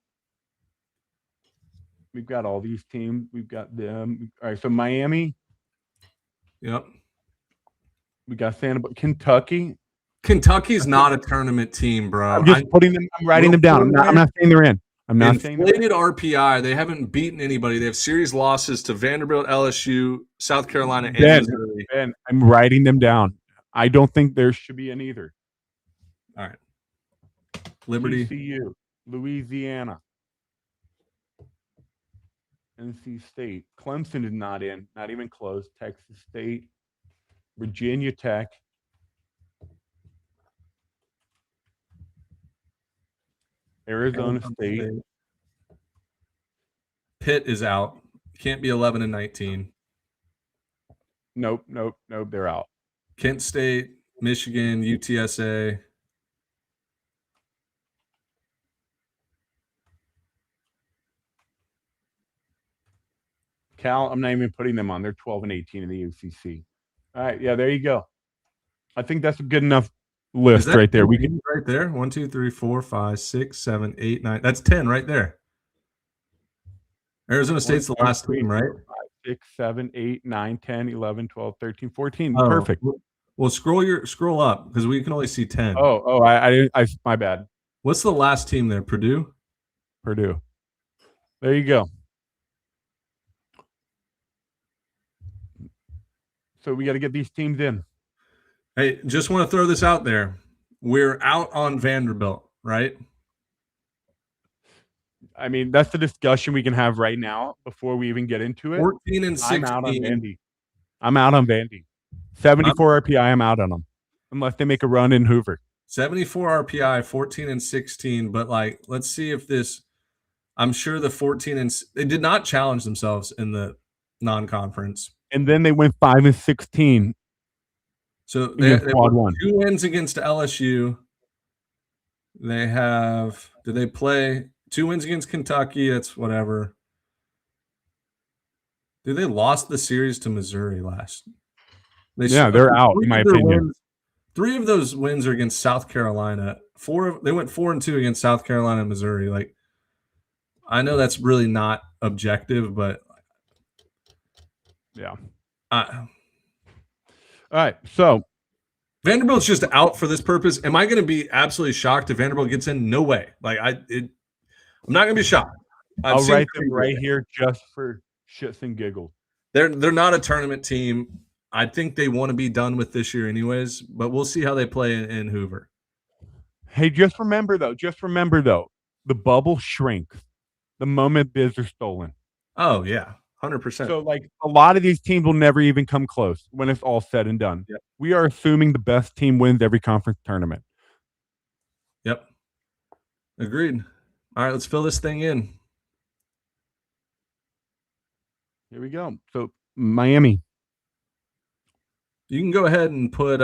We've got all these teams. We've got them. All right. So Miami. Yep. We got Kentucky. Kentucky's not a tournament team, bro. I'm just putting them. I'm writing them down. I'm not saying they're in. I'm not saying inflated RPI. They haven't beaten anybody. They have series losses to Vanderbilt, LSU, South Carolina, and Missouri. Ben, I'm writing them down. I don't think there should be in either. All right. Liberty. TCU, Louisiana, NC State. Clemson is not in. Not even close. Texas State, Virginia Tech. Arizona State. Pitt is out. Can't be 11 and 19. Nope. They're out. Kent State, Michigan, UTSA. Cal, I'm not even putting them on. They're 12 and 18 in the UCC. All right, yeah, there you go. I think that's a good enough list right there. We can right there. 1, 2, 3, 4, 5, 6, 7, 8, 9. That's 10 right there. Arizona State's the last team, right? 5, 6, 7, 8, 9, 10, 11, 12, 13, 14. Oh, perfect. Well, scroll up because we can only see 10. I my bad. What's the last team there? Purdue. There you go. So we got to get these teams in. Hey, just want to throw this out there. We're out on Vanderbilt, right? I mean, that's the discussion we can have right now before we even get into it. 14 and 16. I'm out on Vandy. 74 RPI, I'm out on them. Unless they make a run in Hoover. 74 RPI, 14 and 16. But, like, let's see if this – I'm sure the 14 and – they did not challenge themselves in the non-conference. And then they went 5 and 16. So they have 2 wins against LSU. They have – did they play – 2 wins against Kentucky? That's whatever. Dude, they lost the series to Missouri last. They're out, in my opinion. 3 of those wins are against South Carolina. They went 4-2 against South Carolina and Missouri. Like, I know that's really not objective, but yeah. All right, so Vanderbilt's just out for this purpose. Am I going to be absolutely shocked if Vanderbilt gets in? No way. Like I'm not going to be shocked. I'll write them right here just for shits and giggles. They're not a tournament team. I think they want to be done with this year anyways, but we'll see how they play in Hoover. Hey, just remember though, the bubble shrinks the moment bids are stolen. Oh yeah, 100%. So like a lot of these teams will never even come close when it's all said and done. Yep. We are assuming the best team wins every conference tournament. Yep. Agreed. All right, let's fill this thing in. Here we go. So Miami. You can go ahead and put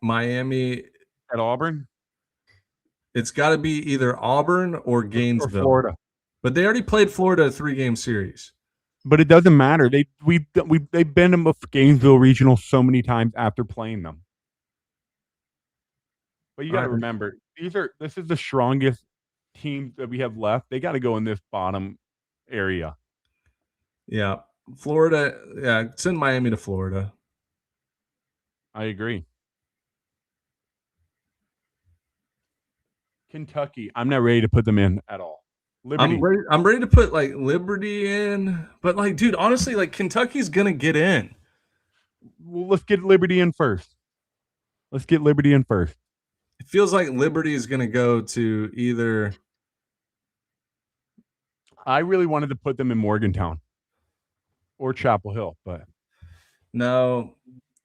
Miami at Auburn. It's got to be either Auburn or Gainesville. Or Florida. But they already played Florida a 3-game series. But it doesn't matter. They've been to Gainesville Regional so many times after playing them. But you got to Right. remember, this is the strongest teams that we have left. They got to go in this bottom area. Yeah. Florida. Yeah. Send Miami to Florida. I agree. Kentucky, I'm not ready to put them in at all. Liberty. I'm ready to put like Liberty in, but like, dude, honestly, like Kentucky's gonna get in. Well, let's get Liberty in first. It feels like Liberty is gonna go to either. I really wanted to put them in Morgantown or Chapel Hill, but No,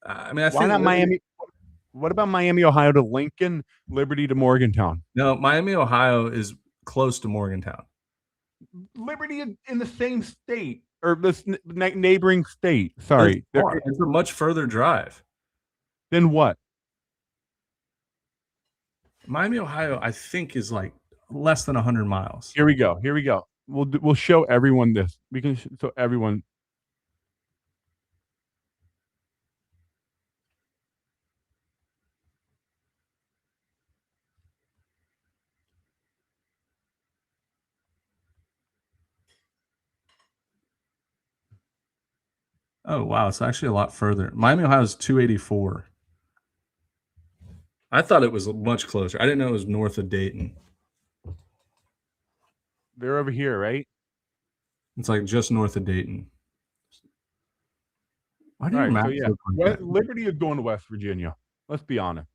I mean, I why think not Miami? What about Miami, Ohio to Lincoln, Liberty to Morgantown? No, Miami, Ohio is close to Morgantown. Liberty in the same state or this neighboring state. Sorry, it's a much further drive. Then what? Miami, Ohio, I think is like less than 100 miles. Here we go. We'll show everyone this. We can show everyone. Oh, wow. It's actually a lot further. Miami, Ohio is 284. I thought it was much closer. I didn't know it was north of Dayton. They're over here, right? It's like just north of Dayton. Why do you so yeah, Liberty is going to West Virginia. Let's be honest.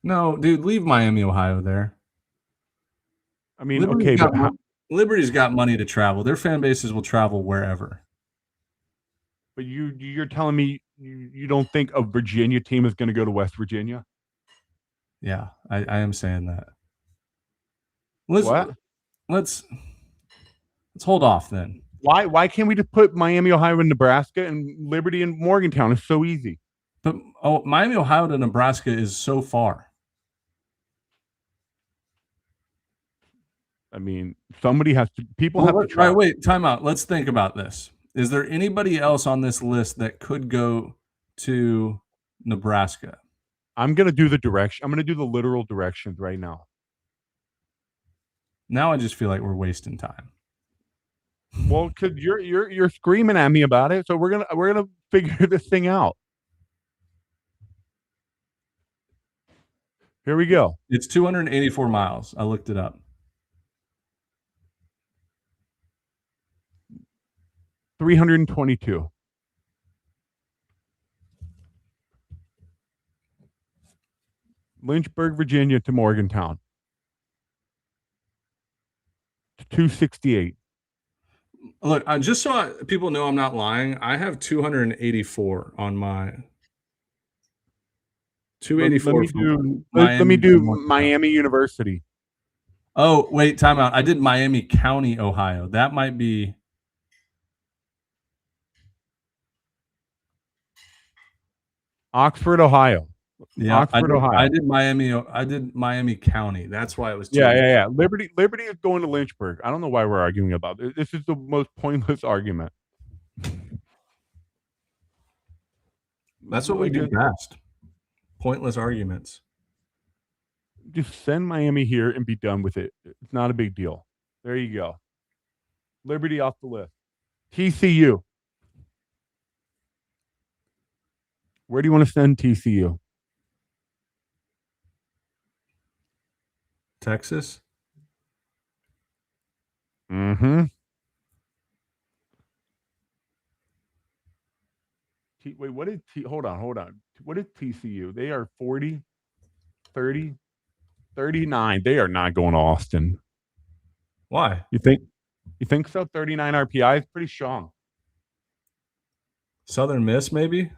No, dude, leave Miami, Ohio there. I mean, okay, but Liberty's got money to travel. Their fan bases will travel wherever. But you're telling me you don't think a Virginia team is going to go to West Virginia? Yeah, I am saying that. Let's hold off then. Why can't we just put Miami, Ohio, and Nebraska, and Liberty and Morgantown? It's so easy. But Miami, Ohio to Nebraska is so far. I mean, somebody has to. People have to try. Right, wait, time out. Let's think about this. Is there anybody else on this list that could go to Nebraska? I'm going to do the direction. I'm going to do the literal directions right now. Now I just feel like we're wasting time. Well, because you're screaming at me about it, so we're gonna figure this thing out. Here we go. It's 284 miles. I looked it up. 322. Lynchburg, Virginia to Morgantown. 268. Look, just so people know I'm not lying, I have 284 on my 284. Let me do Miami University. Oh, wait, time out. I did Miami County, Ohio. That might be Oxford, Ohio. Yeah, Oxford, Ohio. I did Miami County. That's why it was. Yeah. Liberty is going to Lynchburg. I don't know why we're arguing about it. This is the most pointless argument. That's what we do best. Pointless arguments. Just send Miami here and be done with it. It's not a big deal. There you go. Liberty off the list. TCU. Where do you want to send TCU? Texas. Mm-hmm. Wait, what is hold on. What is TCU? They are 40, 30, 39. They are not going to Austin. Why? You think so? 39 RPI is pretty strong. Southern Miss, maybe?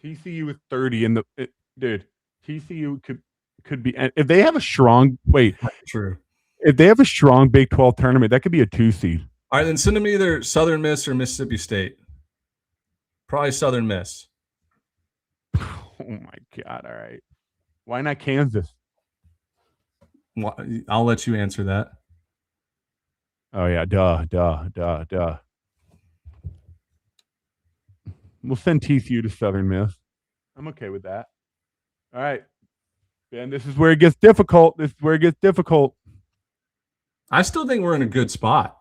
TCU is 30 dude. TCU could be, if they have a strong True. If they have a strong Big 12 tournament, that could be a 2 seed. All right, then send them either Southern Miss or Mississippi State. Probably Southern Miss. Oh my God! All right, why not Kansas? I'll let you answer that. Oh yeah, duh. We'll send TCU to Southern Miss. I'm okay with that. All right, Ben. This is where it gets difficult. I still think we're in a good spot.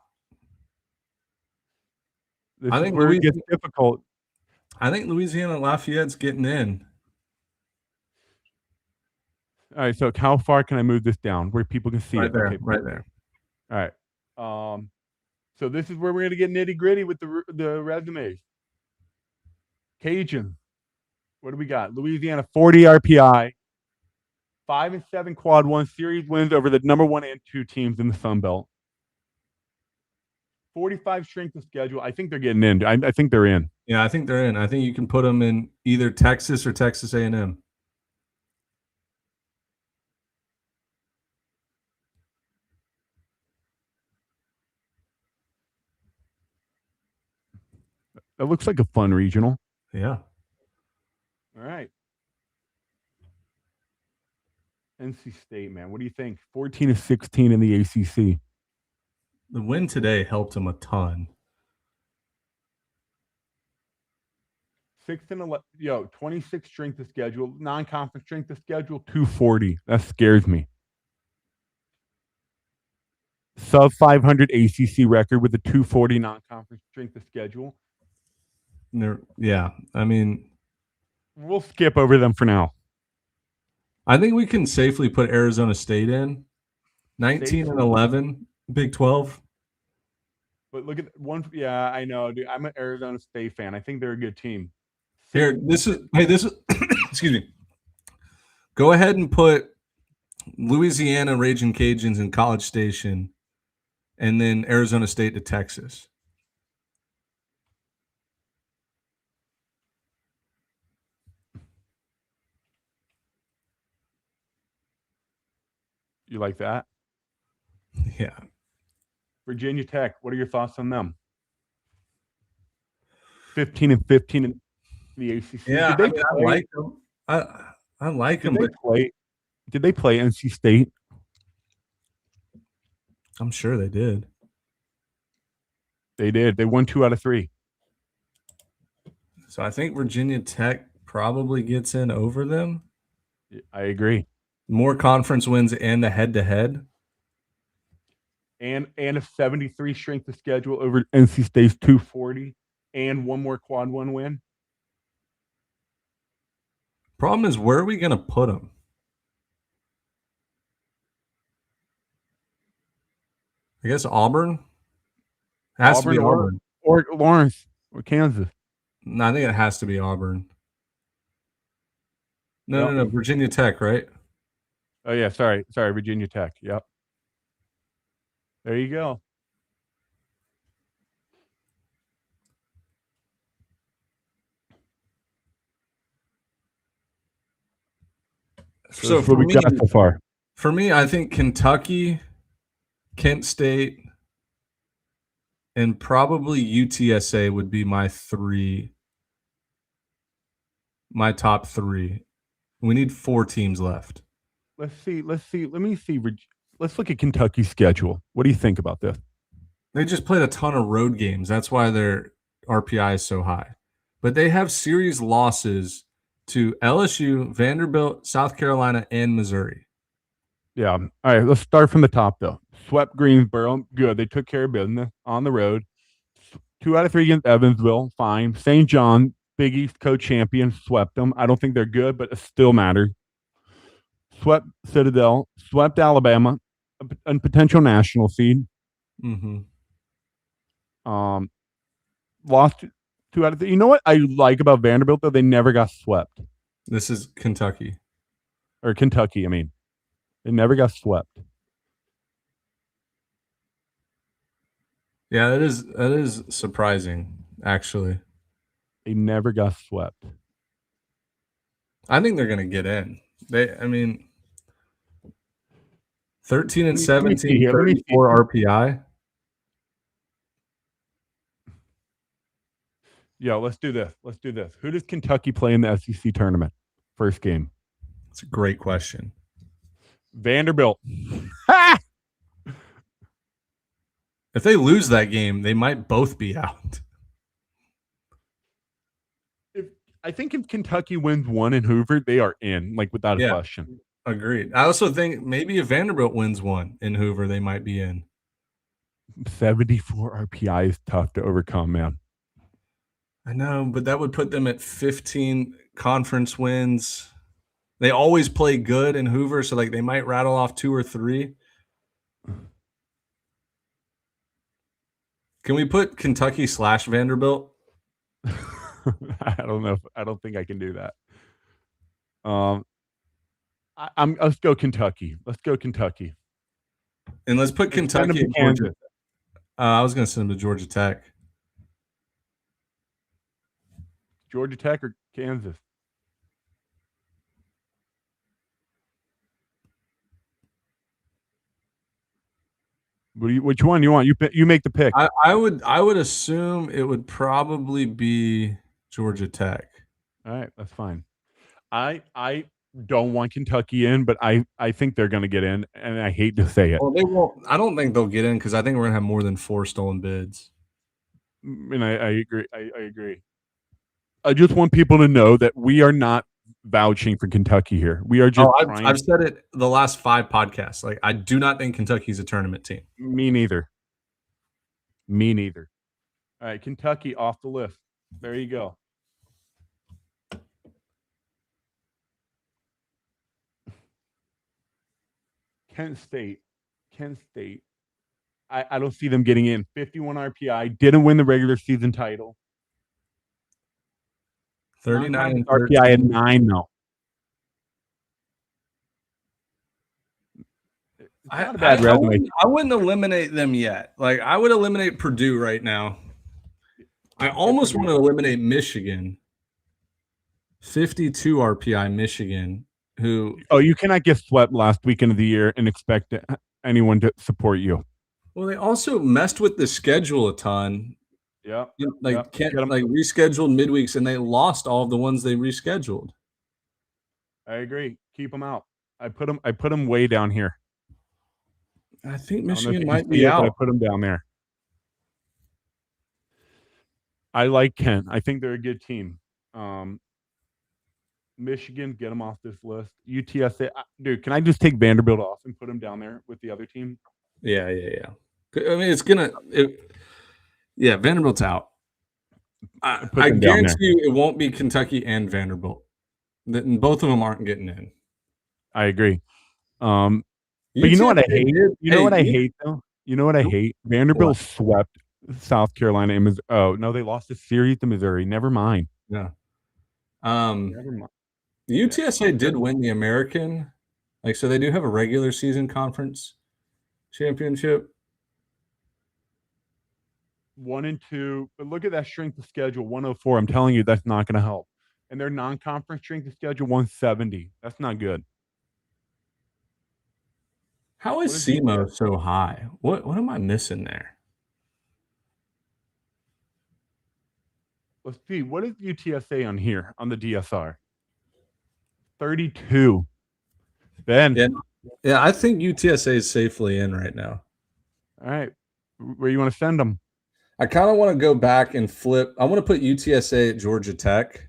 This is where it gets difficult. I think Louisiana Lafayette's getting in. All right, so how far can I move this down where people can see Right it? there, Okay, right there. all right. So this is where we're gonna get nitty gritty with the resumes. Cajun, what do we got? Louisiana 40 RPI, 5-7 quad one series wins over the number 1 and 2 teams in the Sun Belt. 45 strength of schedule. I think they're getting in. I think they're in. Yeah, I think they're in. I think you can put them in either Texas or Texas A&M. That looks like a fun regional. Yeah. All right. NC State, man. What do you think? 14-16 in the ACC. The win today helped them a ton. 6-11. 26 strength of schedule. Non-conference strength of schedule 240. That scares me. Sub 500 ACC record with a 240 non-conference strength of schedule. Yeah, I mean, we'll skip over them for now. I think we can safely put Arizona State in 19-11, Big 12. But look at one. Yeah, I know, dude. I'm an Arizona State fan. I think they're a good team. Here, this is excuse me. Go ahead and put Louisiana Raging Cajuns in College Station, and then Arizona State to Texas. You like that? Yeah. Virginia Tech. What are your thoughts on them? 15-15 in the ACC. Yeah, I like them. I like them. Did they play NC State? I'm sure they did. They did. They won 2 out of 3. So I think Virginia Tech probably gets in over them. I agree. More conference wins and a head-to-head. And a 73 strength of schedule over NC State's 240 and one more quad one win. Problem is, where are we going to put them? I guess Auburn. Has to be Auburn. Or Lawrence or Kansas. No, I think it has to be Auburn. No, Virginia Tech, right? Oh, yeah, sorry, Virginia Tech. Yep. There you go. So for me, so far. For me, I think Kentucky, Kent State, and probably UTSA would be my top 3. We need 4 teams left. Let's see. Let me see. Let's look at Kentucky's schedule. What do you think about this? They just played a ton of road games. That's why their RPI is so high. But they have series losses to LSU, Vanderbilt, South Carolina, and Missouri. Yeah. All right. Let's start from the top, though. Swept Greensboro. Good. They took care of business on the road. 2 out of 3 against Evansville. Fine. St. John, Big East co-champion, swept them. I don't think they're good, but it still matters. Swept Citadel. Swept Alabama, a potential national seed. Mm-hmm. Lost 2 out of 3. You know what I like about Vanderbilt, though? They never got swept. This is Kentucky. Or Kentucky, I mean. They never got swept. Yeah, that is surprising, actually. They never got swept. I think they're going to get in. 13-17, 34 RPI. Yeah, let's do this. Who does Kentucky play in the SEC tournament? first game? It's a great question. Vanderbilt. Ha! If they lose that game, they might both be out. I think if Kentucky wins one in Hoover, they are in, like without a question. Agreed. I also think maybe if Vanderbilt wins one in Hoover, they might be in. 74 RPI is tough to overcome, man. I know, but that would put them at 15 conference wins. They always play good in Hoover, so like they might rattle off 2 or 3. Can we put Kentucky / Vanderbilt? I don't know. I don't think I can do that. Let's go Kentucky. Let's go Kentucky. And let's put Kentucky and Georgia. I was going to send them to Georgia Tech. Georgia Tech or Kansas? Which one you want? You make the pick. I would assume it would probably be Georgia Tech. All right, that's fine. I don't want Kentucky in, but I think they're going to get in, and I hate to say it. Well, they won't. I don't think they'll get in because I think we're going to have more than 4 stolen bids. And I agree. I agree. I just want people to know that we are not vouching for Kentucky here. We are just. I've said it the last 5 podcasts. Like, I do not think Kentucky's a tournament team. Me neither. Me neither. All right, Kentucky off the list. There you go. Kent State. I don't see them getting in. 51 RPI. Didn't win the regular season title. 39 RPI at 9 though. Not a bad resume. I wouldn't eliminate them yet. Like, I would eliminate Purdue right now. I almost want to eliminate Michigan. 52 RPI Michigan. You cannot get swept last weekend of the year and expect anyone to support you. Well, they also messed with the schedule a ton. Yeah, rescheduled midweeks, and they lost all of the ones they rescheduled. I agree. Keep them out. I put them way down here. I think Michigan might be out. I put them down there. I like Kent. I think they're a good team. Michigan, get them off this list. UTSA, dude, can I just take Vanderbilt off and put them down there with the other team? Yeah. I mean, Vanderbilt's out. I guarantee you it won't be Kentucky and Vanderbilt. Both of them aren't getting in. I agree. But you know what I hate? You know what I hate? Vanderbilt swept South Carolina. They lost a series to Missouri. Never mind. Yeah. Never mind. UTSA did win the American. So they do have a regular season conference championship. 1 and 2. But look at that strength of schedule, 104. I'm telling you, that's not going to help. And their non-conference strength of schedule, 170. That's not good. How is SEMO so high? What am I missing there? Let's see. What is UTSA on here on the DSR? 32. Ben. Yeah, I think UTSA is safely in right now. All right. Where you want to send them? I kind of want to go back and flip. I want to put UTSA at Georgia Tech.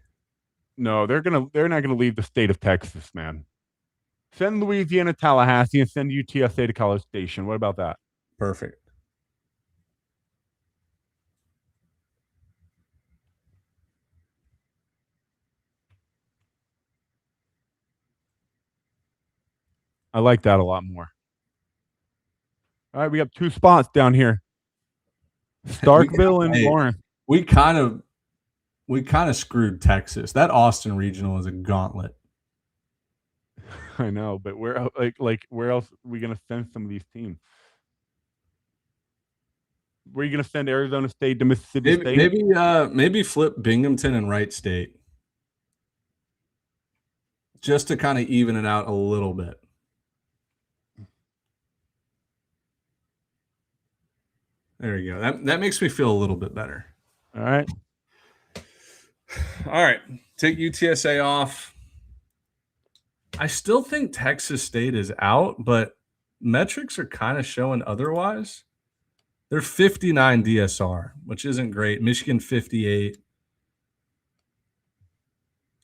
No, they're not gonna leave the state of Texas, man. Send Louisiana Tallahassee and send UTSA to College Station. What about that? Perfect. I like that a lot more. All right, we have 2 spots down here. Starkville and Lawrence. We kind of screwed Texas. That Austin regional is a gauntlet. I know, but where else are we gonna send some of these teams? Where are you gonna send Arizona State to Mississippi State? Maybe flip Binghamton and Wright State, just to kind of even it out a little bit. There you go. That makes me feel a little bit better. All right. Take UTSA off. I still think Texas State is out, but metrics are kind of showing otherwise. They're 59 DSR, which isn't great. Michigan 58.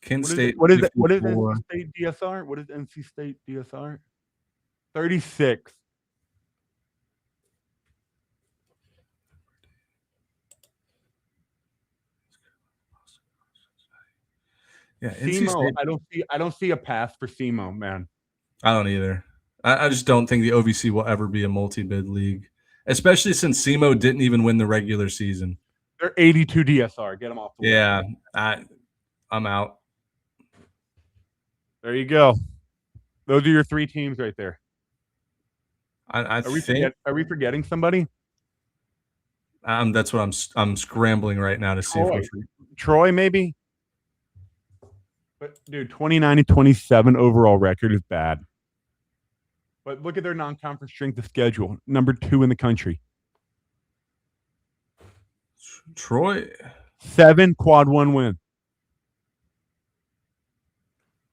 Kent State What is 54. NC State DSR? What is NC State DSR? 36. Yeah, NC SEMO. State. I don't see a path for SEMO, man. I don't either. I just don't think the OVC will ever be a multi-bid league, especially since SEMO didn't even win the regular season. They're 82 DSR. Get them off the Yeah, list. I'm out. There you go. Those are your 3 teams right there. I think Are we forgetting somebody? that's what I'm scrambling right now to see if we're Troy, maybe. But dude, 29-27 overall record is bad. But look at their non-conference strength of schedule. Number 2 in the country. Troy. 7 quad 1 wins.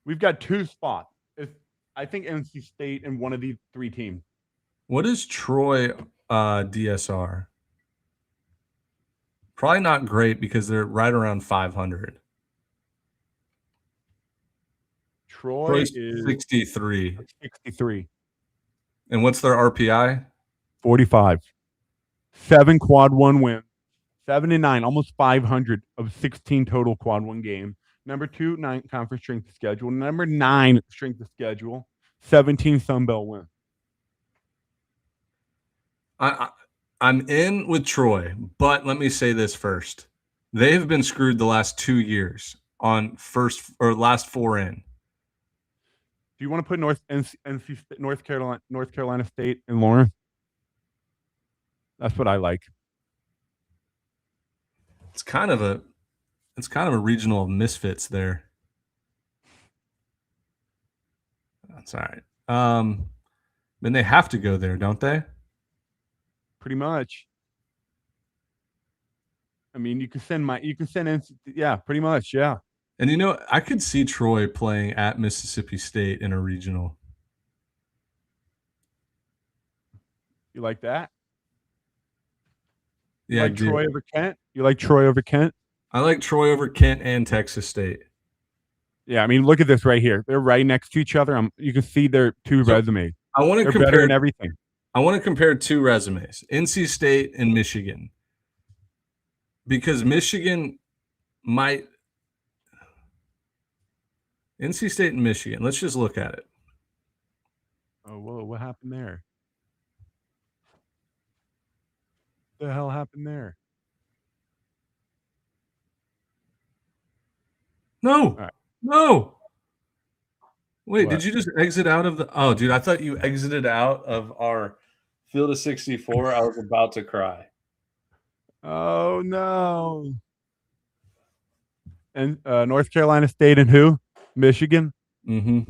We've got 2 spots. I think NC State and one of these 3 teams. What is Troy DSR? Probably not great because they're right around 500. Troy's is 63. 63. And what's their RPI? 45. 7 quad 1 wins. 7-9, almost 500 of 16 total quad 1 games. Number 2, 9 conference strength of schedule. Number 9 strength of schedule. 17 Sun Belt wins. I'm in with Troy, but let me say this first. They have been screwed the last 2 years on last 4 in. Do you want to put North Carolina State in Lawrence? That's what I like. It's kind of a regional of misfits there. That's all right. Then they have to go there, don't they? Pretty much. I mean, you can send yeah, pretty much, yeah. And I could see Troy playing at Mississippi State in a regional. You like that? Yeah, like Troy over Kent? You like Troy over Kent? I like Troy over Kent and Texas State. Yeah, I mean, look at this right here. They're right next to each other. You can see their 2 resumes. I want to compare in everything. I want to compare 2 resumes: NC State and Michigan, because Michigan might. NC State and Michigan. Let's just look at it. Oh, whoa! What happened there? What the hell happened there? No. Right. No. Wait, What? did you just exit out of the? Oh, dude, I thought you exited out of our Field of 64. I was about to cry. Oh no! And North Carolina State and who? Michigan. Mm-hmm.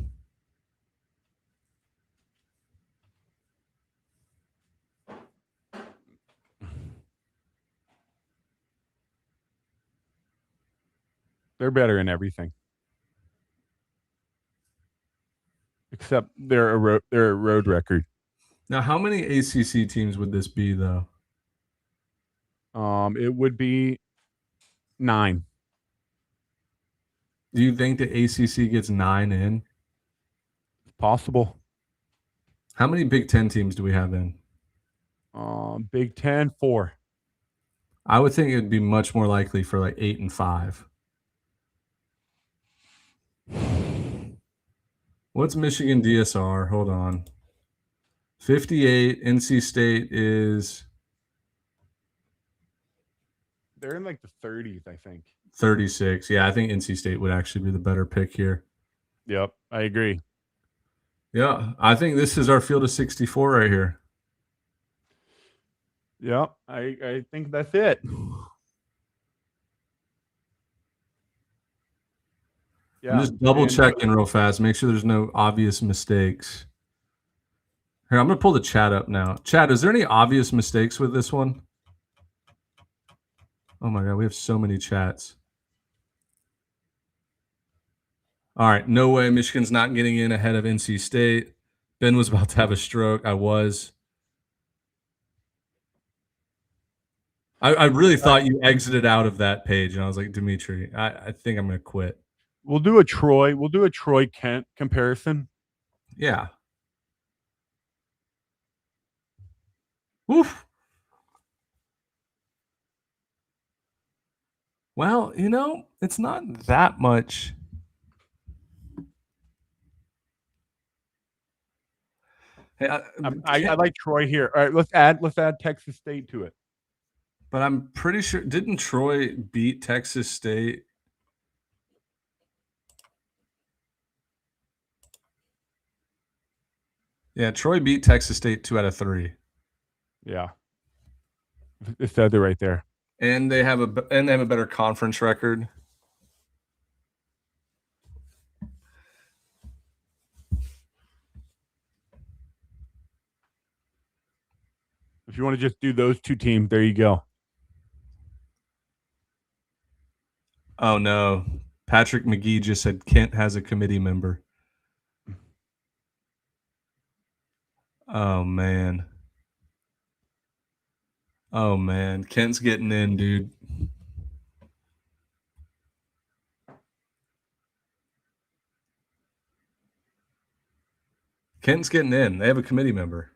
They're better in everything, except they're a road record. Now, how many ACC teams would this be, though? It would be 9. Do you think the ACC gets 9 in? Possible. How many Big Ten teams do we have in? Big Ten 4. I would think it would be much more likely for like 8 and 5. What's Michigan DSR? Hold on. 58. NC State is. They're in like the 30s, I think. 36. Yeah, I think NC State would actually be the better pick here. Yep, I agree. Yeah, I think this is our Field of 64 right here. Yep, I think that's it. Yeah, I'm just double checking real fast. Make sure there's no obvious mistakes. Here, I'm going to pull the chat up now. Chat, is there any obvious mistakes with this one? Oh my God, we have so many chats. All right. No way. Michigan's not getting in ahead of NC State. Ben was about to have a stroke. I was. I really thought you exited out of that page, and I was like, Dimitri, I think I'm going to quit. We'll do a Troy Kent comparison. Yeah. Woof. Well, it's not that much. Hey, I like Troy here. All right, let's add Texas State to it. But I'm pretty sure, didn't Troy beat Texas State? Yeah, Troy beat Texas State 2 out of 3. Yeah, it said it right there. And they have a better conference record. If you want to just do those two teams, there you go. Oh, no. Patrick McGee just said Kent has a committee member. Oh, man. Oh, man. Kent's getting in, dude. Kent's getting in. They have a committee member.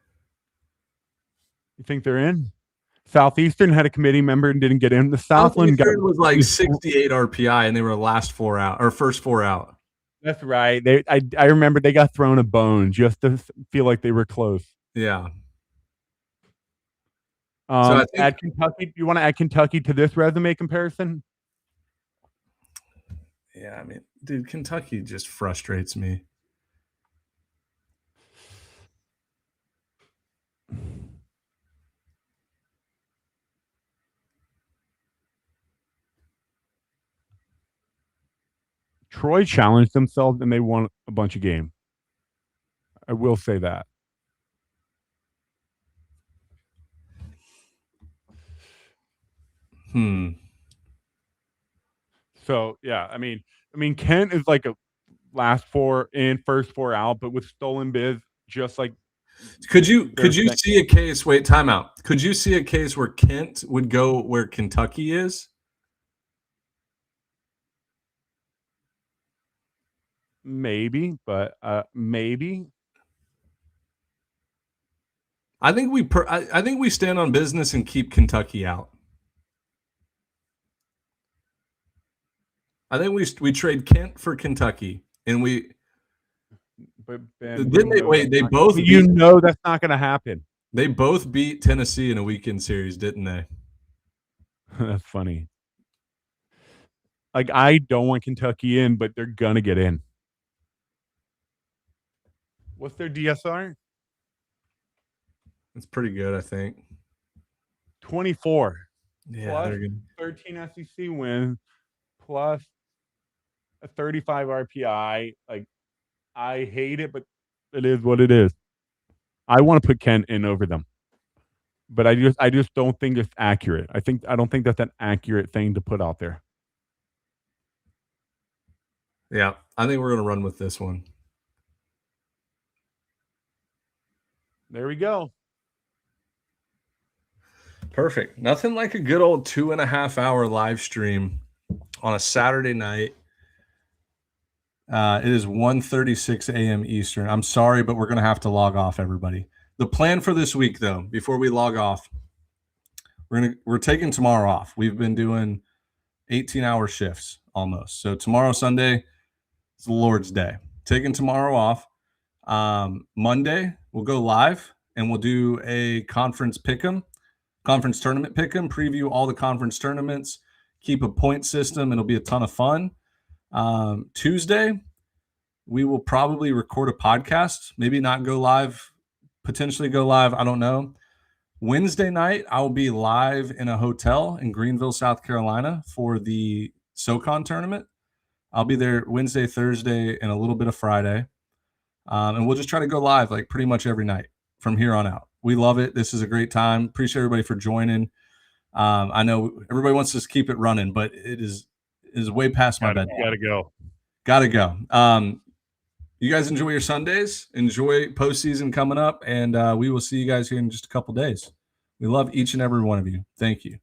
You think they're in? Southeastern had a committee member and didn't get in. The Southland was like 68 RPI, and they were first 4 out. That's right. I remember they got thrown a bone just to feel like they were close. Yeah. So add Kentucky. You want to add Kentucky to this resume comparison? Yeah, I mean, dude, Kentucky just frustrates me. Troy challenged themselves and they won a bunch of games. I will say that. So yeah, I mean, Kent is like a last 4 in, first 4 out, but with stolen biz, just like. Could you see a case? Wait, timeout. Could you see a case where Kent would go where Kentucky is? Maybe, but maybe. I think we stand on business and keep Kentucky out. I think we trade Kent for Kentucky, and we. But Ben, didn't they? Wait, they both. That's not going to happen. They both beat Tennessee in a weekend series, didn't they? That's funny. Like, I don't want Kentucky in, but they're gonna get in. What's their DSR? It's pretty good, I think. 24. Yeah, plus they're good. 13 SEC wins, plus a 35 RPI. Like, I hate it, but it is what it is. I want to put Kent in over them, but I just don't think it's accurate. I don't think that's an accurate thing to put out there. Yeah, I think we're gonna run with this one. There we go. Perfect. Nothing like a good old 2.5 hour live stream on a Saturday night. It is 1:36 a.m. Eastern. I'm sorry, but we're going to have to log off, everybody. The plan for this week, though, before we log off, we're taking tomorrow off. We've been doing 18-hour shifts almost. So tomorrow, Sunday, is the Lord's Day. Taking tomorrow off. Monday, we'll go live, and we'll do a conference tournament pick'em, preview all the conference tournaments, keep a point system. It'll be a ton of fun. Tuesday, we will probably record a podcast, maybe not go live, potentially go live. I don't know. Wednesday night, I'll be live in a hotel in Greenville, South Carolina for the SoCon tournament. I'll be there Wednesday, Thursday, and a little bit of Friday. And we'll just try to go live like pretty much every night from here on out. We love it. This is a great time. Appreciate everybody for joining. I know everybody wants to keep it running, but it is way past my bedtime. Gotta go. Gotta go. You guys enjoy your Sundays. Enjoy postseason coming up, and we will see you guys here in just a couple days. We love each and every one of you. Thank you.